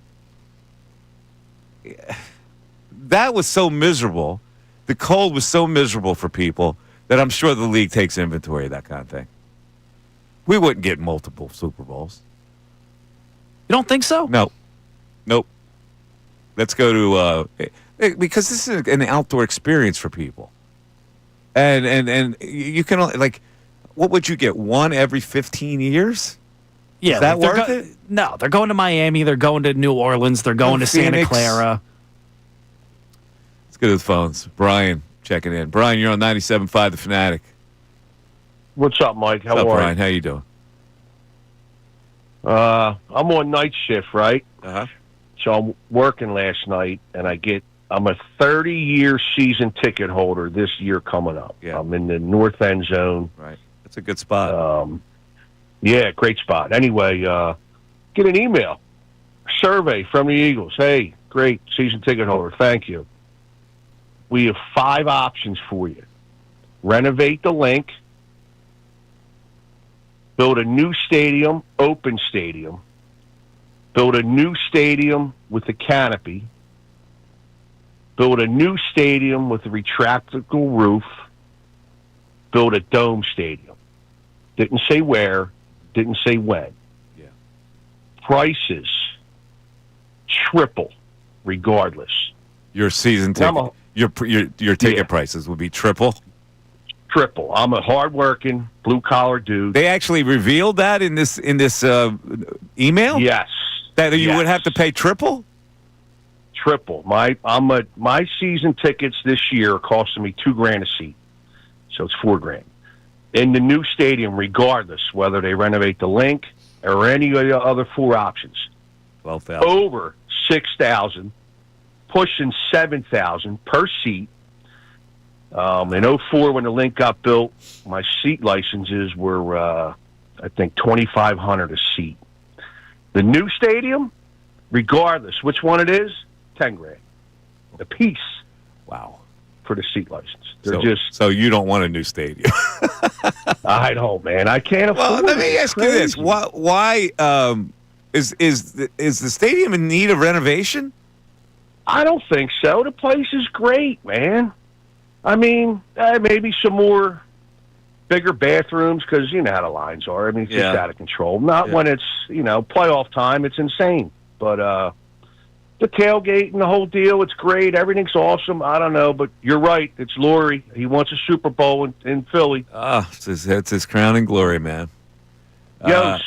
That was so miserable. The cold was so miserable for people that I'm sure the league takes inventory of that kind of thing. We wouldn't get multiple Super Bowls. You don't think so? No. Nope. Let's go to because this is an outdoor experience for people. And you can only, like, what would you get? One every 15 years? Yeah. Is that worth it? No, they're going to Miami. They're going to New Orleans. They're going to Santa Phoenix. Clara. Let's go to the phones. Brian checking in. Brian, you're on 97.5 The Fanatic. What's up, Mike? How What's up, are Brian? How you doing? I'm on night shift, right? Uh-huh. So I'm working last night, and I'm a 30-year season ticket holder this year coming up. Yeah. I'm in the north end zone. Right. That's a good spot. Yeah, great spot. Anyway, get an email, survey from the Eagles. Hey, great season ticket holder. Thank you. We have 5 options for you. Renovate the Link, build a new stadium, open stadium, build a new stadium with a canopy, build a new stadium with a retractable roof, build a dome stadium. Didn't say where, didn't say when. Yeah. Prices triple regardless. Your season ticket, your ticket prices would be triple. Triple. I'm a hardworking blue collar dude. They actually revealed that in this email. Yes. That you would have to pay triple. Triple. My season tickets this year are costing me $2,000 a seat, so it's $4,000 in the new stadium, regardless whether they renovate the Link or any of the other 4 options. 12,000 over 6,000, pushing 7,000 per seat. In 04, when the Link got built, my seat licenses were, I think, $2,500 a seat. The new stadium, regardless which one it is, $10,000 a piece. Wow. For the seat license. They're so you don't want a new stadium. I don't, man. I can't afford Well, let me it. ask you this: Why is the stadium in need of renovation? I don't think so. The place is great, man. I mean, maybe some more bigger bathrooms because you know how the lines are. I mean, it's just out of control. Not when it's playoff time. It's insane. But the tailgate and the whole deal, it's great. Everything's awesome. I don't know, but you're right. It's Lurie. He wants a Super Bowl in Philly. It's his crowning glory, man.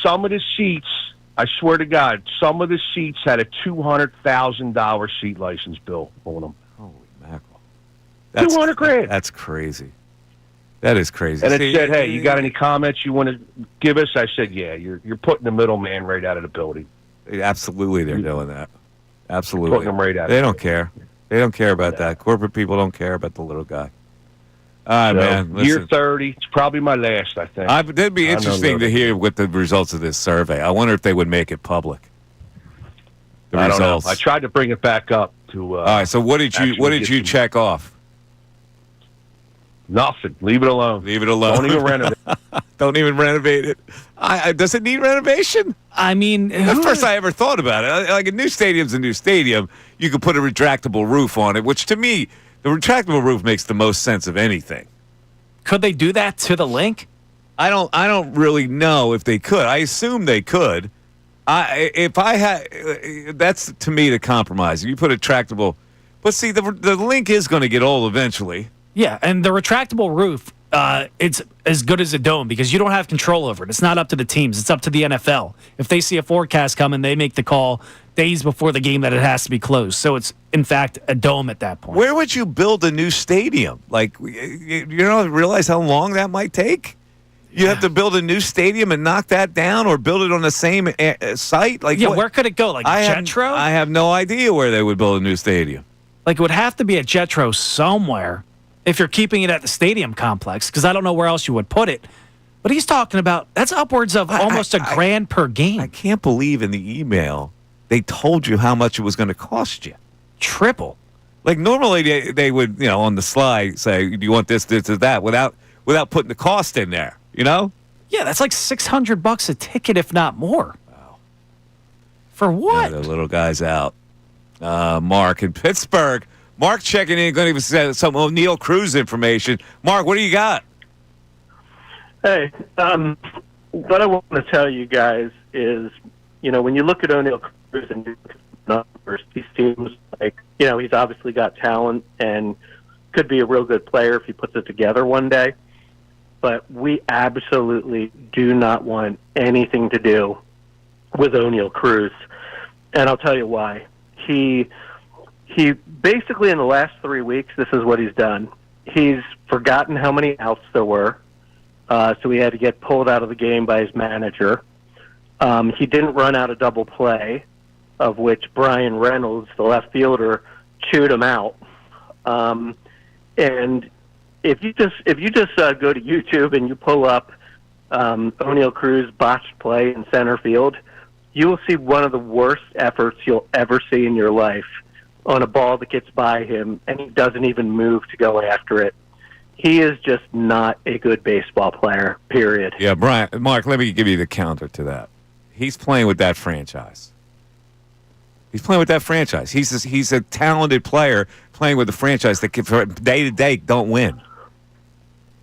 Some of the seats, I swear to God, some of the seats had a $200,000 seat license bill on them. Holy mackerel. $200,000. That's crazy. That is crazy. And it said, hey, you got any comments you want to give us? I said, yeah, you're putting the middleman right out of the building. Absolutely, they're doing that. Absolutely. Putting them right out. They don't care. They don't care about that. Corporate people don't care about the little guy. All right, man. Listen. Year 30. It's probably my last, I think. It'd be interesting to hear what the results of this survey. I wonder if they would make it public. I don't know. I tried to bring it back up to. All right. So what did you check off? Nothing. Leave it alone. Leave it alone. Don't even renovate. Don't even renovate it. Does it need renovation? I mean, the first I ever thought about it. Like a new stadium's a new stadium. You could put a retractable roof on it, which to me, the retractable roof makes the most sense of anything. Could they do that to the link? I don't really know if they could. I assume they could. If I had, that's to me the compromise. You put a retractable, but see, the link is going to get old eventually. Yeah, and the retractable roof, it's as good as a dome because you don't have control over it. It's not up to the teams. It's up to the NFL. If they see a forecast coming, they make the call days before the game that it has to be closed. So it's, in fact, a dome at that point. Where would you build a new stadium? Like, you don't realize how long that might take? You have to build a new stadium and knock that down or build it on the same site? Like, yeah, where could it go? Like Jetro? I have no idea where they would build a new stadium. Like, it would have to be at Jetro somewhere if you're keeping it at the stadium complex, because I don't know where else you would put it. But he's talking about, that's upwards of almost $1,000 per game. I can't believe in the email they told you how much it was going to cost you. Triple. Like, normally they would, on the slide say, do you want this, or that, without putting the cost in there, Yeah, that's like $600 a ticket, if not more. Wow. For what? Yeah, the little guy's out. Mark in Pittsburgh. Mark checking in, going to give some O'Neal Cruz information. Mark, what do you got? Hey, what I want to tell you guys is, when you look at O'Neal Cruz and you look at the numbers, he seems like, he's obviously got talent and could be a real good player if he puts it together one day. But we absolutely do not want anything to do with O'Neal Cruz. And I'll tell you why. He basically, in the last 3 weeks, this is what he's done. He's forgotten how many outs there were, so he had to get pulled out of the game by his manager. He didn't run out a double play, of which Brian Reynolds, the left fielder, chewed him out. And if you just go to YouTube and you pull up O'Neal Cruz botched play in center field, you will see one of the worst efforts you'll ever see in your life on a ball that gets by him, and he doesn't even move to go after it. He is just not a good baseball player, period. Yeah, Mark, let me give you the counter to that. He's playing with that franchise. He's a talented player playing with a franchise that can, from day to day, don't win.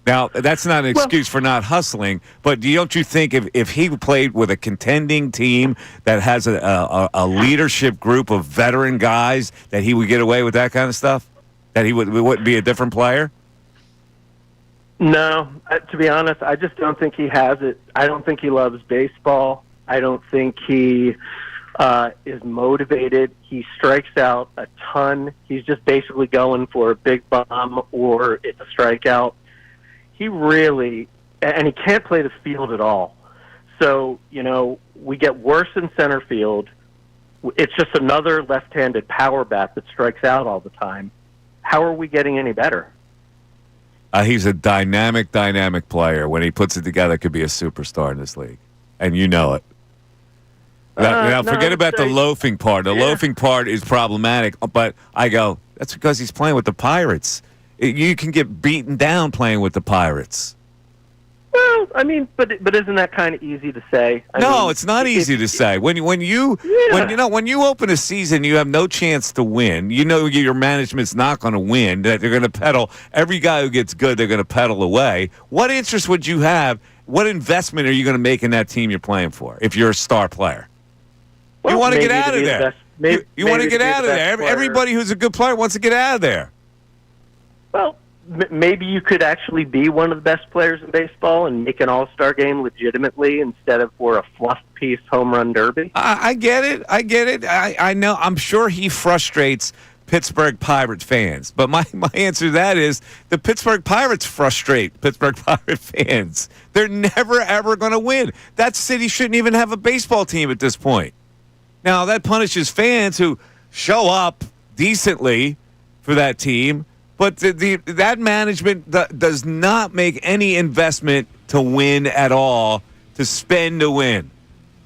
Now, that's not an excuse for not hustling, but don't you think if he played with a contending team that has a leadership group of veteran guys, that he would get away with that kind of stuff? That he wouldn't be a different player? No, to be honest, I just don't think he has it. I don't think he loves baseball. I don't think he is motivated. He strikes out a ton. He's just basically going for a big bomb or it's a strikeout. He really, and he can't play the field at all. So, we get worse in center field. It's just another left-handed power bat that strikes out all the time. How are we getting any better? He's a dynamic player. When he puts it together, could be a superstar in this league. And you know it. Now forget about the loafing part. The loafing part is problematic, but I go, that's because he's playing with the Pirates. You can get beaten down playing with the Pirates. Well, but isn't that kind of easy to say? It's not easy to say. When you open a season, you have no chance to win. Your management's not going to win. That they're going to pedal every guy who gets good. They're going to pedal away. What interest would you have? What investment are you going to make in that team you're playing for? If you're a star player, you want to get out of there. You want to get out of there. Everybody who's a good player wants to get out of there. Well, maybe you could actually be one of the best players in baseball and make an all-star game legitimately instead of for a fluff piece home run derby. I get it. I know. I'm sure he frustrates Pittsburgh Pirates fans. But my answer to that is the Pittsburgh Pirates frustrate Pittsburgh Pirates fans. They're never, ever going to win. That city shouldn't even have a baseball team at this point. Now, that punishes fans who show up decently for that team, but that management does not make any investment to win at all, to spend to win.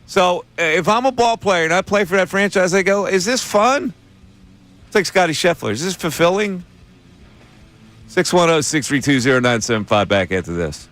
So if I'm a ball player and I play for that franchise, I go, is this fun? It's like Scotty Scheffler. Is this fulfilling? 610-632-0975. Back after this.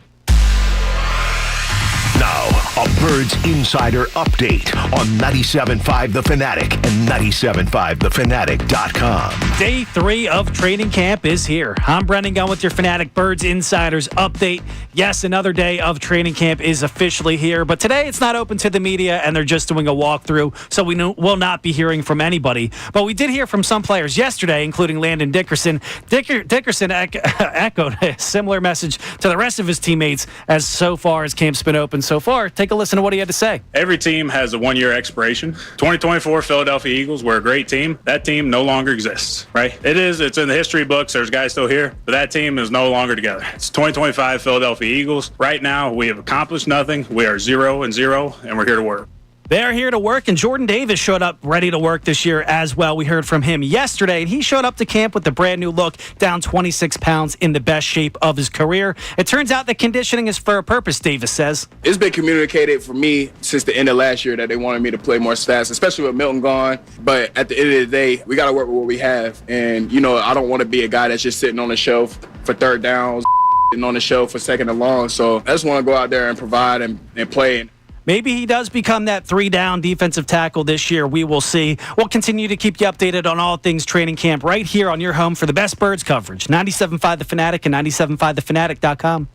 Now, a Birds Insider update on 97.5 The Fanatic and 97.5thefanatic.com. Day 3 of training camp is here. I'm Brendan Gunn with your Fanatic Birds Insiders update. Yes, another day of training camp is officially here, but today it's not open to the media and they're just doing a walkthrough, so we will not be hearing from anybody. But we did hear from some players yesterday, including Landon Dickerson. Dickerson echoed a similar message to the rest of his teammates as so far as camp's been open so far. Take a listen to what he had to say. Every team has a one-year expiration. 2024 Philadelphia Eagles were a great team. That team no longer exists, right? It's in the history books. There's guys still here, but that team is no longer together. It's 2025 Philadelphia Eagles. Right now, we have accomplished nothing. We are 0-0, and we're here to work. They're here to work, and Jordan Davis showed up ready to work this year as well. We heard from him yesterday, and he showed up to camp with the brand new look, down 26 pounds, in the best shape of his career. It turns out that conditioning is for a purpose, Davis says. It's been communicated for me since the end of last year that they wanted me to play more stats, especially with Milton gone. But at the end of the day, we got to work with what we have. And, I don't want to be a guy that's just sitting on the shelf for third downs and on the shelf for second and long. So I just want to go out there and provide and play. Maybe he does become that 3-down defensive tackle this year. We will see. We'll continue to keep you updated on all things training camp right here on your home for the best Birds coverage. 97.5 The Fanatic and 97.5thefanatic.com.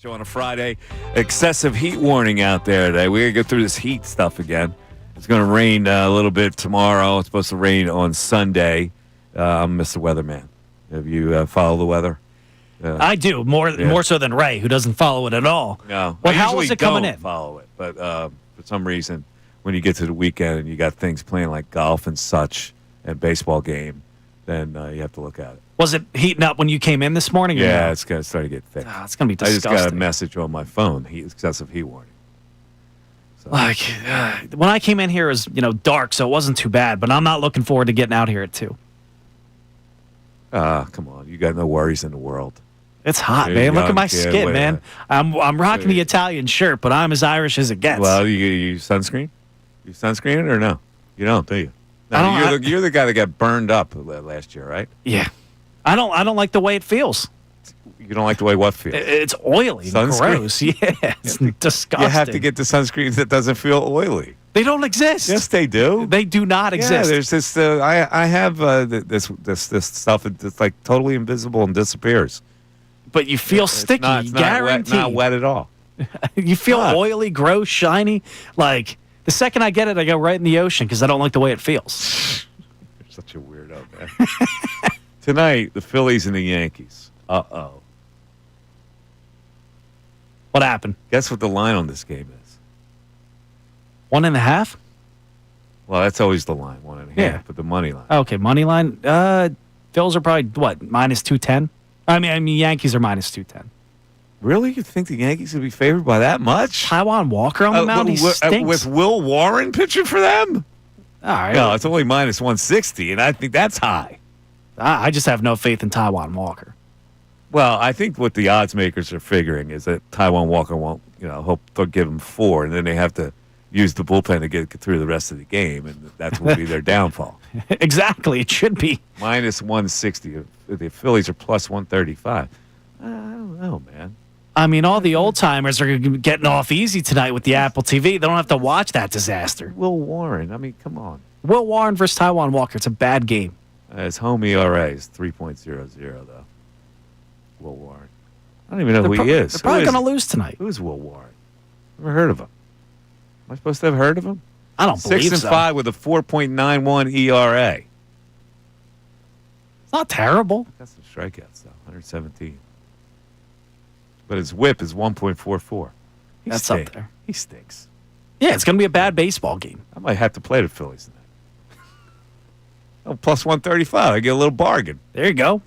Show on a Friday. Excessive heat warning out there today. We're going to go through this heat stuff again. It's going to rain a little bit tomorrow. It's supposed to rain on Sunday. I'm Mr. Weatherman. Have you follow the weather? I do, more so than Ray, who doesn't follow it at all. No. Well, I how usually is it coming don't in? follow it, but for some reason, when you get to the weekend and you got things playing like golf and such and baseball game, then you have to look at it. Was it heating up when you came in this morning? Yeah, no? it's going to start to get thick. Oh, it's going to be I disgusting. just got a message on my phone, excessive heat warning. Like, when I came in here, it was, dark, so it wasn't too bad, but I'm not looking forward to getting out here at 2. Come on. You got no worries in the world. It's hot, You're man. Look young at my kid, skin, wait a man. minute. I'm rocking the Italian shirt, but I'm as Irish as it gets. Well, you use sunscreen? You sunscreen it or no? You don't, do you? No, you're the guy that got burned up last year, right? Yeah. I don't like the way it feels. You don't like the way what feels? It's oily and Sunscreen? gross. Yeah, it's disgusting. You have to get the sunscreens that doesn't feel oily. They don't exist. Yes, they do. They do not exist. Yeah, there's this. I have this stuff that's like totally invisible and disappears. But you feel sticky. It's not wet at all. You feel oily, gross, shiny. Like the second I get it, I go right in the ocean because I don't like the way it feels. You're such a weirdo, man. Tonight, the Phillies and the Yankees. Uh-oh. What happened? Guess what the line on this game is? 1.5? Well, that's always the line, 1.5. Yeah. But the money line. Okay, money line. Phils are probably, what, minus 210? I mean, Yankees are minus 210. Really? You think the Yankees would be favored by that much? Taiwan Walker on the mound? He stinks. With Will Warren pitching for them? All right. No, it's only minus 160, and I think that's high. I just have no faith in Taiwan Walker. Well, I think what the odds makers are figuring is that Taiwan Walker won't, hope they'll give him 4, and then they have to use the bullpen to get through the rest of the game, and that will be their downfall. Exactly. It should be. Minus 160. The Phillies are plus 135. I don't know, man. I mean, all the old-timers are getting off easy tonight with the Apple TV. They don't have to watch that disaster. Will Warren, I mean, come on. Will Warren versus Taiwan Walker. It's a bad game. His home ERA is 3.00, though. Will Warren. I don't even know who he is. They're probably going to lose tonight. Who's Will Warren? Never heard of him. Am I supposed to have heard of him? I don't believe so. 6-5 with a 4.91 ERA. It's not terrible. Got some strikeouts, though. 117. But his whip is 1.44. That's up there. He stinks. Yeah, it's going to be a bad baseball game. I might have to play the Phillies tonight. Oh, plus 135. I get a little bargain. There you go. All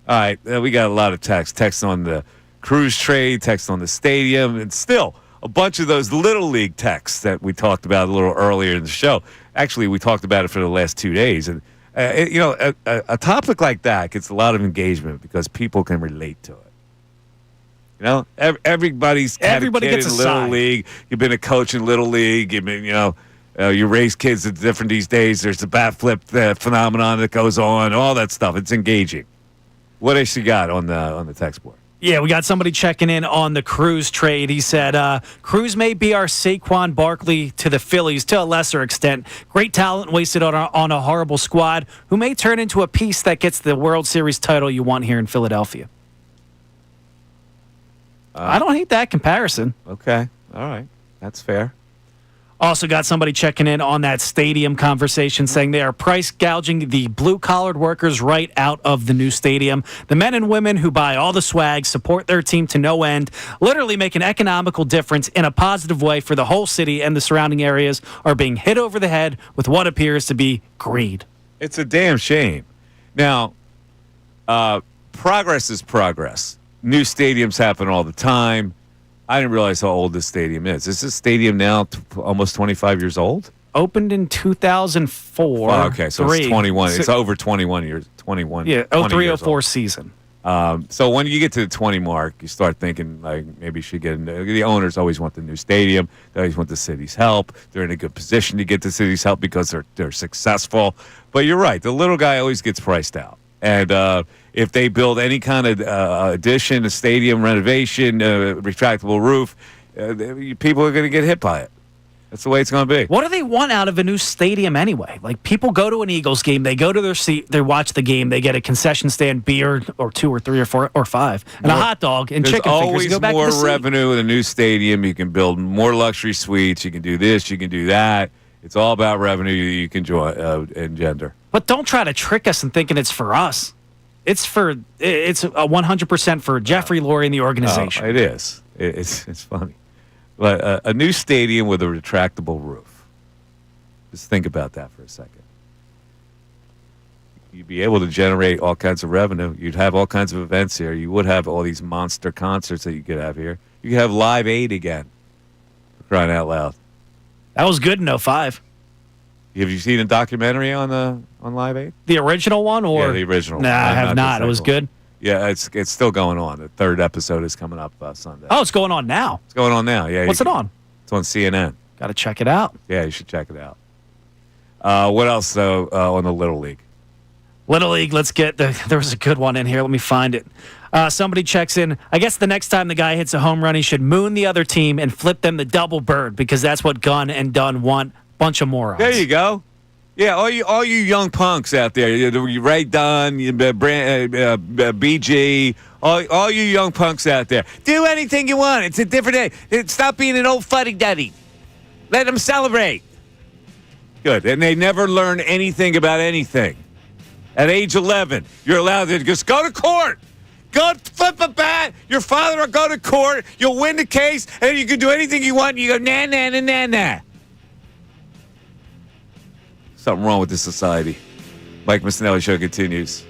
right. We got a lot of texts. Texts on the Cruz trade, texts on the stadium, and still a bunch of those Little League texts that we talked about a little earlier in the show. Actually, we talked about it for the last 2 days. And, a topic like that gets a lot of engagement because people can relate to it. Everybody gets a in Little side. League. You've been a coach in Little League. You've been, you raise kids. It's different these days. There's the bat flip phenomenon that goes on. All that stuff. It's engaging. What else you got on the text board? Yeah, we got somebody checking in on the Cruz trade. He said, Cruz may be our Saquon Barkley to the Phillies to a lesser extent. Great talent wasted on a horrible squad who may turn into a piece that gets the World Series title you want here in Philadelphia. I don't hate that comparison. Okay. All right. That's fair. Also got somebody checking in on that stadium conversation saying they are price gouging the blue-collared workers right out of the new stadium. The men and women who buy all the swag, support their team to no end, literally make an economical difference in a positive way for the whole city and the surrounding areas are being hit over the head with what appears to be greed. It's a damn shame. Now, progress is progress. New stadiums happen all the time. I didn't realize how old this stadium is. Is this stadium now almost 25 years old? Opened in 2004. Oh, okay, so it's 21. It's over 21 years. 21. Yeah, 03-04 season. So when you get to the 20 mark, you start thinking like maybe you should get. The owners always want the new stadium. They always want the city's help. They're in a good position to get the city's help because they're successful. But you're right. The little guy always gets priced out. And if they build any kind of addition, a stadium renovation, retractable roof, people are going to get hit by it. That's the way it's going to be. What do they want out of a new stadium anyway? Like, people go to an Eagles game, they go to their seat, they watch the game, they get a concession stand beer or 2 or 3 or 4 or 5, and a hot dog and chicken fingers and go back to the There's seat. always more revenue in a new stadium. You can build more luxury suites. You can do this. You can do that. It's all about revenue you can engender. But don't try to trick us in thinking it's for us. It's a 100% for Jeffrey Lurie and the organization. It is. It's funny. But a new stadium with a retractable roof. Just think about that for a second. You'd be able to generate all kinds of revenue. You'd have all kinds of events here. You would have all these monster concerts that you could have here. You could have Live Aid again. For crying out loud. That was good in 05. Have you seen a documentary on Live Aid? The original one? Or? Yeah, the original. Nah, I have not. It was good. Yeah, it's still going on. The 3rd episode is coming up Sunday. Oh, it's going on now. It's going on now. Yeah. What's it on? It's on CNN. Got to check it out. Yeah, you should check it out. What else though on the Little League? Little League. Let's get there was a good one in here. Let me find it. Somebody checks in. I guess the next time the guy hits a home run, he should moon the other team and flip them the double bird because that's what Gunn and Dunn want. Bunch of morons. There you go. Yeah, all you young punks out there, you Ray Dunn, BG, all you young punks out there, do anything you want. It's a different day. Stop being an old fuddy-duddy. Let them celebrate. Good, and they never learn anything about anything. At age 11, you're allowed to just go to court. Go flip a bat. Your father will go to court. You'll win the case, and you can do anything you want. And you go, nah, nah, nah, nah, nah. Something wrong with this society. Mike Missanelli Show continues.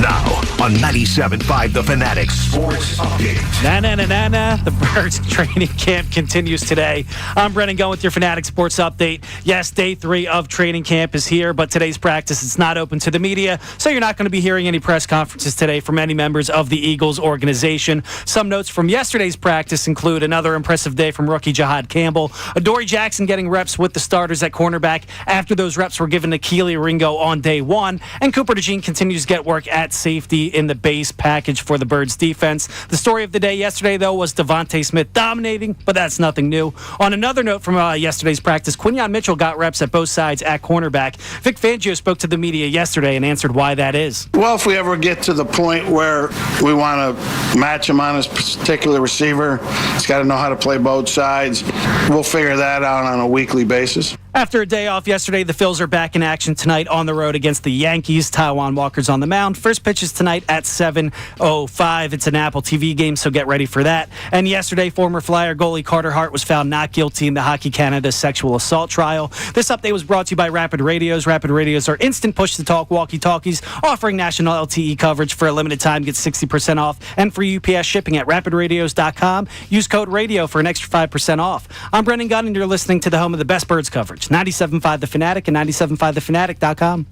Now on 97.5 The Fanatic Sports Update. Na-na-na-na-na. The Birds training camp continues today. I'm Brennan Gunn with your Fanatic Sports Update. Yes, day 3 of training camp is here, but today's practice is not open to the media, so you're not going to be hearing any press conferences today from any members of the Eagles organization. Some notes from yesterday's practice include another impressive day from rookie Jahad Campbell, Adoree Jackson getting reps with the starters at cornerback after those reps were given to Keely Ringo on day 1, and Cooper DeJean continues to get work at safety in the base package for the Birds defense. The story of the day yesterday, though, was Devontae Smith dominating, but that's nothing new. On another note from yesterday's practice, Quinyon Mitchell got reps at both sides at cornerback. Vic Fangio spoke to the media yesterday and answered why that is. Well, if we ever get to the point where we want to match him on his particular receiver, he's got to know how to play both sides. We'll figure that out on a weekly basis. After a day off yesterday, the Phils are back in action tonight on the road against the Yankees. Taijuan Walker's on the mound. First pitch is tonight at 7:05. It's an Apple TV game, so get ready for that. And yesterday, former Flyer goalie Carter Hart was found not guilty in the Hockey Canada sexual assault trial. This update was brought to you by Rapid Radios. Rapid Radios are instant push-to-talk walkie-talkies offering national LTE coverage for a limited time. Get 60% off and free UPS shipping at rapidradios.com. Use code RADIO for an extra 5% off. I'm Brendan Gunn, and you're listening to the home of the best Birds coverage. 97.5 The Fanatic and 97.5thefanatic.com.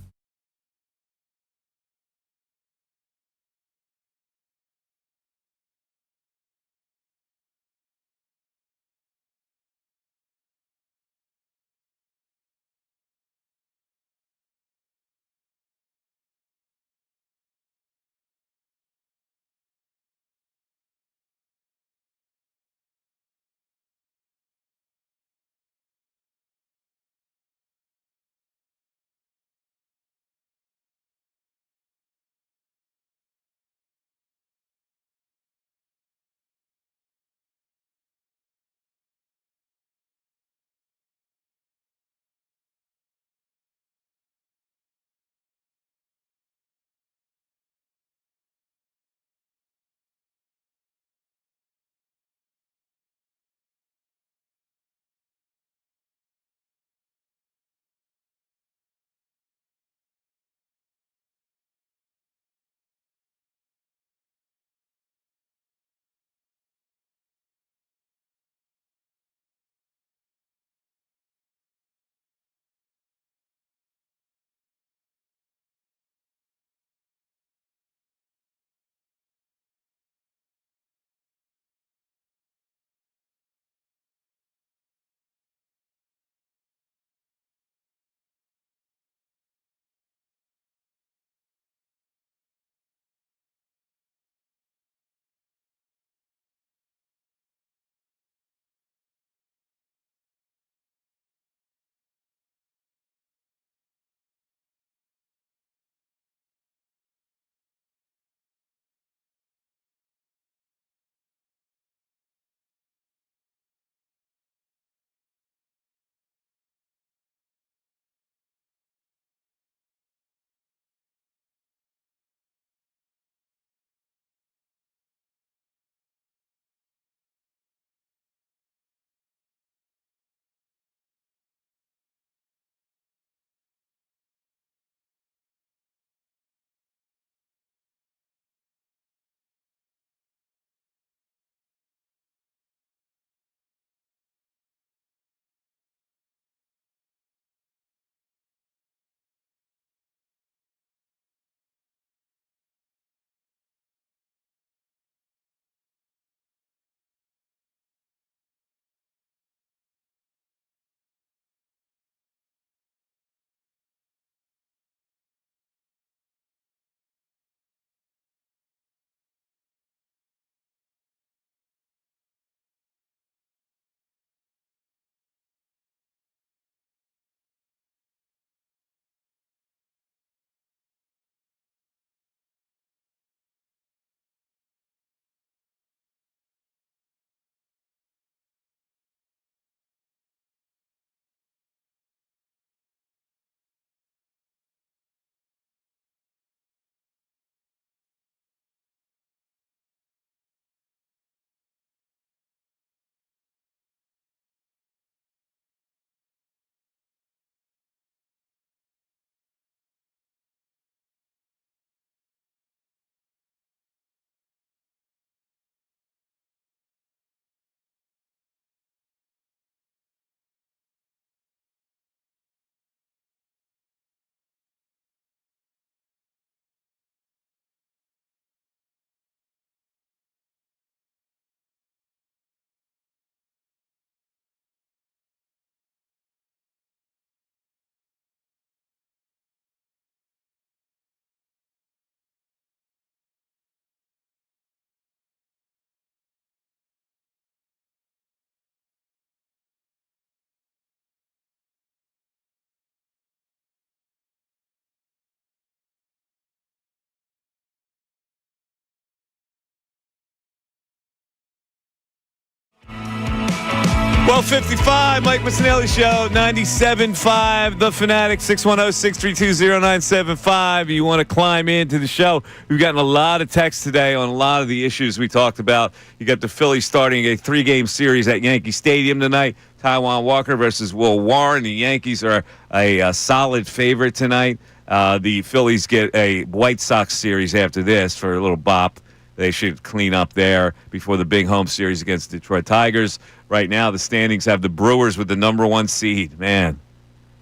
12:55, Mike Missanelli Show, 97.5, The Fanatic, 610-632-0975. You want to climb into the show. We've gotten a lot of texts today on a lot of the issues we talked about. You got the Phillies starting a 3-game series at Yankee Stadium tonight. Taijuan Walker versus Will Warren. The Yankees are a solid favorite tonight. The Phillies get a White Sox series after this for a little bop. They should clean up there before the big home series against the Detroit Tigers. Right now, the standings have the Brewers with the number 1 seed. Man,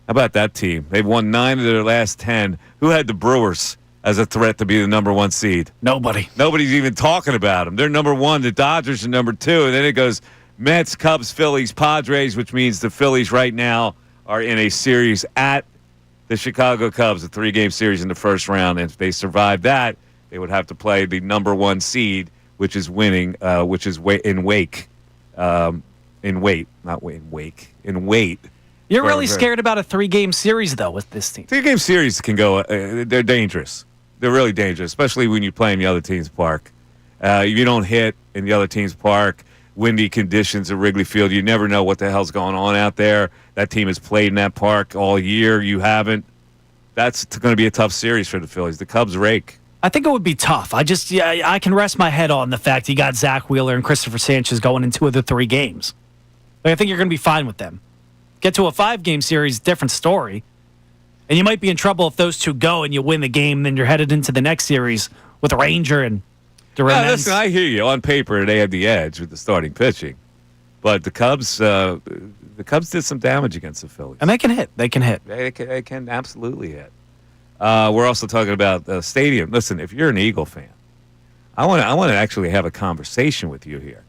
how about that team? They've won 9 of their last 10. Who had the Brewers as a threat to be the number 1 seed? Nobody. Nobody's even talking about them. They're number 1. The Dodgers are number 2. And then it goes Mets, Cubs, Phillies, Padres, which means the Phillies right now are in a series at the Chicago Cubs, a 3-game series in the first round. And if they survive that, they would have to play the number 1 seed, which is winning, which is in Wake. In weight. You're really scared about a 3-game series, though, with this team. 3-game series can go, they're dangerous. They're really dangerous, especially when you play in the other team's park. If you don't hit in the other team's park, windy conditions at Wrigley Field, you never know what the hell's going on out there. That team has played in that park all year. You haven't. That's going to be a tough series for the Phillies. The Cubs rake. I think it would be tough. I can rest my head on the fact you got Zach Wheeler and Christopher Sanchez going in 2 of the 3 games. I think you're going to be fine with them. Get to a 5-game series, different story. And you might be in trouble if those 2 go and you win the game, then you're headed into the next series with Ranger and Duran. Yeah, listen, I hear you. On paper, they had the edge with the starting pitching. But the Cubs did some damage against the Phillies. And they can hit. They can absolutely hit. We're also talking about the stadium. Listen, if you're an Eagle fan, I want to actually have a conversation with you here.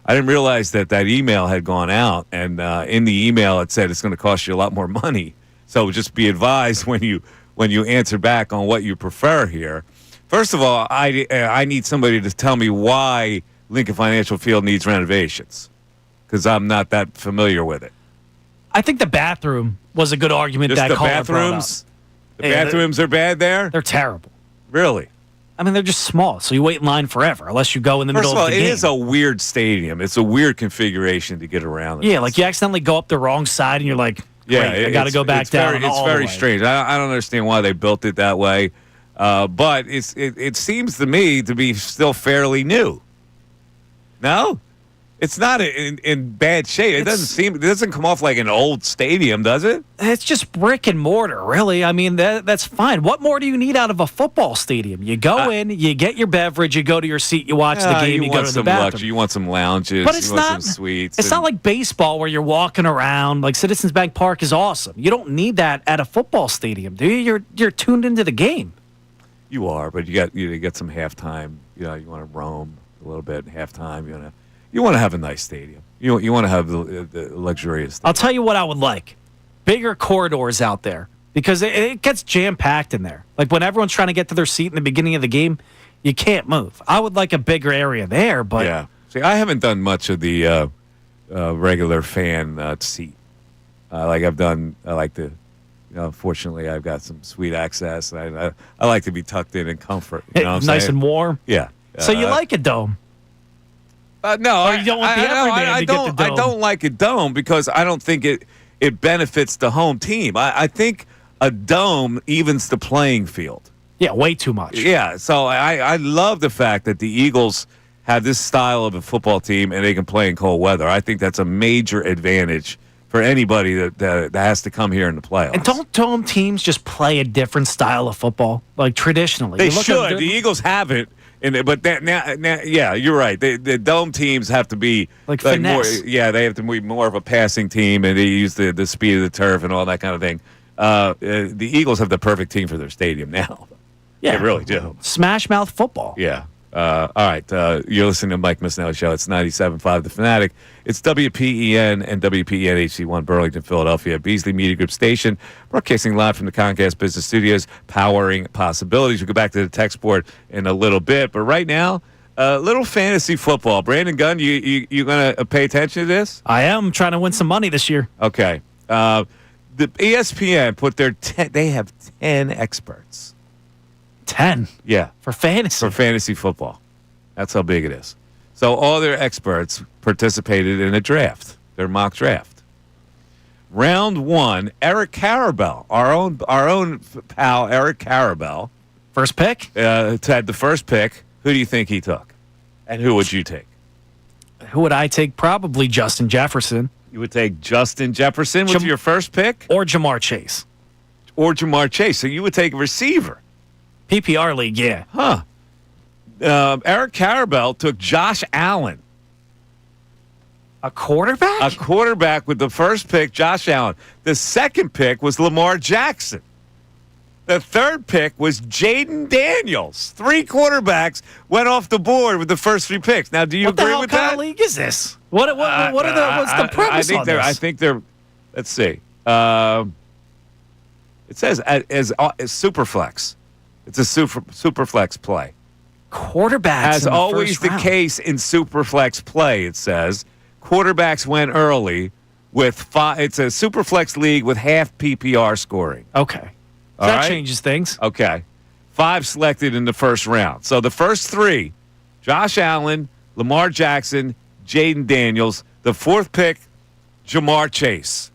I didn't realize that email had gone out, and in the email it said it's going to cost you a lot more money. So just be advised when you answer back on what you prefer here. First of all, I need somebody to tell me why Lincoln Financial Field needs renovations, because I'm not that familiar with it. I think the bathroom was a good argument that caller brought up. The bathrooms are bad there? They're terrible. Really? I mean, they're just small, so you wait in line forever unless you go in the middle of the game. It is a weird stadium. It's a weird configuration to get around. Yeah, like you accidentally go up the wrong side and you're like, I got to go back down. It's very strange. I don't understand why they built it that way, but it seems to me to be still fairly new. No? It's not in bad shape. It doesn't come off like an old stadium, does it? It's just brick and mortar, really. I mean, that's fine. What more do you need out of a football stadium? You go in, you get your beverage, you go to your seat, you watch the game, you go to the bathroom. Luxury. You want some lounges, but it's want some suites. It's not like baseball where you're walking around. Like Citizens Bank Park is awesome. You don't need that at a football stadium, do you? You're tuned into the game. You are, but you get some halftime. You want to roam a little bit halftime. You want to have a nice stadium. You want to have the luxurious stadium. I'll tell you what I would like. Bigger corridors out there because it gets jam-packed in there. Like when everyone's trying to get to their seat in the beginning of the game, you can't move. I would like a bigger area there, but... Yeah. See, I haven't done much of the regular fan seat. Fortunately, I've got some sweet access. I like to be tucked in comfort. You know what I'm nice saying? And warm? Yeah. So you like a dome? No, or you don't want the everyman to get the dome. I don't like a dome because I don't think it benefits the home team. I think a dome evens the playing field. Yeah, way too much. Yeah, so I love the fact that the Eagles have this style of a football team and they can play in cold weather. I think that's a major advantage for anybody that has to come here in the playoffs. And don't dome teams just play a different style of football, like traditionally? They should. The Eagles haven't. But now, yeah, you're right. The dome teams have to be like finesse. More. Yeah, they have to be more of a passing team, and they use the speed of the turf and all that kind of thing. The Eagles have the perfect team for their stadium now. Yeah, they really do. Smash mouth football. Yeah. All right. You're listening to Mike Missanelli Show. It's 97.5 The Fanatic. It's WPEN and WPEN HD1 Burlington, Philadelphia. Beasley Media Group Station. Broadcasting live from the Comcast Business Studios. Powering possibilities. We'll go back to the text board in a little bit. But right now, little fantasy football. Brandon Gunn, you going to pay attention to this? I am trying to win some money this year. Okay. The ESPN put they have 10 experts. 10? Yeah. For fantasy? For fantasy football. That's how big it is. So all their experts participated in a draft. their mock draft. Round 1, Eric Karabell, our own pal Eric Karabell. First pick? Had the first pick. Who do you think he took? And who would you take? Who would I take? Probably Justin Jefferson. You would take Justin Jefferson with your first pick? Or Jamar Chase. So you would take a receiver. PPR league, yeah. Huh. Eric Karabell took Josh Allen. A quarterback? A quarterback with the first pick, Josh Allen. The second pick was Lamar Jackson. The third pick was Jaden Daniels. 3 quarterbacks went off the board with the first 3 picks. Now, do you agree with that? What kind of league is this? What's the premise on this? I think they're. Let's see. It says as Superflex. It's a Superflex play. Quarterbacks. As always the case in Superflex play, it says quarterbacks went early with 5. It's a Superflex league with half PPR scoring. Okay. That changes things. Okay. 5 selected in the first round. So the first 3, Josh Allen, Lamar Jackson, Jaden Daniels. The 4th pick, Jamar Chase.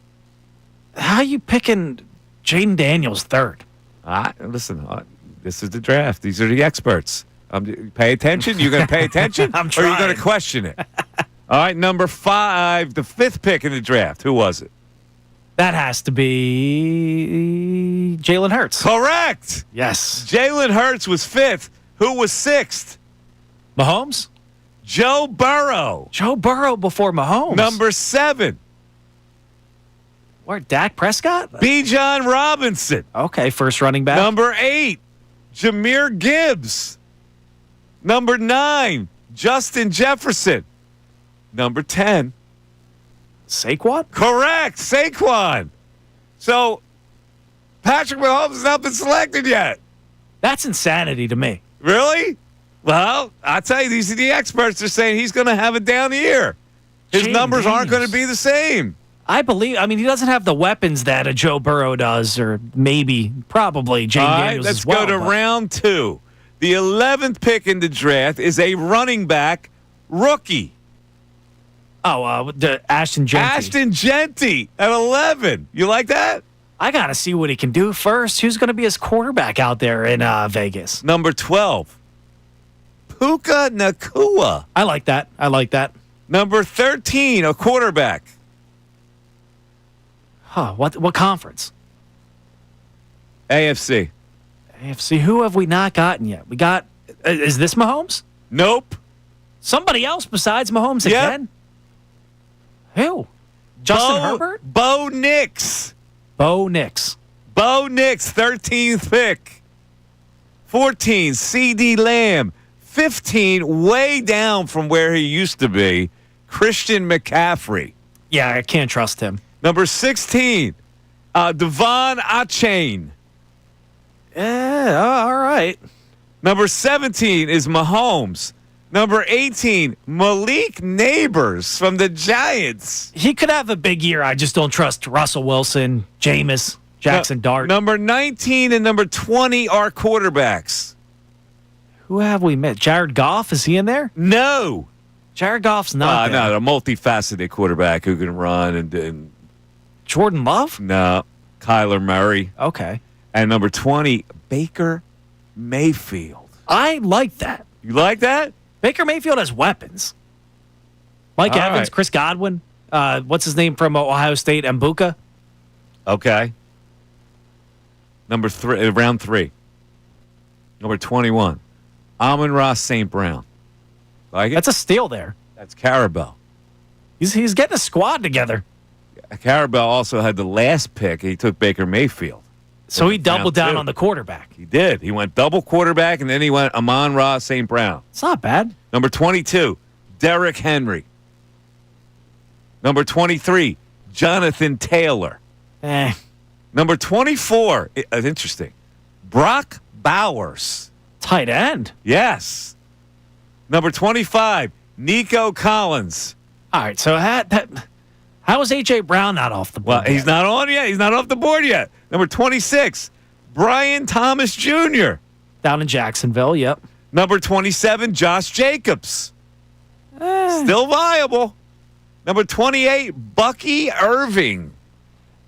How are you picking Jaden Daniels 3rd? Listen, this is the draft. These are the experts. Pay attention. You're going to pay attention? I'm or trying. are you going to question it? All right, number 5, the 5th pick in the draft. Who was it? That has to be Jalen Hurts. Correct. Yes. Jalen Hurts was 5th. Who was 6th? Mahomes? Joe Burrow. Joe Burrow before Mahomes. Number 7. Where, Dak Prescott? Bijan Robinson. Okay, first running back. Number 8, Jahmyr Gibbs. Number 9, Justin Jefferson. Number 10. Saquon? Correct, Saquon. So, Patrick Mahomes has not been selected yet. That's insanity to me. Really? Well, I'll tell you, these are the experts. They're saying he's going to have a down year. His numbers aren't going to be the same. I mean, he doesn't have the weapons that a Joe Burrow does, or probably Jaden Daniels let's as well. Let's go to round 2. The 11th pick in the draft is a running back rookie. Ashton Genty. Ashton Genty at 11. You like that? I got to see what he can do first. Who's going to be his quarterback out there in Vegas? Number 12, Puka Nacua. I like that. Number 13, a quarterback. Huh, what conference? AFC. AFC. Who have we not gotten yet? We got, is this Mahomes? Nope. Somebody else besides Mahomes again? Who? Justin Herbert? Bo Nix. Bo Nix, 13th pick. 14, C.D. Lamb. 15, way down from where he used to be, Christian McCaffrey. Yeah, I can't trust him. Number 16, Devon Achane. All right. Number 17 is Mahomes. Number 18, Malik Neighbors from the Giants. He could have a big year. I just don't trust Russell Wilson, Jameis, Jackson Dart. Number 19 and number 20 are quarterbacks. Who have we met? Jared Goff, is he in there? No. Jared Goff's not there. No, a multifaceted quarterback who can run and Jordan Love? No. Kyler Murray. Okay. And number 20, Baker Mayfield. I like that. You like that? Baker Mayfield has weapons. Mike Evans, Chris Godwin, what's his name from Ohio State, Mbuka. Okay. Number 3, round 3. Number 21, Amon-Ra St. Brown. Like it? That's a steal there. That's Karabell. He's getting a squad together. Karabell also had the last pick. He took Baker Mayfield. So he doubled down on the quarterback. He did. He went double quarterback, and then he went Amon-Ra St. Brown. It's not bad. Number 22, Derrick Henry. Number 23, Jonathan Taylor. Number 24, interesting, Brock Bowers. Tight end. Yes. Number 25, Nico Collins. All right, so how is A.J. Brown not off the board? Well, he's not on yet. He's not off the board yet. Number 26, Brian Thomas Jr. Down in Jacksonville, yep. Number 27, Josh Jacobs. Still viable. Number 28, Bucky Irving.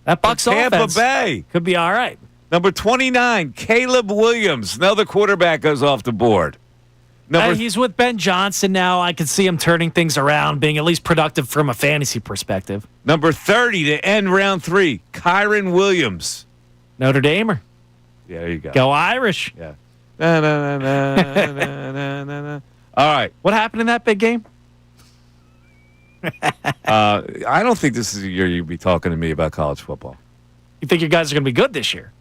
That Bucks Tampa offense Bay. could be all right. Number 29, Caleb Williams. Another quarterback goes off the board. He's with Ben Johnson now. I can see him turning things around, being at least productive from a fantasy perspective. Number 30 to end round 3, Kyron Williams. Notre Damer. Yeah, there you go. Go Irish. Yeah. Na, na, na, na, na, na, na, na. All right. What happened in that big game? I don't think this is a year you'd be talking to me about college football. You think your guys are going to be good this year?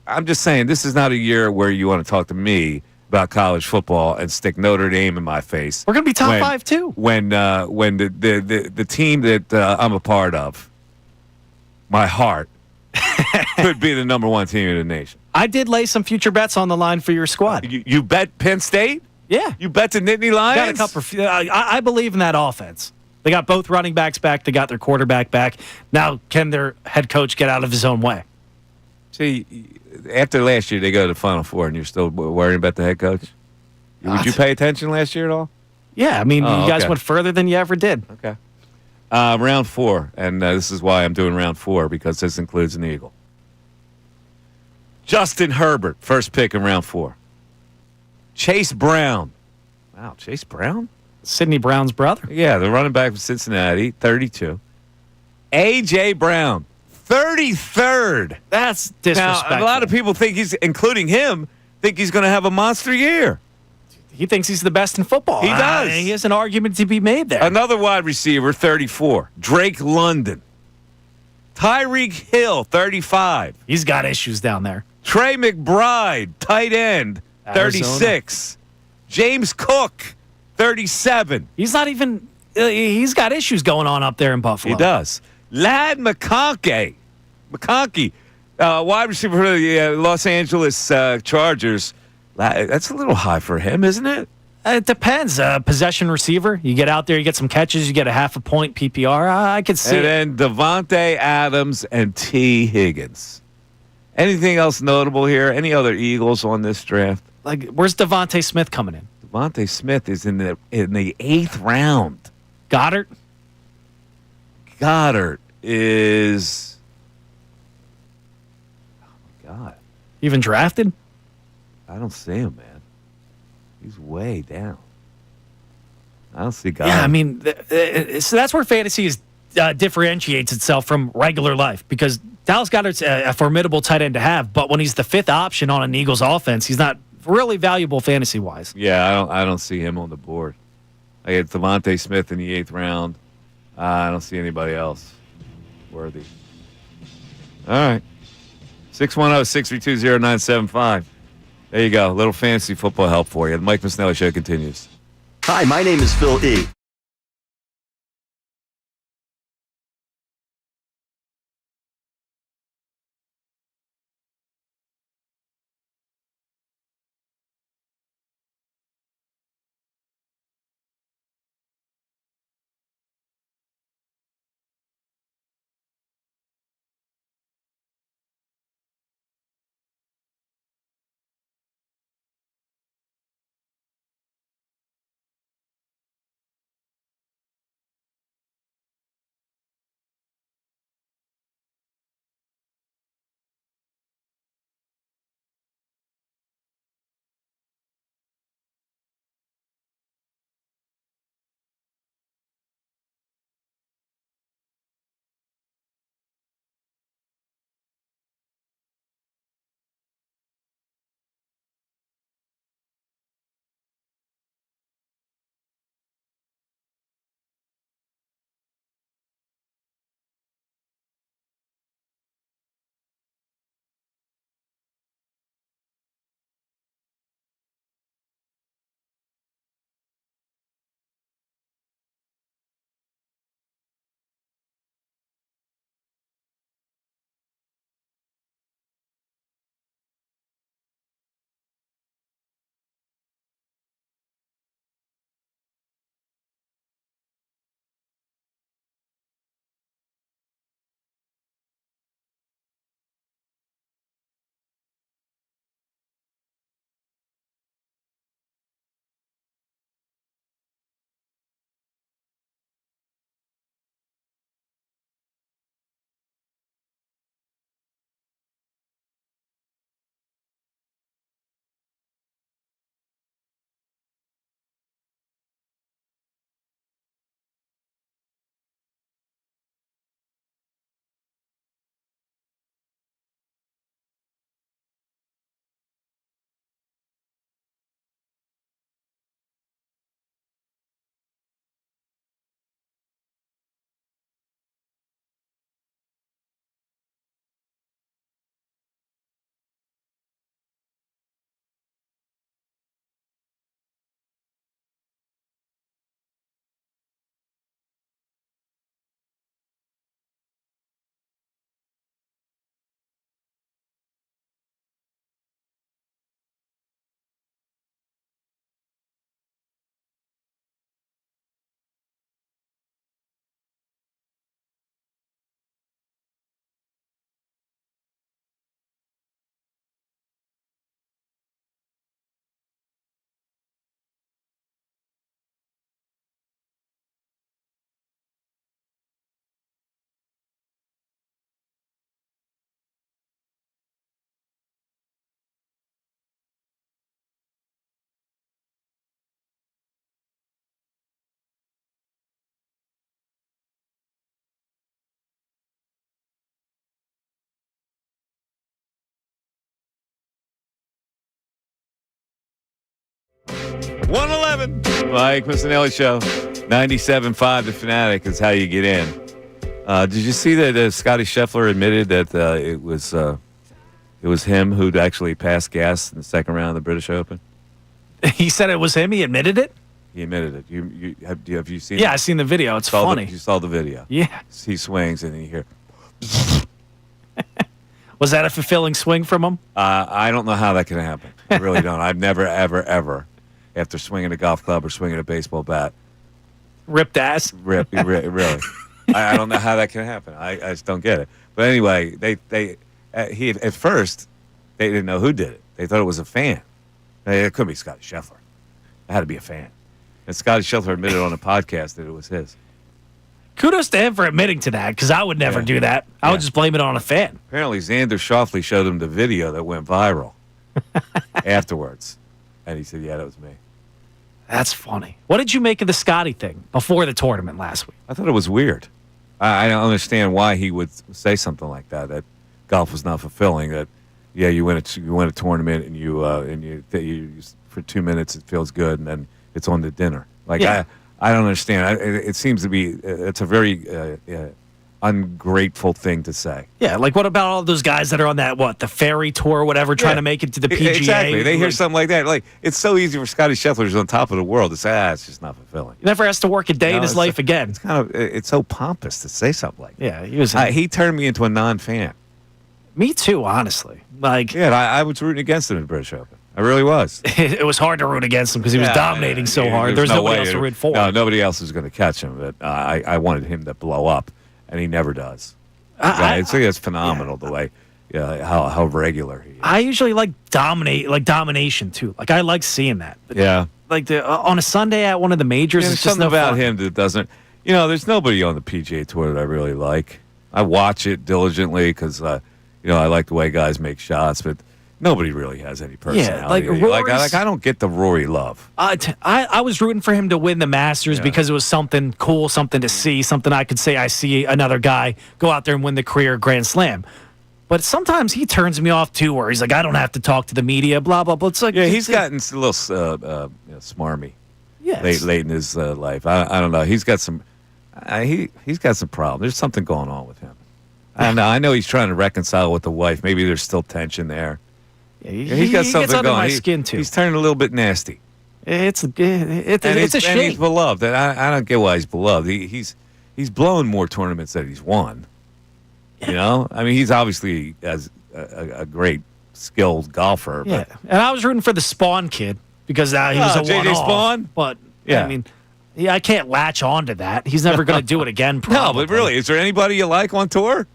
I'm just saying this is not a year where you want to talk to me about college football and stick Notre Dame in my face. We're going to be top 5 too. When the team that I'm a part of, my Hart, could be the number 1 team in the nation. I did lay some future bets on the line for your squad. You bet Penn State? Yeah. You bet the Nittany Lions? Got a couple. I believe in that offense. They got both running backs back. They got their quarterback back. Now, can their head coach get out of his own way? See, after last year, they go to the Final Four, and you're still worrying about the head coach? Would you pay attention last year at all? Yeah, I mean, you guys went further than you ever did. Okay. Round 4, and this is why I'm doing round 4, because this includes an Eagle. Justin Herbert, first pick in round 4. Chase Brown. Wow, Chase Brown? Sidney Brown's brother? Yeah, the running back from Cincinnati, 32. A.J. Brown, 33rd. That's disrespectful. Now, a lot of people think including him, think he's going to have a monster year. He thinks he's the best in football. He does. He has an argument to be made there. Another wide receiver, 34. Drake London. Tyreek Hill, 35. He's got issues down there. Trey McBride, tight end, 36. James Cook, 37. He's not even. He's got issues going on up there in Buffalo. He does. Lad McConkey, wide receiver for the Los Angeles Chargers. That's a little high for him, isn't it? It depends. Possession receiver. You get out there, you get some catches, you get a half a point PPR. I could see. And then Devontae Adams and T. Higgins. Anything else notable here? Any other Eagles on this draft? Like, where's Devontae Smith coming in? Devontae Smith is in the 8th round. Goddard is. Oh my God! Even drafted? I don't see him, man. He's way down. I don't see Goddard. Yeah, I mean, so that's where fantasy differentiates itself from regular life, because Dallas Goedert's a formidable tight end to have, but when he's the 5th option on an Eagles offense, he's not really valuable fantasy-wise. Yeah, I don't see him on the board. I get Devontae Smith in the 8th round. I don't see anybody else worthy. All right. 610-632-0975. There you go. A little fantasy football help for you. The Mike Missanelli Show continues. Hi, my name is Phil E. 111. Mike Missanelli Show. 97.5 The Fanatic is how you get in. Did you see that Scotty Scheffler admitted that it was him who'd actually passed gas in the second round of the British Open? He said it was him? He admitted it? He admitted it. Have you seen it? Yeah, I've seen the video. It's funny. You saw the video. Yeah. He swings and you hear... Was that a fulfilling swing from him? I don't know how that can happen. I really don't. I've never, ever, ever, after swinging a golf club or swinging a baseball bat... Ripped ass? Really. I don't know how that can happen. I just don't get it. But anyway, at first, they didn't know who did it. They thought it was a fan. It couldn't be Scotty Scheffler. It had to be a fan. And Scotty Scheffler admitted on a podcast that it was his. Kudos to him for admitting to that, because I would never do that. I would just blame it on a fan. Apparently, Xander Schauffele showed him the video that went viral afterwards. And he said, yeah, that was me. That's funny. What did you make of the Scotty thing before the tournament last week? I thought it was weird. I don't understand why he would say something like that golf was not fulfilling, that, yeah, you win a tournament and you for 2 minutes it feels good, and then it's on to dinner. Like, I don't understand. It seems to be it's a very ungrateful thing to say. Yeah, like what about all those guys that are on that the ferry tour or whatever, trying to make it to the PGA? Exactly. They hear something like that. Like, it's so easy for Scotty Scheffler, who's on top of the world, to say, it's just not fulfilling. He never has to work a day in his life again. It's so pompous to say something like that. Yeah, he turned me into a non-fan. Me too, honestly. I was rooting against him in the British Open. I really was. It was hard to root against him because he was dominating so hard. There's nobody else to root for. No, nobody else is going to catch him. But I wanted him to blow up, and he never does. It's phenomenal the way how regular he is. I usually like domination too. Like, I like seeing that. But like on a Sunday at one of the majors, there's it's just something about fun. him that doesn't. There's nobody on the PGA Tour that I really like. I watch it diligently because I like the way guys make shots, but nobody really has any personality. Yeah, I don't get the Rory love. I was rooting for him to win the Masters because it was something cool, something to see, something I could say I see another guy go out there and win the career Grand Slam. But sometimes he turns me off too, where he's like, I don't have to talk to the media, blah blah blah. It's like, he's gotten a little smarmy. Late in his life. I don't know. He's got some. He's got some problems. There's something going on with him. I know he's trying to reconcile with the wife. Maybe there's still tension there. He's got something gets under going. my skin too. He's turning a little bit nasty. It's a shame. And he's beloved. And I don't get why he's beloved. He's blown more tournaments than he's won. I mean, he's obviously as a great skilled golfer. Yeah, and I was rooting for the Spawn kid because he was a one-off. JJ Spawn. But I mean, I can't latch on to that. He's never going to do it again. Probably. No, but really, is there anybody you like on tour?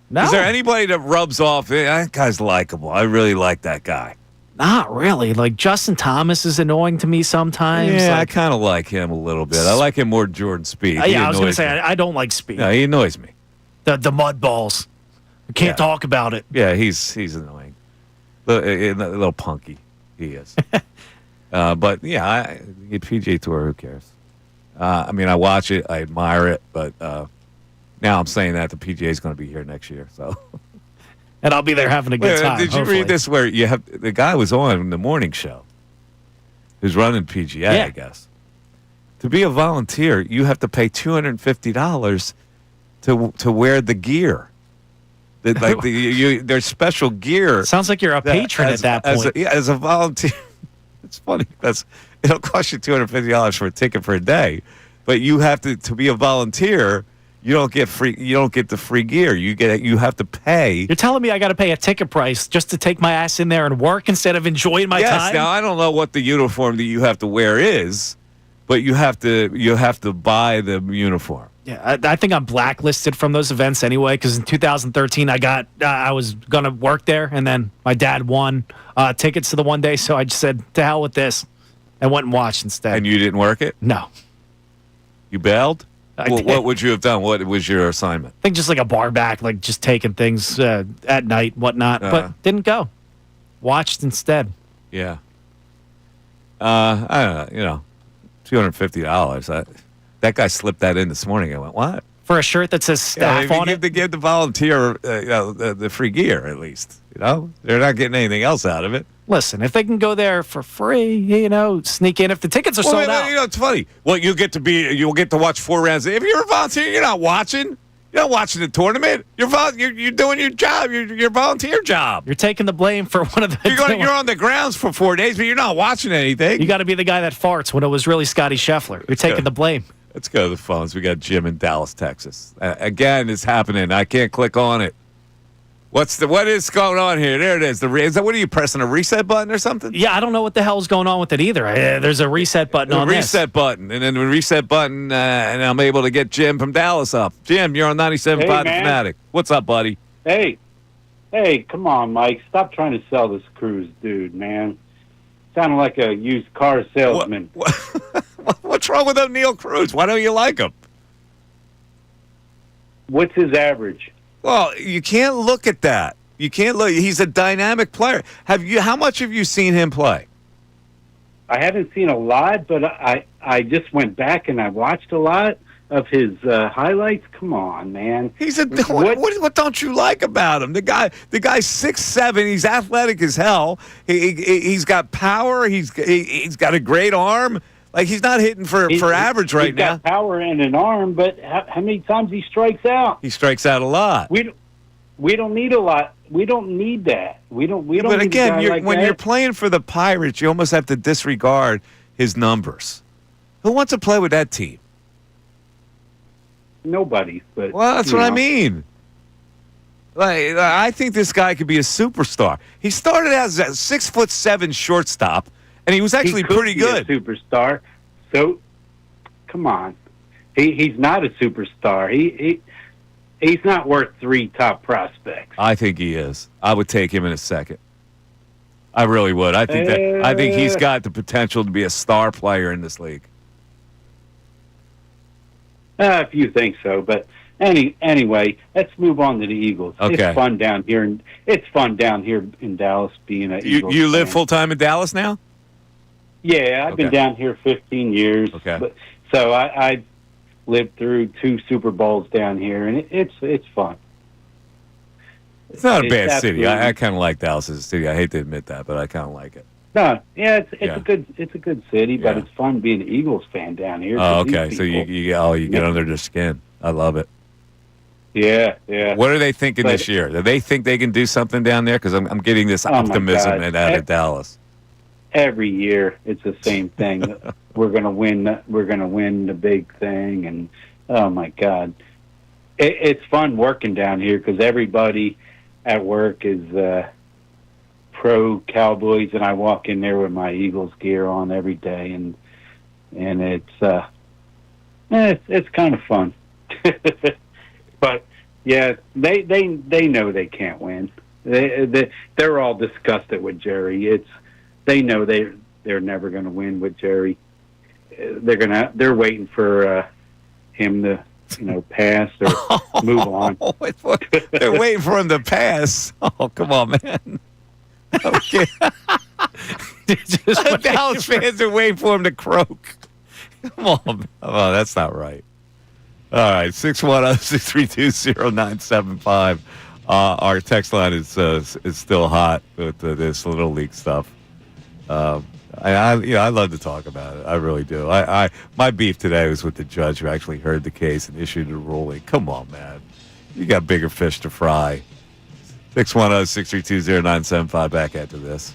No. Is there anybody that rubs off? That guy's likable. I really like that guy. Not really. Like, Justin Thomas is annoying to me sometimes. Yeah, I kind of like him a little bit. I like him more than Jordan Spieth. I was going to say, I don't like Spieth. No, he annoys me. The mud balls. I can't talk about it. Yeah, he's annoying. A little punky. He is. But, yeah, PGA Tour, who cares? I mean, I watch it. I admire it. But now I'm saying that the PGA is going to be here next year. So, and I'll be there having a good time. Did you read this where you have the guy was on the morning show who's running PGA, I guess. To be a volunteer, you have to pay $250 to wear the gear. There's special gear. Sounds like you're a patron at that point. As a volunteer. It's funny because it'll cost you $250 for a ticket for a day, but you have to be a volunteer. You don't get free. You don't get the free gear. You have to pay. You're telling me I got to pay a ticket price just to take my ass in there and work instead of enjoying my time? Now I don't know what the uniform that you have to wear is, but you have to buy the uniform. Yeah, I think I'm blacklisted from those events anyway, because in 2013 I was going to work there, and then my dad won tickets to the one day, so I just said, to hell with this, and went and watched instead. And you didn't work it? No. You bailed? I did. What would you have done? What was your assignment? I think just like a bar back, like just taking things at night, whatnot, but didn't go. Watched instead. Yeah. I don't know, $250. That guy slipped that in this morning. I went, what? For a shirt that says staff on it? They give the volunteer the free gear, at least. They're not getting anything else out of it. Listen, if they can go there for free, sneak in. If the tickets are sold out. It's funny. Well, you'll get to watch 4 rounds. If you're a volunteer, you're not watching. You're not watching the tournament. You're doing your job, your volunteer job. You're taking the blame for one of the... You're on the grounds for 4 days, but you're not watching anything. You got to be the guy that farts when it was really Scotty Scheffler. You're taking the blame. Let's go to the phones. We got Jim in Dallas, Texas. Again, it's happening. I can't click on it. What is going on here? There it is. What are you pressing, a reset button or something? Yeah, I don't know what the hell's going on with it either. There's a reset button on this. Reset button, and then the reset button, and I'm able to get Jim from Dallas up. Jim, you're on 97.5 The Fanatic. What's up, buddy? Hey, come on, Mike. Stop trying to sell this Cruz dude, man. Sounding like a used car salesman. What's wrong with O'Neal Cruz? Why don't you like him? What's his average? Well, you can't look at that. You can't look. He's a dynamic player. How much have you seen him play? I haven't seen a lot, but I just went back and I watched a lot of his highlights. Come on, man. What don't you like about him? The guy's 6'7". He's athletic as hell. He's got power. He's got a great arm. Like, he's not hitting for average right now. He's got power and an arm, but how many times he strikes out? He strikes out a lot. We don't need a lot. We don't need that. We don't. But need again, a guy when you're playing for the Pirates, you almost have to disregard his numbers. Who wants to play with that team? Nobody. But that's what I mean. Like, I think this guy could be a superstar. He started as a 6'7" shortstop. And he was actually pretty good. A superstar. So, come on. He's not a superstar. He's not worth 3 top prospects. I think he is. I would take him in a second. I really would. I think he's got the potential to be a star player in this league. If you think so, but anyway, let's move on to the Eagles. Okay. It's fun down here. It's fun down here in Dallas being an Eagles You live fan. full time in Dallas now? Yeah, I've been down here 15 years. Okay. So I lived through 2 Super Bowls down here, and it's fun. It's not a bad city. I kind of like Dallas as a city. I hate to admit that, but I kind of like it. No, yeah, it's a good city, but it's fun being an Eagles fan down here. Oh, okay. So you get under their skin. I love it. Yeah. What are they thinking this year? Do they think they can do something down there? Because I'm getting this optimism out of Dallas. Every year it's the same thing. We're gonna win. We're gonna win the big thing, and oh my God, it's fun working down here because everybody at work is pro Cowboys, and I walk in there with my Eagles gear on every day, and it's kind of fun. But yeah, they know they can't win. They're all disgusted with Jerry. They know they're never going to win with Jerry. They're waiting for him to pass or move on. They're waiting for him to pass. Oh, come on, man. Okay. Dallas fans are waiting for him to croak. Come on, man. Oh, that's not right. All right, 610-632-0975. Our text line is still hot with this Little League stuff. I love to talk about it. I really do. My beef today was with the judge who actually heard the case and issued a ruling. Come on, man. You got bigger fish to fry. 610-632-0975. Back after this.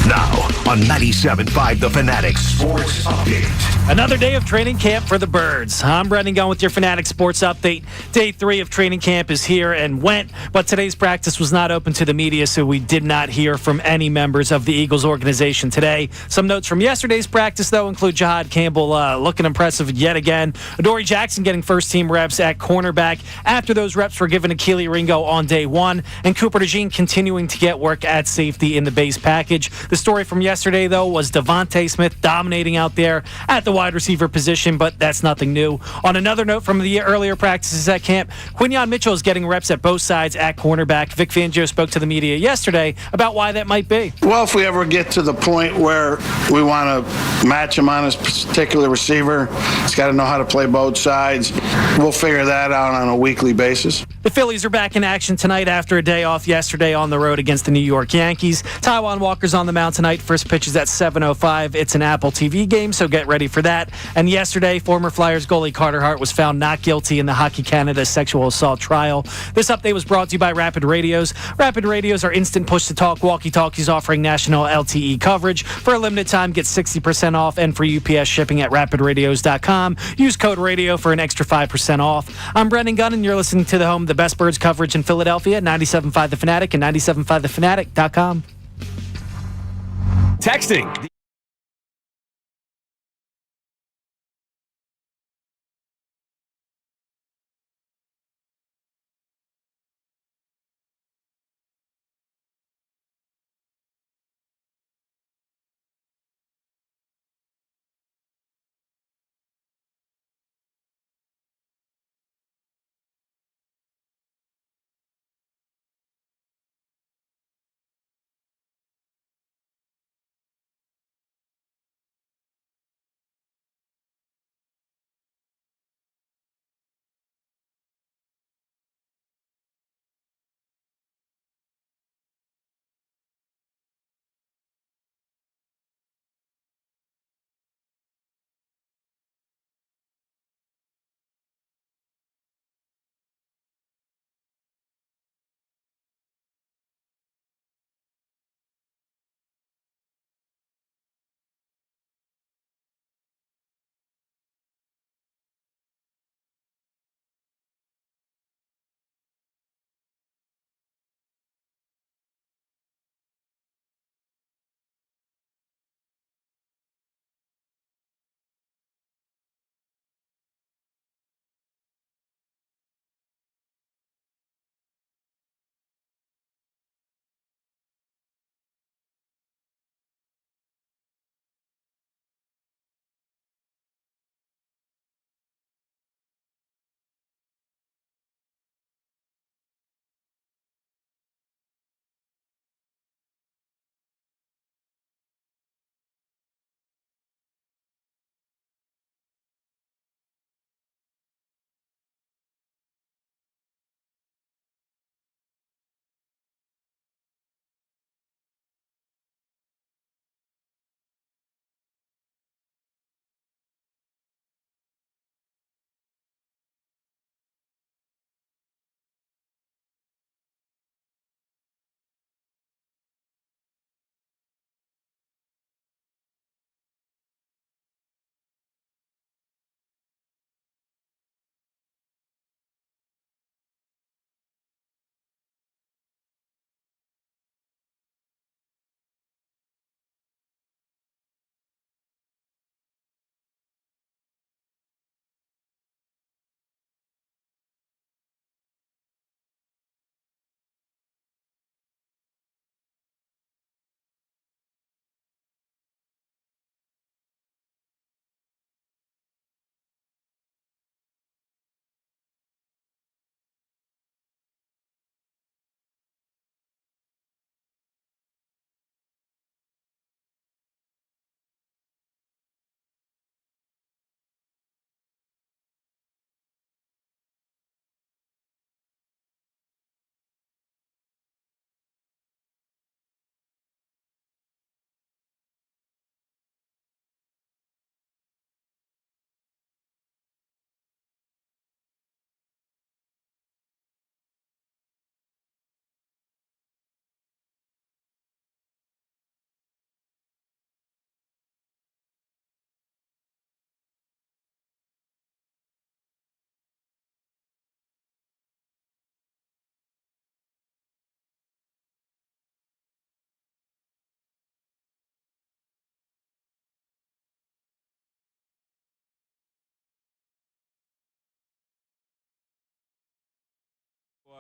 Now on 97.5 The Fanatic Sports Update. Another day of training camp for the Birds. I'm Brendan Gunn with your Fanatic Sports Update. Day 3 of training camp is here and went, but today's practice was not open to the media, so we did not hear from any members of the Eagles organization today. Some notes from yesterday's practice, though, include Jahad Campbell looking impressive yet again. Adoree Jackson getting first-team reps at cornerback after those reps were given to Keely Ringo on day 1, and Cooper DeJean continuing to get work at safety in the base package. The The story from yesterday, though, was Devontae Smith dominating out there at the wide receiver position, but that's nothing new. On another note from the earlier practices at camp, Quinyon Mitchell is getting reps at both sides at cornerback. Vic Fangio spoke to the media yesterday about why that might be. Well, if we ever get to the point where we want to match him on his particular receiver, he's got to know how to play both sides. We'll figure that out on a weekly basis. The Phillies are back in action tonight after a day off yesterday on the road against the New York Yankees. Taijuan Walker's on the mound tonight. First pitch is at 7:05. It's an Apple TV game, so get ready for that. And yesterday, former Flyers goalie Carter Hart was found not guilty in the Hockey Canada sexual assault trial. This update was brought to you by Rapid Radios. Rapid Radios are instant push-to-talk walkie-talkies offering national LTE coverage. For a limited time, get 60% off and free UPS shipping at rapidradios.com. Use code RADIO for an extra 5% off. I'm Brendan Gunn, and you're listening to the home of the best Birds coverage in Philadelphia, 97.5 The Fanatic and 97.5thefanatic.com. Texting.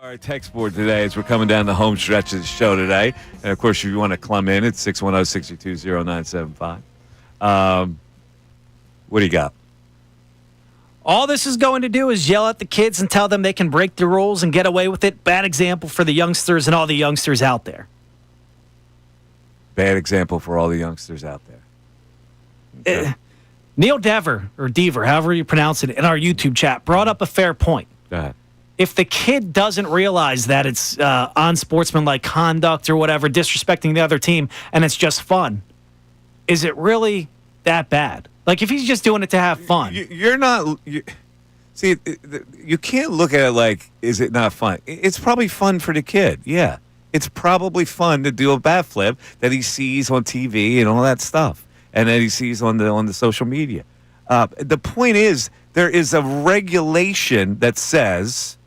Our text board today as we're coming down the home stretch of the show today. And, of course, if you want to clum in, it's 610-622-0975. What do you got? All this is going to do is yell at the kids and tell them they can break the rules and get away with it. Bad example for the youngsters and all the youngsters out there. Bad example for all the youngsters out there. Okay. Neil Dever, or Dever, however you pronounce it, in our YouTube chat, brought up a fair point. Go ahead. If the kid doesn't realize that it's unsportsmanlike conduct or whatever, disrespecting the other team, and it's just fun, is it really that bad? Like, if he's just doing it to have fun. You're not... See, you can't look at it like, is it not fun? It's probably fun for the kid, yeah. It's probably fun to do a bat flip that he sees on TV and all that stuff, and that he sees on the social media. The point is, there is a regulation that says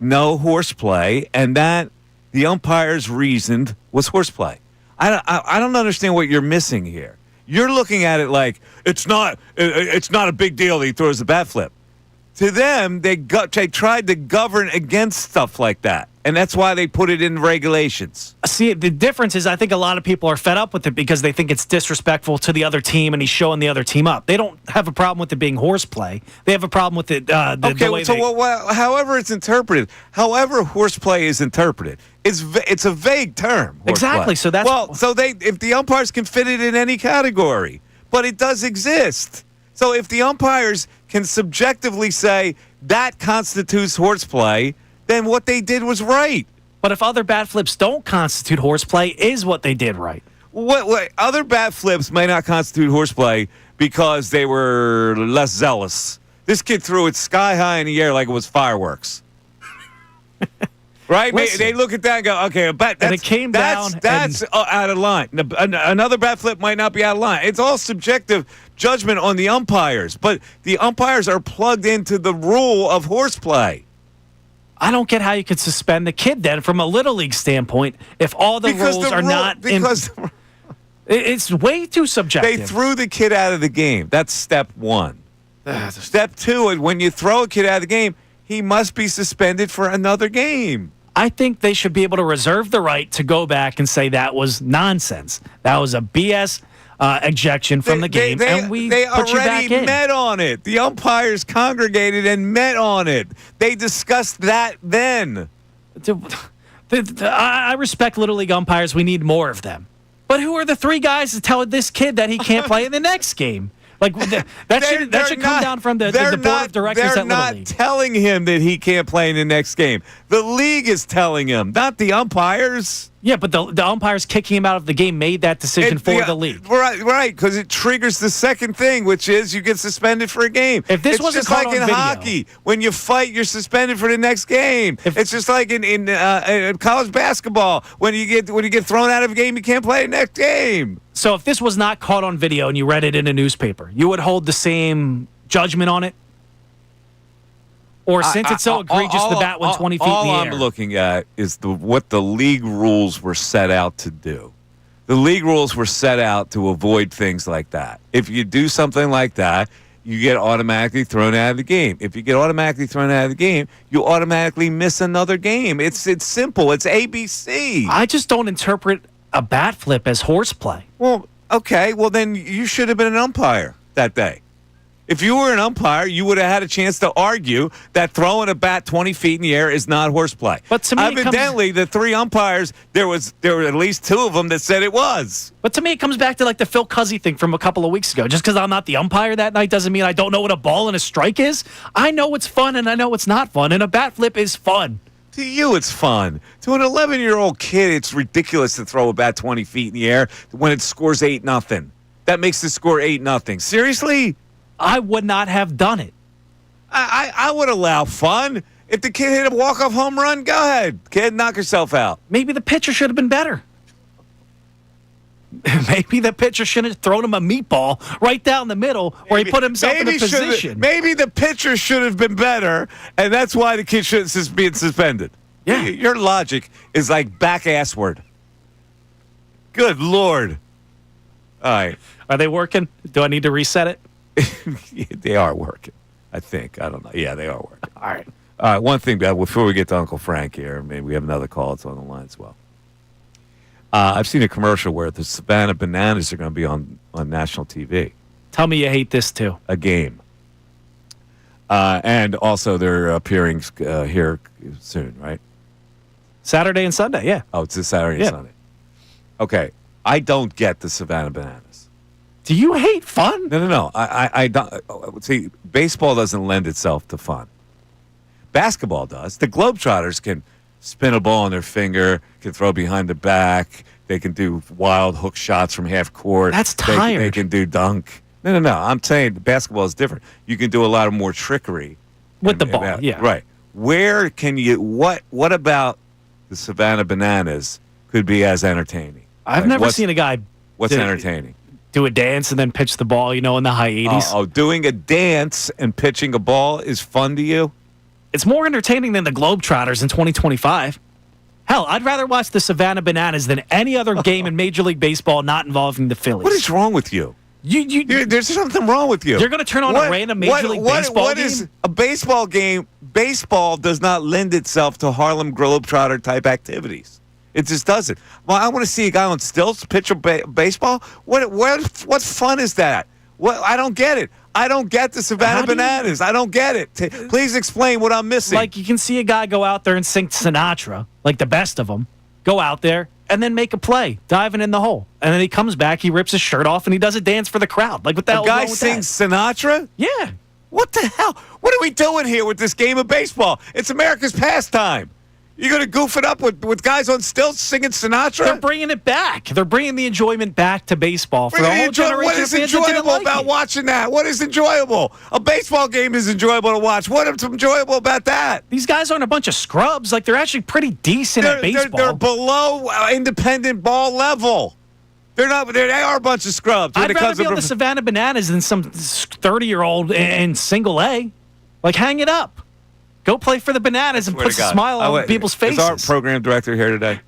no horseplay, and that the umpires reasoned was horseplay. I don't understand what you're missing here. You're looking at it like it's not a big deal that he throws a bat flip. To them, they tried to govern against stuff like that, and that's why they put it in regulations. See, the difference is I think a lot of people are fed up with it because they think it's disrespectful to the other team, and he's showing the other team up. They don't have a problem with it being horseplay. They have a problem with it. However it's interpreted, however horseplay is interpreted, it's a vague term. Horseplay. Exactly. So that's if the umpires can fit it in any category, but it does exist. So if the umpires can subjectively say that constitutes horseplay, then what they did was right. But if other bat flips don't constitute horseplay, is what they did right? What other bat flips may not constitute horseplay because they were less zealous. This kid threw it sky high in the air like it was fireworks. Right? Listen, they look at that and go, okay, that's out of line. Another bat flip might not be out of line. It's all subjective judgment on the umpires, but the umpires are plugged into the rule of horseplay. I don't get how you could suspend the kid then from a Little League standpoint if all the rules are not... It's way too subjective. They threw the kid out of the game. That's step one. Step two, when you throw a kid out of the game, he must be suspended for another game. I think they should be able to reserve the right to go back and say that was nonsense. That was a BS ejection from the game, and we they put you back already in. met on it. The umpires congregated and met on it. They discussed that then. I respect Little League umpires. We need more of them. But who are the three guys to tell this kid that he can't play in the next game? Like that should come down from the board of directors at Little League. They're not telling him that he can't play in the next game. The league is telling him, not the umpires. Yeah, but the umpires kicking him out of the game made that decision for the league. Right, because it triggers the second thing, which is you get suspended for a game. If this wasn't just like caught in on video, hockey, when you fight, you're suspended for the next game. It's just like in college basketball, when you get thrown out of a game, you can't play the next game. So if this was not caught on video and you read it in a newspaper, you would hold the same judgment on it? Or since it's so egregious, the bat went 20 feet in the air? All I'm looking at is what the league rules were set out to do. The league rules were set out to avoid things like that. If you do something like that, you get automatically thrown out of the game. If you get automatically thrown out of the game, you automatically miss another game. It's simple. It's ABC. I just don't interpret a bat flip as horseplay. Well, okay. Well, then you should have been an umpire that day. If you were an umpire, you would have had a chance to argue that throwing a bat 20 feet in the air is not horseplay. But to me, evidently, the three umpires, there were at least two of them that said it was. But to me, it comes back to like the Phil Cuzzy thing from a couple of weeks ago. Just because I'm not the umpire that night doesn't mean I don't know what a ball and a strike is. I know what's fun and I know what's not fun, and a bat flip is fun. To you, it's fun. To an 11-year-old kid, it's ridiculous to throw a bat 20 feet in the air when it scores 8-0. That makes the score 8-0. Seriously? I would not have done it. I would allow fun. If the kid hit a walk-off home run, go ahead. Kid, knock yourself out. Maybe the pitcher should have been better. Maybe the pitcher should have thrown him a meatball right down the middle where he put himself in a position. Maybe the pitcher should have been better, and that's why the kid shouldn't be suspended. Yeah. Your logic is like back-assward. Good Lord. All right. Are they working? Do I need to reset it? They are working, I think. I don't know. Yeah, they are working. All right. All right, one thing before we get to Uncle Frank here, maybe we have another call. It's on the line as well. I've seen a commercial where the Savannah Bananas are going to be on national TV. Tell me you hate this too. A game. And also they're appearing here soon, right? Saturday and Sunday, yeah. Oh, it's this Saturday and Sunday. Okay, I don't get the Savannah Bananas. Do you hate fun? No. I don't. See, baseball doesn't lend itself to fun. Basketball does. The Globetrotters can spin a ball on their finger, can throw behind the back. They can do wild hook shots from half court. That's tired. They can do dunk. No. I'm saying basketball is different. You can do a lot of more trickery with the ball. Yeah, right. Where can you? What about the Savannah Bananas could be as entertaining? I've never seen a guy. What's entertaining? Do a dance and then pitch the ball. In the high 80s. Doing a dance and pitching a ball is fun to you? It's more entertaining than the Globetrotters in 2025. Hell, I'd rather watch the Savannah Bananas than any other game in Major League Baseball not involving the Phillies. What is wrong with you? There's something wrong with you. You're going to turn on a random Major League Baseball game? What is a baseball game? Baseball does not lend itself to Harlem Globetrotter type activities. It just doesn't. Well, I want to see a guy on stilts pitch a baseball. What fun is that? I don't get it. I don't get the Savannah Bananas. I don't get it. Please explain what I'm missing. Like you can see a guy go out there and sing Sinatra, like the best of them, go out there and then make a play, diving in the hole. And then he comes back, he rips his shirt off, and he does a dance for the crowd. Like what the hell? A guy sings Sinatra? Yeah. What the hell? What are we doing here with this game of baseball? It's America's pastime. You're going to goof it up with guys on stilts singing Sinatra? They're bringing it back. They're bringing the enjoyment back to baseball for a whole generation. What is enjoyable about watching that? What is enjoyable? A baseball game is enjoyable to watch. What is enjoyable about that? These guys aren't a bunch of scrubs. Like, they're actually pretty decent at baseball. They're below independent ball level. They are a bunch of scrubs. I'd rather be on the Savannah Bananas than some 30-year-old in single A. Like, hang it up. Go play for the Bananas and put a smile on people's faces. Is our program director here today?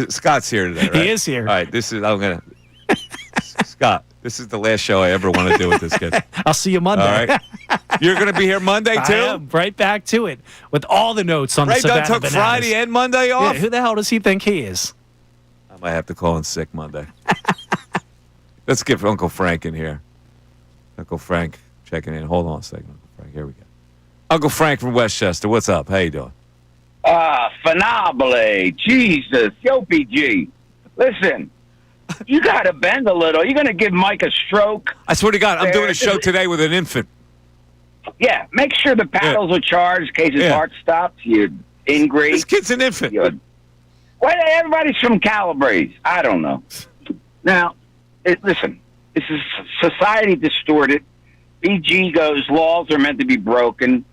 Scott's here today, right? He is here. All right, Scott, this is the last show I ever want to do with this kid. I'll see you Monday. All right. You're going to be here Monday, too? I am. Right back to it with all the notes on the Savannah Ray Dunn took Bananas. Friday and Monday off? Yeah, who the hell does he think he is? I might have to call in sick Monday. Let's get Uncle Frank in here. Uncle Frank checking in. Hold on a second, Uncle Frank. Here we go. Uncle Frank from Westchester. What's up? How you doing? Phenomenally. Jesus. Yo, PG. Listen, you got to bend a little. You're going to give Mike a stroke. I swear to God, I'm doing a show today with an infant. Yeah, make sure the paddles are charged in case his heart stops. You're ingrate. This kid's an infant. Well, everybody's from Calabrese. I don't know. Now, listen, this is society distorted. BG goes, laws are meant to be broken.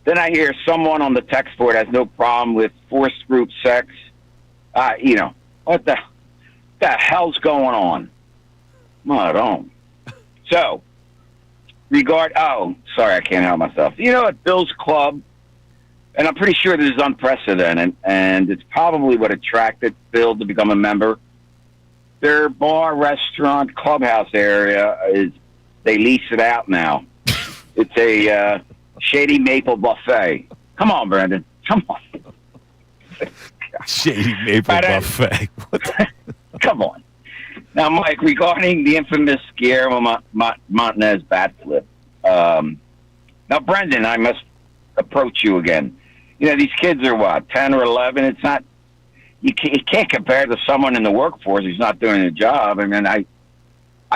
Then I hear someone on the text board has no problem with forced group sex. What the hell's going on? I don't. So, sorry, I can't help myself. At Bill's Club, and I'm pretty sure this is unprecedented, and it's probably what attracted Bill to become a member. Their bar, restaurant, clubhouse area they lease it out now. It's a Shady Maple buffet. Come on, Brandon. Come on. Shady Maple buffet. Come on. Now, Mike, regarding the infamous Guillermo Montanez bat flip. Now, Brendan, I must approach you again. These kids are what, 10 or 11? It's not. You can't compare to someone in the workforce who's not doing the job. I mean, I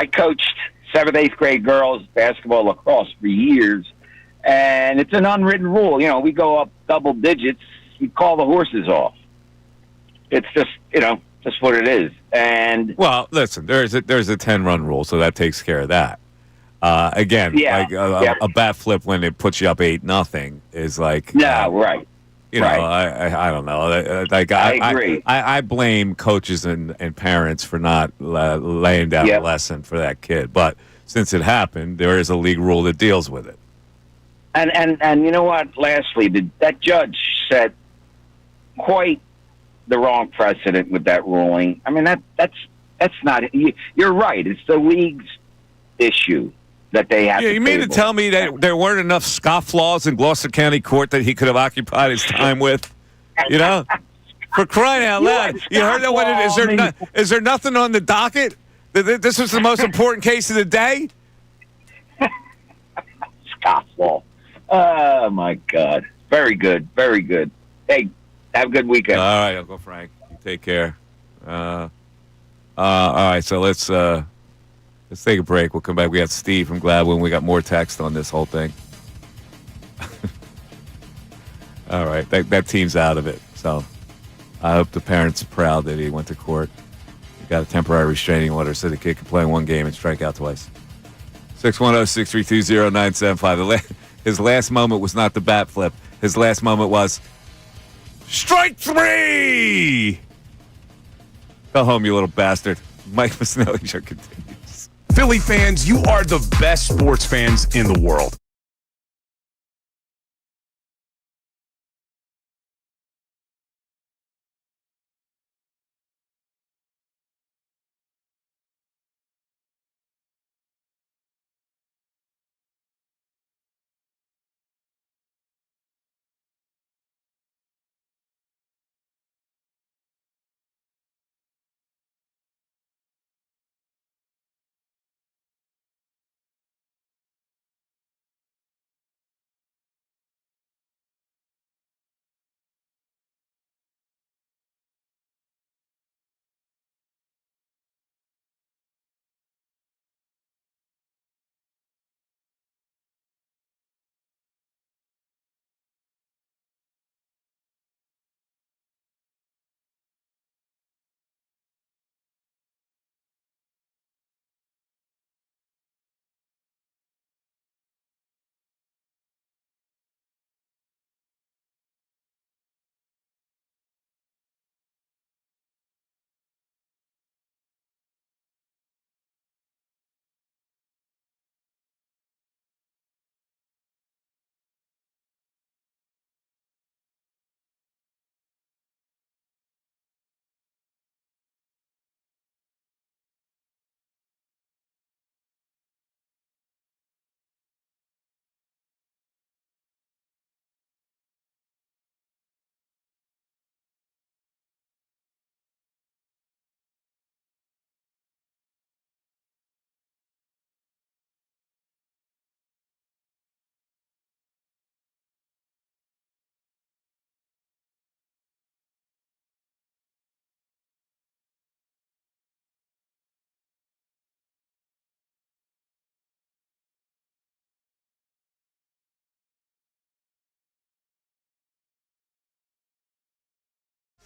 coached 7th, 8th grade girls basketball lacrosse for years, and it's an unwritten rule. We go up double digits, we call the horses off. It's just, just what it is. And well, listen, there's a 10-run rule, so that takes care of that. Again, a bat flip when it puts you up 8-0 is like right. I don't know. I agree. I blame coaches and parents for not laying down a lesson for that kid. But since it happened, there is a league rule that deals with it. And you know what? Lastly, that judge set quite the wrong precedent with that ruling. I mean, that's not. You're right. It's the league's issue. that they have. Yeah, you mean to tell me that there weren't enough scofflaws in Gloucester County Court that he could have occupied his time with? You know, for crying out loud! You heard that one? Is there nothing on the docket? This was the most important case of the day. Scofflaw. Oh my God! Very good, very good. Hey, have a good weekend. All right, Uncle Frank. You take care. All right, so let's take a break. We'll come back. We got Steve from Gladwin. We got more text on this whole thing. All right, that team's out of it. So I hope the parents are proud that he went to court. He got a temporary restraining order so the kid could play in one game and strike out twice. 610-632-0975. His last moment was not the bat flip. His last moment was strike three! Go home, you little bastard. Mike Missanelli show continues. Philly fans, you are the best sports fans in the world.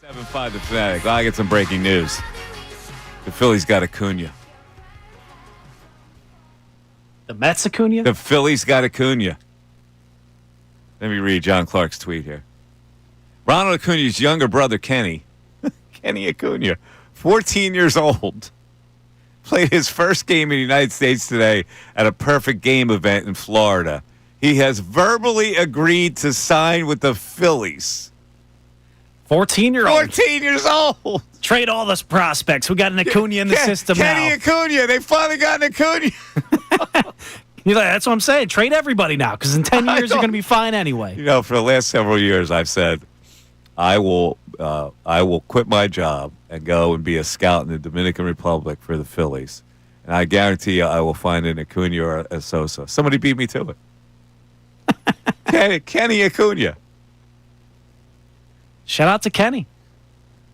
Seven five the Fanatic. I get some breaking news. The Phillies got Acuna. The Mets Acuna? The Phillies got Acuna. Let me read John Clark's tweet here. Ronald Acuna's younger brother, Kenny Acuna, 14 years old, played his first game in the United States today at a perfect game event in Florida. He has verbally agreed to sign with the Phillies. 14-year-old. 14 years old. Trade all those prospects. We got an Acuna in the system now. Kenny Acuna. They finally got an Acuna. You're like, that's what I'm saying. Trade everybody now, because in 10 years you're going to be fine anyway. You know, for the last several years, I've said I will quit my job and go and be a scout in the Dominican Republic for the Phillies, and I guarantee you, I will find an Acuna or a Sosa. Somebody beat me to it. Kenny Acuna. Shout out to Kenny.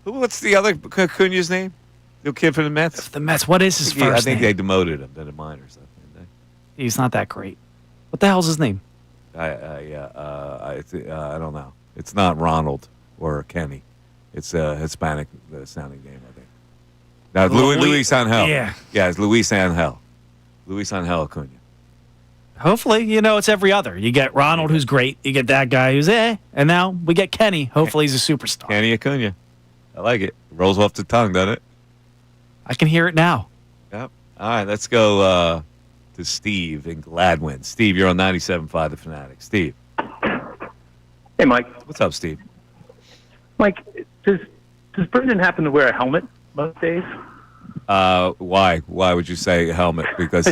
What's the other Acuna's name? The kid from the Mets? The Mets. What is his first name? I think they demoted him to the minors. He's not that great. What the hell's his name? I don't know. It's not Ronald or Kenny. It's a Hispanic sounding name, I think. Now, Luis Angel. Yeah. Yeah, it's Luis Angel. Luis Angel Acuna. Hopefully, it's every other. You get Ronald, who's great. You get that guy who's and now we get Kenny. Hopefully he's a superstar. Kenny Acuna. I like it. Rolls off the tongue, doesn't it? I can hear it now. Yep. All right, let's go to Steve in Gladwin. Steve, you're on 97.5 The Fanatic. Steve. Hey, Mike. What's up, Steve? Mike, does Brendan happen to wear a helmet most days? Why? Why would you say helmet? Because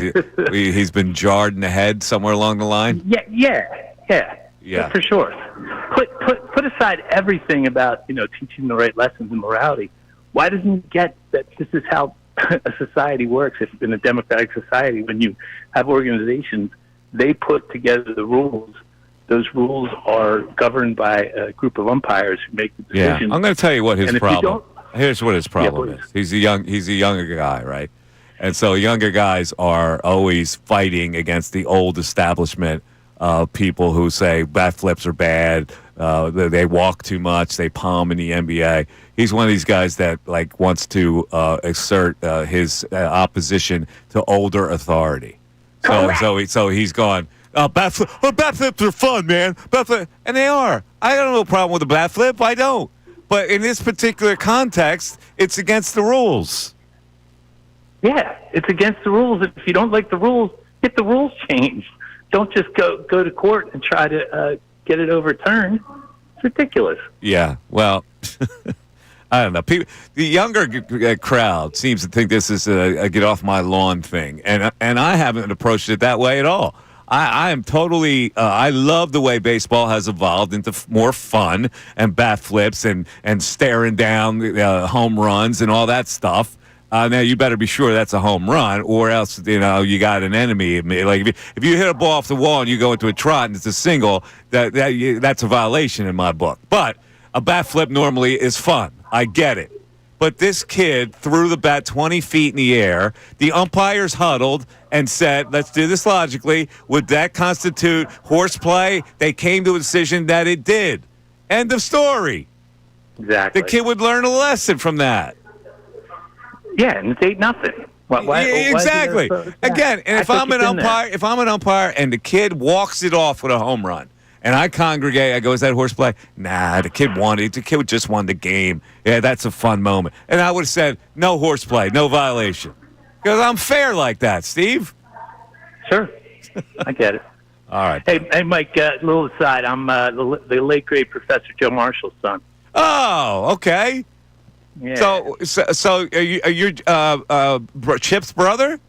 he's been jarred in the head somewhere along the line? Yeah, for sure. Put aside everything about teaching the right lessons and morality. Why doesn't he get that this is how a society works? If in a democratic society, when you have organizations, they put together the rules. Those rules are governed by a group of umpires who make the decisions. Yeah, I'm going to tell you what his problem. Here's what his problem Yeah, is. He's a younger guy, right? And so younger guys are always fighting against the old establishment people who say bat flips are bad. They walk too much. They palm in the NBA. He's one of these guys that wants to exert his opposition to older authority. So he's gone. Bat flips are fun, man. And they are. I got no problem with a bat flip. I don't. But in this particular context, it's against the rules. Yeah, it's against the rules. If you don't like the rules, get the rules changed. Don't just go to court and try to get it overturned. It's ridiculous. Yeah, well, I don't know. The younger crowd seems to think this is a get off my lawn thing, and I haven't approached it that way at all. I am totally. I love the way baseball has evolved into more fun and bat flips and staring down home runs and all that stuff. Now you better be sure that's a home run, or else you got an enemy. Like if you hit a ball off the wall and you go into a trot and it's a single, that's a violation in my book. But a bat flip normally is fun. I get it. But this kid threw the bat 20 feet in the air. The umpires huddled and said, let's do this logically. Would that constitute horseplay? They came to a decision that it did. End of story. Exactly. The kid would learn a lesson from that. Yeah, and it's 8-0. Exactly. Again, and if I'm an umpire and the kid walks it off with a home run, and I congregate, I go, is that horseplay? Nah, the kid just won the game. Yeah, that's a fun moment. And I would have said, no horseplay, no violation. Because I'm fair like that, Steve. Sure. I get it. All right. Hey, Mike, a little aside. I'm the late, great Professor Joe Marshall's son. Oh, okay. Yeah. So are you Chip's brother?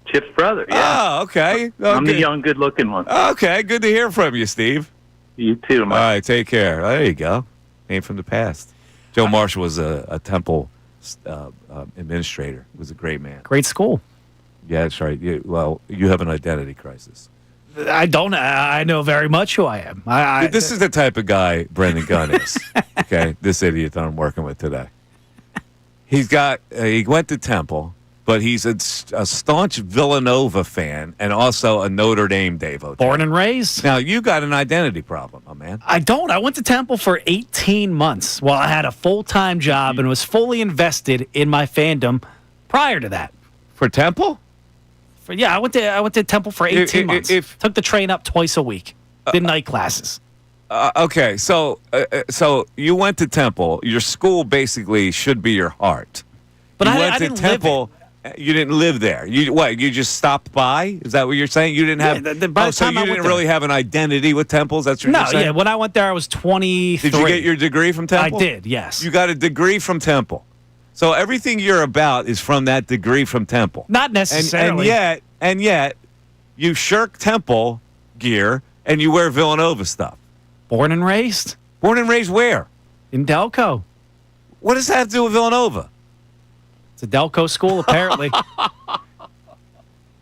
Chip's brother, yeah. Oh, okay. I'm the young, good-looking one. Okay, good to hear from you, Steve. You too, Mike. All right, take care. There you go. Name from the past. Joe Marshall was a Temple administrator. He was a great man. Great school. Yeah, that's right. You have an identity crisis. I don't. I know very much who I am. This is the type of guy Brendan Gunn is. Okay, this idiot that I'm working with today. He went to Temple, but he's a staunch Villanova fan and also a Notre Dame devotee. Born and raised. Now, you got an identity problem, my man. I don't. I went to Temple for 18 months while I had a full-time job and was fully invested in my fandom prior to that. For Temple? I went to Temple for 18 months. Took the train up twice a week. Did night classes. Okay, so you went to Temple. Your school basically should be your heart. But I didn't Temple. You didn't live there. You just stopped by? Is that what you're saying? You didn't have. So you didn't really have an identity with Temples. That's what you're saying? No, yeah. When I went there, I was 23. Did you get your degree from Temple? I did. Yes. You got a degree from Temple. So everything you're about is from that degree from Temple. Not necessarily. And yet, you shirk Temple gear and you wear Villanova stuff. Born and raised. Born and raised where? In Delco. What does that have to do with Villanova? It's a Delco school, apparently.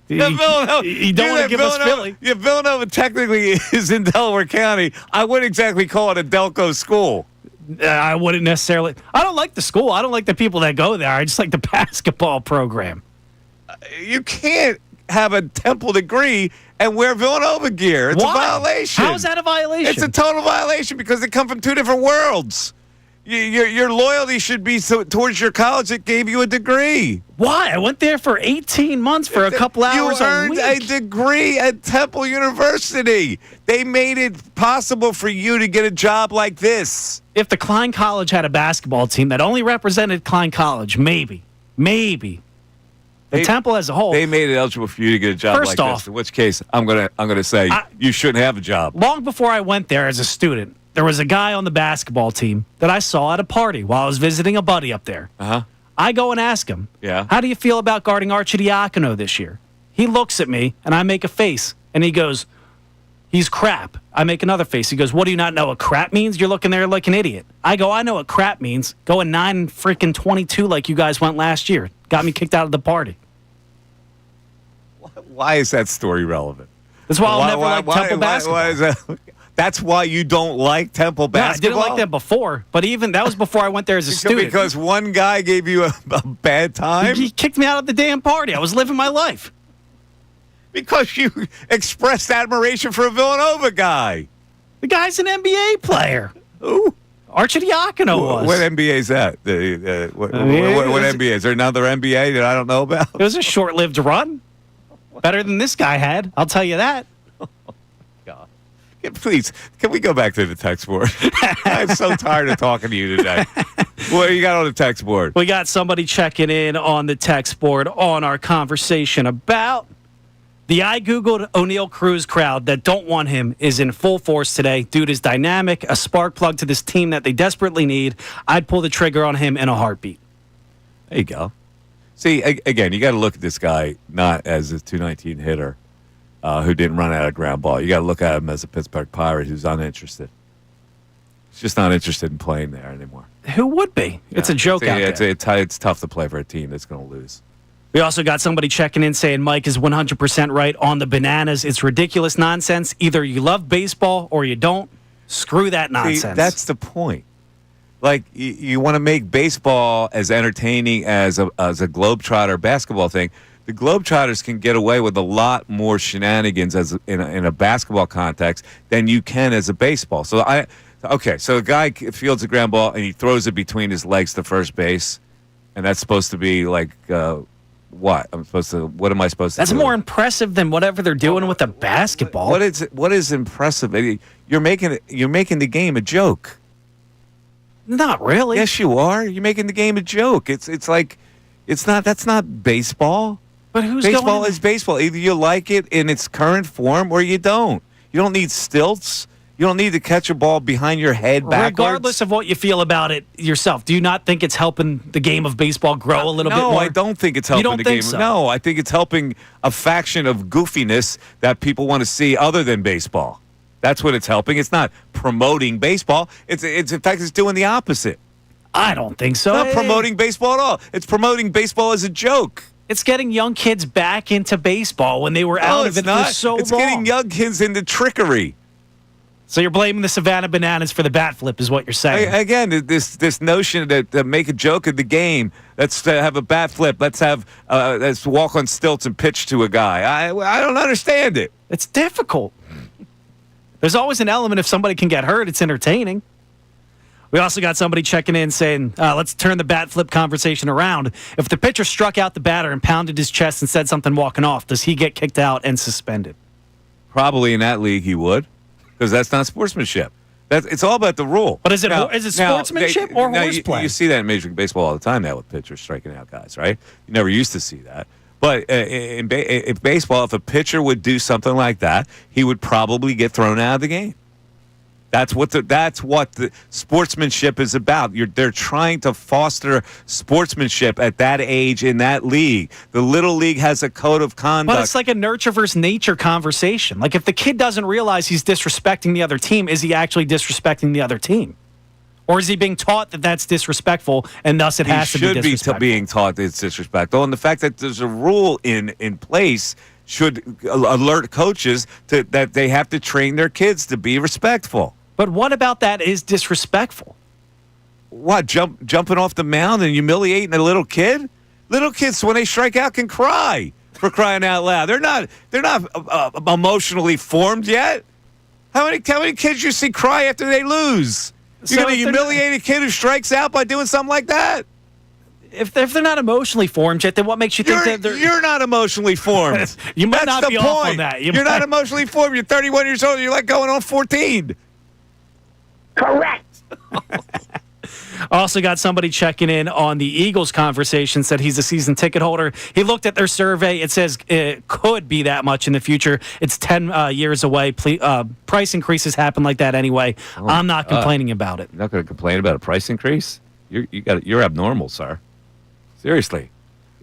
You don't want to give us Philly. Yeah, Villanova technically is in Delaware County. I wouldn't exactly call it a Delco school. I wouldn't necessarily. I don't like the school. I don't like the people that go there. I just like the basketball program. You can't have a Temple degree and wear Villanova gear. It's a violation. How is that a violation? It's a total violation because they come from two different worlds. Your loyalty should be towards your college that gave you a degree. Why? I went there for 18 months for a couple hours a week. You earned a degree at Temple University. They made it possible for you to get a job like this. If the Klein College had a basketball team that only represented Klein College, maybe. The Temple as a whole. They made it eligible for you to get a job like this. In which case, I'm gonna say you shouldn't have a job. Long before I went there as a student, there was a guy on the basketball team that I saw at a party while I was visiting a buddy up there. Uh-huh. I go and ask him, Yeah. how do you feel about guarding Arcidiacono this year? He looks at me, and I make a face, and he goes, he's crap. I make another face. He goes, what do you not know what crap means? You're looking there like an idiot. I go, I know what crap means. Going 9-22 like you guys went last year. Got me kicked out of the party. Why is that story relevant? That's why I'll never like Temple basketball. Why is that? That's why you don't like Temple basketball? No, I didn't like that before, but even that was before I went there as a student. Because one guy gave you a bad time? He kicked me out of the damn party. I was living my life. Because you expressed admiration for a Villanova guy. The guy's an NBA player. Who? Arcidiacono was. What NBA is that? What NBA? Is there another NBA that I don't know about? It was a short-lived run. Better than this guy had. I'll tell you that. God. Please, can we go back to the text board? I'm so tired of talking to you today. What do you got on the text board? We got somebody checking in on the text board on our conversation about the I Googled O'Neal Cruz crowd that don't want him is in full force today. Dude is dynamic, a spark plug to this team that they desperately need. I'd pull the trigger on him in a heartbeat. There you go. See, again, you got to look at this guy not as a 219 hitter who didn't run out of ground ball. You got to look at him as a Pittsburgh Pirate who's uninterested. He's just not interested in playing there anymore. Who would be? It's a joke out there. It's tough to play for a team that's going to lose. We also got somebody checking in saying Mike is 100% right on the bananas. It's ridiculous nonsense. Either you love baseball or you don't. Screw that nonsense. See, that's the point. Like, you want to make baseball as entertaining as a Globetrotter basketball thing. The Globetrotters can get away with a lot more shenanigans in a basketball context than you can as a baseball. So a guy fields a ground ball and he throws it between his legs to first base, and that's supposed to be like what? What am I supposed to do? That's more impressive than whatever they're doing with the basketball. What is impressive? You're making the game a joke. Not really. Yes, you are. You're making the game a joke. It's like that's not baseball. But who's baseball is baseball. Either you like it in its current form or you don't. You don't need stilts. You don't need to catch a ball behind your head backwards. Regardless of what you feel about it yourself, do you not think it's helping the game of baseball grow a little bit more? No, I don't think it's helping the game. So? No, I think it's helping a faction of goofiness that people want to see other than baseball. That's what it's helping. It's not promoting baseball. It's in fact, it's doing the opposite. I don't think so. It's not promoting baseball at all. It's promoting baseball as a joke. It's getting young kids back into baseball when they were out of it for so long. It's getting young kids into trickery. So you're blaming the Savannah Bananas for the bat flip is what you're saying. Again, this notion that make a joke of the game, let's have a bat flip, let's walk on stilts and pitch to a guy. I don't understand it. It's difficult. There's always an element if somebody can get hurt, it's entertaining. We also got somebody checking in saying, let's turn the bat flip conversation around. If the pitcher struck out the batter and pounded his chest and said something walking off, does he get kicked out and suspended? Probably in that league he would, because that's not sportsmanship. It's all about the rule. But is it sportsmanship or horseplay? You see that in Major League Baseball all the time now with pitchers striking out guys, right? You never used to see that. But in baseball, if a pitcher would do something like that, he would probably get thrown out of the game. That's what the sportsmanship is about. They're trying to foster sportsmanship at that age in that league. The Little League has a code of conduct. But it's like a nurture versus nature conversation. Like if the kid doesn't realize he's disrespecting the other team, is he actually disrespecting the other team? Or is he being taught that that's disrespectful and thus it has to be disrespectful? He should be being taught that it's disrespectful. And the fact that there's a rule in place should alert coaches that they have to train their kids to be respectful. But what about that is disrespectful? What, jumping off the mound and humiliating a little kid? Little kids, when they strike out, can cry, for crying out loud. They're not emotionally formed yet. How many kids you see cry after they lose? You're going to humiliate a kid who strikes out by doing something like that? If they're not emotionally formed yet, then what makes you think that they're... You're not emotionally formed. You might That's not be the off point. on that. You're not emotionally formed. You're 31 years old. You're like going on 14. Correct. Also got somebody checking in on the Eagles conversation, said he's a season ticket holder. He looked at their survey. It says it could be that much in the future. It's 10 years away. Price increases happen like that anyway. I'm not complaining about it. You're not going to complain about a price increase? You're abnormal, sir. Seriously.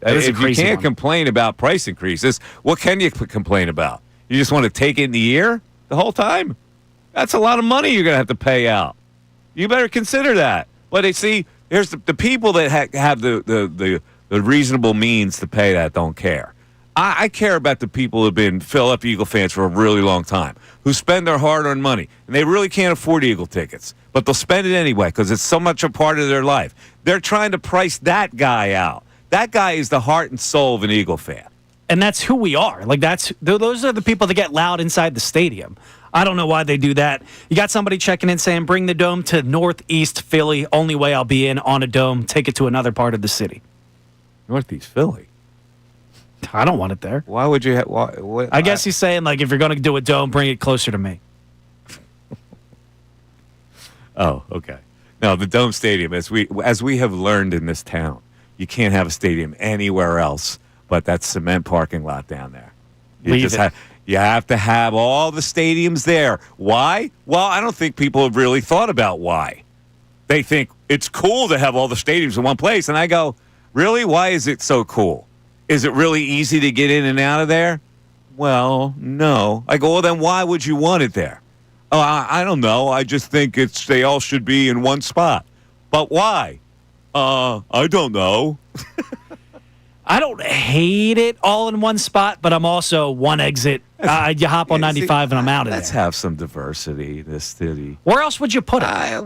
That is a If you crazy can't one. complain about price increases, what can you complain about? You just want to take it in the ear the whole time? That's a lot of money you're going to have to pay out. You better consider that. But see, there's the people that have the reasonable means to pay that don't care. I care about the people who have been Philadelphia Eagle fans for a really long time, who spend their hard-earned money, and they really can't afford Eagle tickets, but they'll spend it anyway because it's so much a part of their life. They're trying to price that guy out. That guy is the heart and soul of an Eagle fan. And that's who we are. Like those are the people that get loud inside the stadium. I don't know why they do that. You got somebody checking in saying, bring the dome to Northeast Philly. Only way I'll be in on a dome. Take it to another part of the city. Northeast Philly? I don't want it there. Why would you? I guess he's saying, like, if you're going to do a dome, bring it closer to me. Oh, okay. No, the Dome Stadium, as we have learned in this town, you can't have a stadium anywhere else but that cement parking lot down there. You have to have all the stadiums there. Why? Well, I don't think people have really thought about why. They think it's cool to have all the stadiums in one place, and I go, really? Why is it so cool? Is it really easy to get in and out of there? Well, no. I go, well, then why would you want it there? Oh, I don't know. I just think they all should be in one spot. But why? I don't know. I don't hate it all in one spot, but I'm also one exit. You hop on 95 and I'm out of there. Let's have some diversity in this city. Where else would you put it?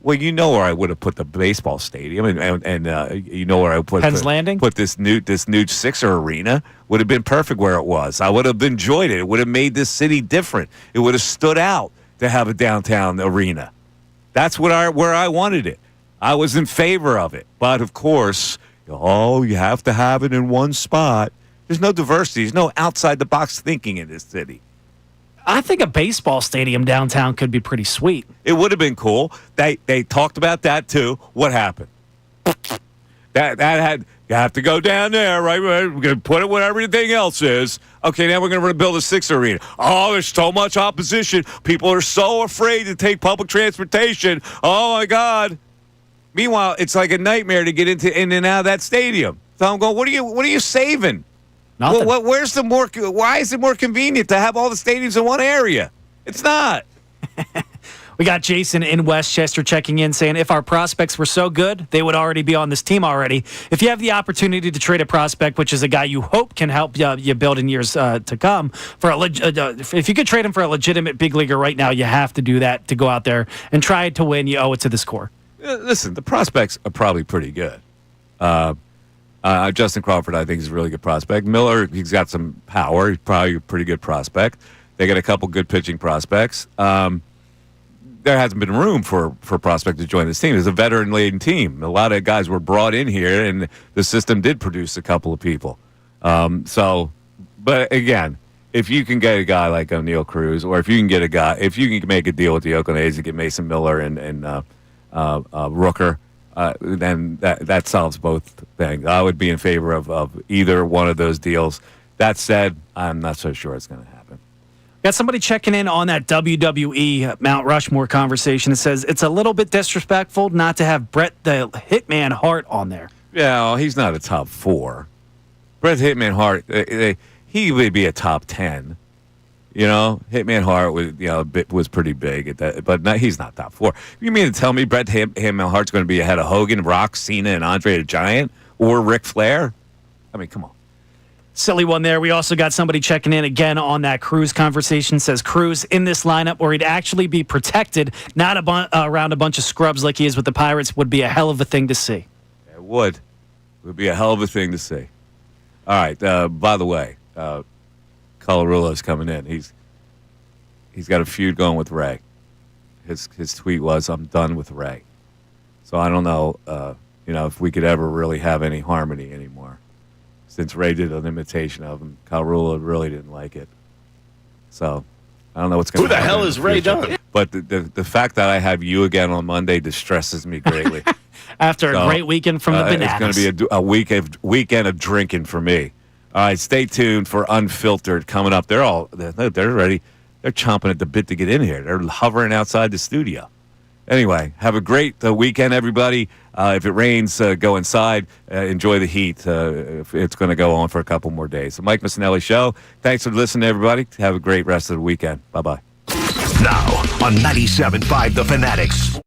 Well, you know where I would have put the baseball stadium, and you know where I would put Penn's Landing. Put this new Sixer arena. Would have been perfect where it was. I would have enjoyed it. It would have made this city different. It would have stood out to have a downtown arena. That's where I wanted it. I was in favor of it, but of course, you have to have it in one spot. There's no diversity. There's no outside the box thinking in this city. I think a baseball stadium downtown could be pretty sweet. It would have been cool. They talked about that too. What happened? That had you have to go down there, right? We're going to put it where everything else is. Okay, now we're going to build a Sixer arena. Oh, there's so much opposition. People are so afraid to take public transportation. Oh my God. Meanwhile, it's like a nightmare to get in and out of that stadium. So I'm going, what are you saving? Nothing. Why is it more convenient to have all the stadiums in one area? It's not. We got Jason in Westchester checking in saying, if our prospects were so good, they would already be on this team already. If you have the opportunity to trade a prospect, which is a guy you hope can help you build in years to come, if you could trade him for a legitimate big leaguer right now, you have to do that to go out there and try to win. You owe it to this core. Listen, the prospects are probably pretty good. Justin Crawford, I think, is a really good prospect. Miller, he's got some power. He's probably a pretty good prospect. They got a couple good pitching prospects. There hasn't been room for prospect to join this team. It's a veteran-laden team. A lot of guys were brought in here, and the system did produce a couple of people. But again, if you can get a guy like O'Neal Cruz, or if you can make a deal with the Oakland A's and get Mason Miller and Rooker, then that solves both things. I would be in favor of either one of those deals. That said, I'm not so sure it's going to happen. Got somebody checking in on that WWE Mount Rushmore conversation. It says it's a little bit disrespectful not to have Bret the Hitman Hart on there. Yeah, well, he's not a top 4. Bret Hitman Hart, he would be a top 10. Hitman Hart was pretty big at that, but he's not top 4. You mean to tell me Bret Hitman Hart's going to be ahead of Hogan, Rock, Cena, and Andre the Giant, or Ric Flair? I mean, come on. Silly one there. We also got somebody checking in again on that Cruz conversation. Says Cruz in this lineup where he'd actually be protected, not around a bunch of scrubs like he is with the Pirates, would be a hell of a thing to see. It would. It would be a hell of a thing to see. All right. By the way, Colarulo's coming in. He's got a feud going with Ray. His tweet was, "I'm done with Ray." So I don't know, if we could ever really have any harmony anymore. Since Ray did an imitation of him, Colarulo really didn't like it. So I don't know what's going to happen. Who the hell is Ray done? But the fact that I have you again on Monday distresses me greatly. After a great weekend from the Bananas. It's going to be a weekend of drinking for me. All right, stay tuned for Unfiltered coming up. They're ready. They're chomping at the bit to get in here. They're hovering outside the studio. Anyway, have a great weekend, everybody. If it rains, go inside. Enjoy the heat. It's going to go on for a couple more days. The Mike Missanelli Show. Thanks for listening, everybody. Have a great rest of the weekend. Bye-bye. Now on 97.5 The Fanatics.